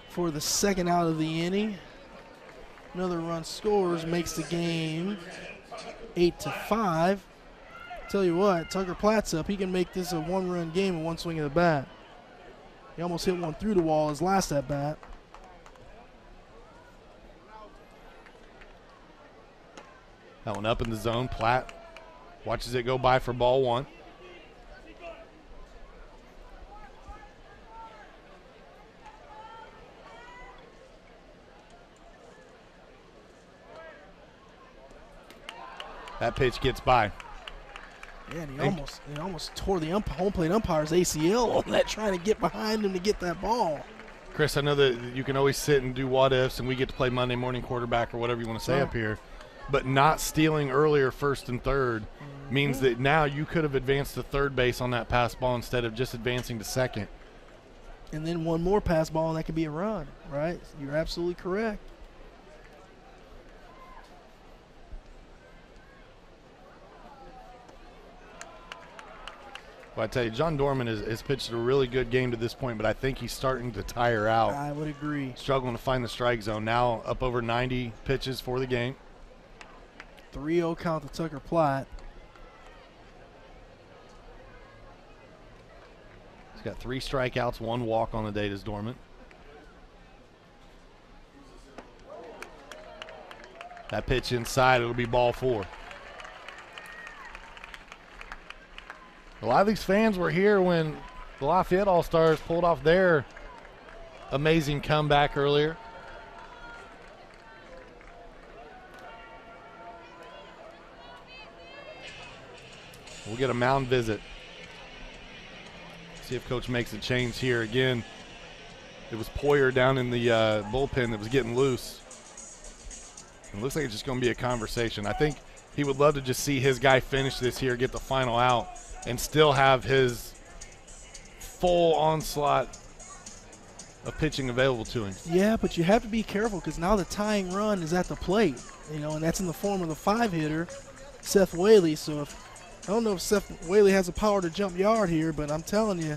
for the second out of the inning. Another run scores, makes the game 8-5. Tell you what, Tucker Platt's up. He can make this a one-run game in one swing of the bat. He almost hit one through the wall his last at bat. That one up in the zone. Platt watches it go by for ball one. That pitch gets by. Yeah, and he almost tore the home plate umpire's ACL on that, trying to get behind him to get that ball. Chris, I know that you can always sit and do what ifs, and we get to play Monday morning quarterback or whatever you want to say up here. But not stealing earlier first and third means that now you could have advanced to third base on that pass ball instead of just advancing to second. And then one more pass ball, and that could be a run, right? You're absolutely correct. Well, I tell you, John Dorman has pitched a really good game to this point, but I think he's starting to tire out. I would agree. Struggling to find the strike zone. Now up over 90 pitches for the game. 3-0 count to Tucker Platt. He's got 3 strikeouts, 1 walk on the day, does Dorman. That pitch inside, it'll be ball 4. A lot of these fans were here when the Lafayette All-Stars pulled off their amazing comeback earlier. We'll get a mound visit. See if Coach makes a change here. Again, it was Poyer down in the bullpen that was getting loose. It looks like it's just going to be a conversation. I think he would love to just see his guy finish this here, get the final out, and still have his full onslaught of pitching available to him. Yeah, but you have to be careful because now the tying run is at the plate, and that's in the form of the 5-hitter, Seth Whaley. So I don't know if Seth Whaley has the power to jump yard here, but I'm telling you,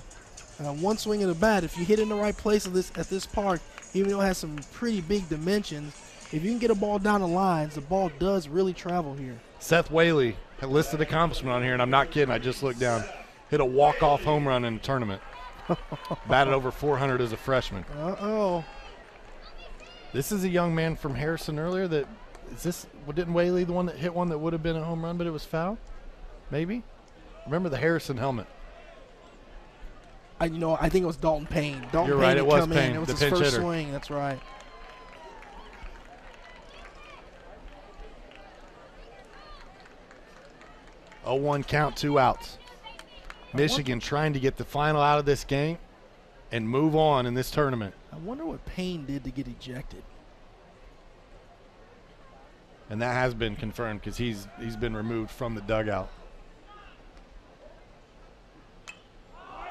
one swing of the bat, if you hit in the right place at this park, even though it has some pretty big dimensions, if you can get a ball down the lines, the ball does really travel here. Seth Whaley had listed accomplishment on here, and I'm not kidding. I just looked down. Hit a walk-off home run in a tournament. Batted over 400 as a freshman. Uh-oh. This is a young man from Harrison earlier that – didn't Whaley the one that hit one that would have been a home run but it was foul? Maybe? Remember the Harrison helmet. I think it was Dalton Payne. Dalton You're Payne right, it was come Payne, in. It was the his pinch first hitter. swing. That's right. Oh, 1 count, 2 outs. Michigan trying to get the final out of this game and move on in this tournament. I wonder what Payne did to get ejected. And that has been confirmed because he's been removed from the dugout.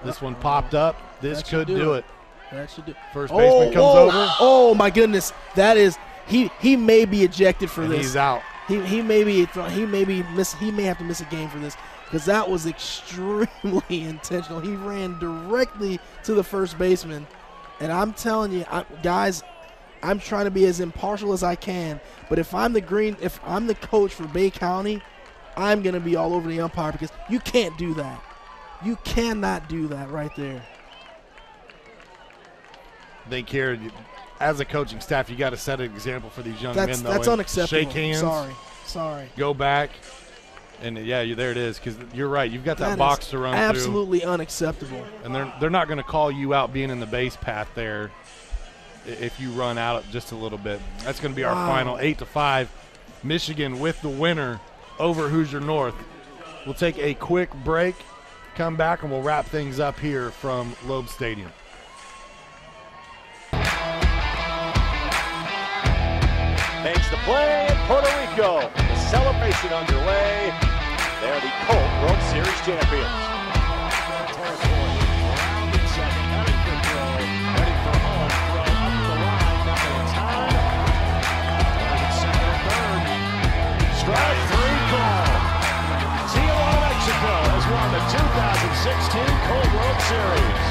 This one popped up. This could do it. That should do it. First baseman comes over. Oh my goodness! That is he may be ejected for And this. he's out. He may have to miss a game for this because that was extremely intentional. He ran directly to the first baseman, and I'm telling you, guys, I'm trying to be as impartial as I can. But if I'm the coach for Bay County, I'm gonna be all over the umpire because you can't do that. You cannot do that right there. I think here, as a coaching staff, you got to set an example for these young men. Though, That's and unacceptable. Shake hands. Sorry. Go back, and there it is. Because you're right, you've got that box to run through. Absolutely unacceptable. And they're not going to call you out being in the base path there if you run out just a little bit. That's going to be our final 8-5. Michigan with the winner over Hoosier North. We'll take a quick break, come back, and we'll wrap things up here from Loeb Stadium. Makes the play in Puerto Rico. The celebration underway. They're the Colt World Series champions. Territory. Rounded second. Heading for throw. Ready for home. Throw up the line. Nothing in time. Running second and third. Strike 3 call. Tijuana, Mexico has won the 2016 Colt World Series.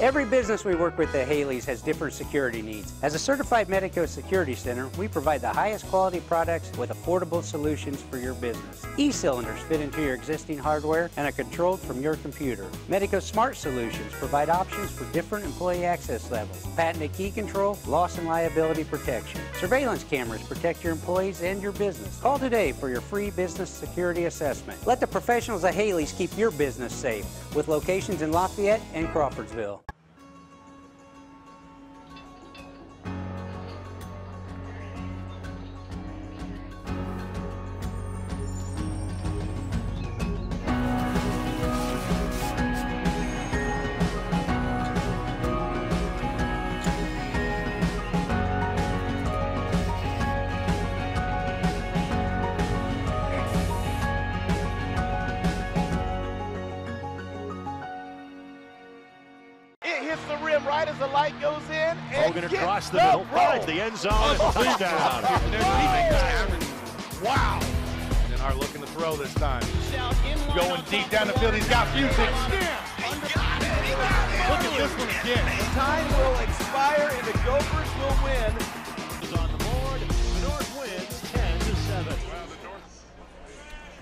Every business we work with at Haley's has different security needs. As a certified Medico Security Center, we provide the highest quality products with affordable solutions for your business. E-cylinders fit into your existing hardware and are controlled from your computer. Medico Smart Solutions provide options for different employee access levels. Patented key control, loss and liability protection. Surveillance cameras protect your employees and your business. Call today for your free business security assessment. Let the professionals at Haley's keep your business safe with locations in Lafayette and Crawfordsville. Right as the light goes in, Hogan across the middle, finds the end zone, and touchdown. Wow. And are looking to throw this time. Going deep down the field, he's got Fusix. Look at this one again. Time will expire and the Gophers will win. Is on the board. The North wins 10-7.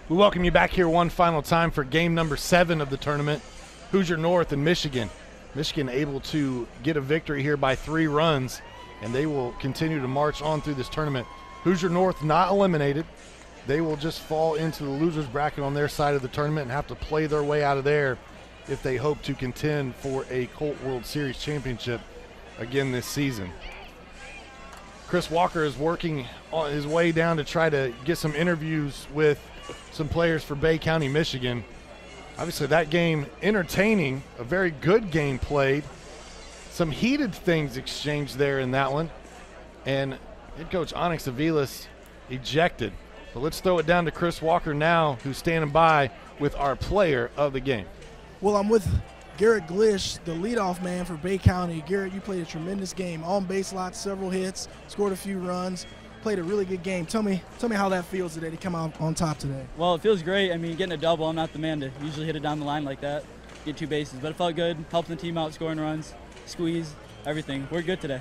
We welcome you back here one final time for game number 7 of the tournament. Hoosier North and Michigan. Michigan able to get a victory here by 3 runs, and they will continue to march on through this tournament. Hoosier North not eliminated. They will just fall into the loser's bracket on their side of the tournament and have to play their way out of there if they hope to contend for a Colt World Series championship again this season. Chris Walker is working on his way down to try to get some interviews with some players for Bay County, Michigan. Obviously, that game entertaining, a very good game played. Some heated things exchanged there in that one. and head coach Onyx Aviles ejected. But let's throw it down to Chris Walker now, who's standing by with our player of the game. Well, I'm with Garrett Glish, the leadoff man for Bay County. Garrett, you played a tremendous game. On base lots, several hits, scored a few runs, played a really good game. Tell me how that feels today to come out on top today. Well, it feels great. I mean, getting a double, I'm not the man to usually hit it down the line like that, get 2 bases. But it felt good, helping the team out, scoring runs, squeeze, everything. We're good today.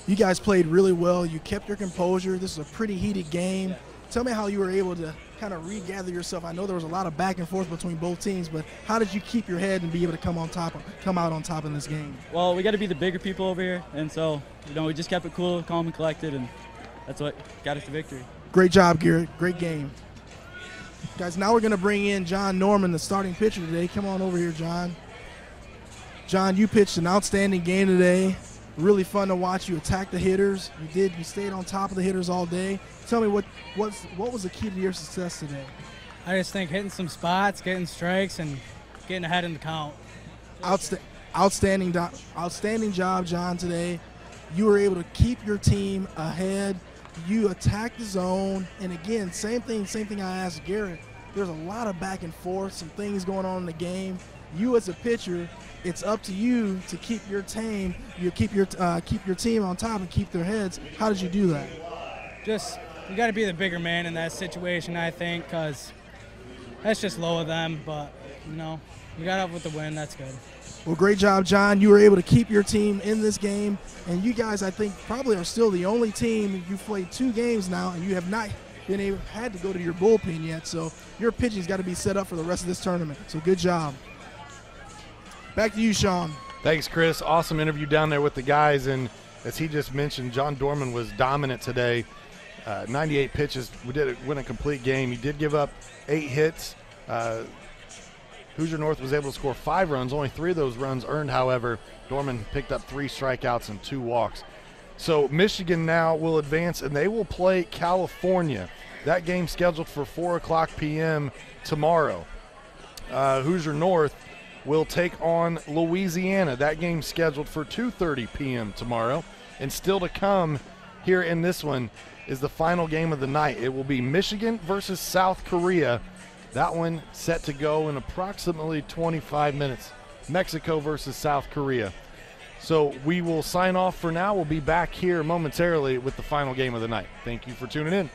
You guys played really well. You kept your composure. This is a pretty heated game. Tell me how you were able to kind of regather yourself. I know there was a lot of back and forth between both teams, but how did you keep your head and be able to come out on top in this game? Well, we got to be the bigger people over here, and so we just kept it cool, calm, and collected, and that's what got us to victory. Great job, Garrett. Great game. Guys, now we're going to bring in John Norman, the starting pitcher today. Come on over here, John. John, you pitched an outstanding game today. Really fun to watch you attack the hitters. You stayed on top of the hitters all day. Tell me what was the key to your success today? I just think hitting some spots, getting strikes, and getting ahead in the count. Outstanding job, John, today. You were able to keep your team ahead. You attacked the zone, and again, same thing I asked Garrett. There's a lot of back and forth, some things going on in the game. You as a pitcher, it's up to you to keep your team on top and keep their heads. How did you do that? You got to be the bigger man in that situation, I think, because that's just low of them. But you got up with the win. That's good. Well, great job, John. You were able to keep your team in this game, and you guys, I think, probably are still the only team. You've played 2 games now, and you have not had to go to your bullpen yet. So your pitching's got to be set up for the rest of this tournament. So good job. Back to you, Sean. Thanks, Chris. Awesome interview down there with the guys. And as he just mentioned, John Dorman was dominant today. 98 pitches. We did win a complete game. He did give up 8 hits. Hoosier North was able to score 5 runs. Only 3 of those runs earned, however. Dorman picked up 3 strikeouts and 2 walks. So Michigan now will advance, and they will play California. That game scheduled for 4 o'clock p.m. tomorrow. Hoosier North will take on Louisiana. That game scheduled for 2:30 p.m. tomorrow. And still to come here in this one is the final game of the night. It will be Michigan versus South Korea. That one set to go in approximately 25 minutes. Mexico versus South Korea. So we will sign off for now. We'll be back here momentarily with the final game of the night. Thank you for tuning in.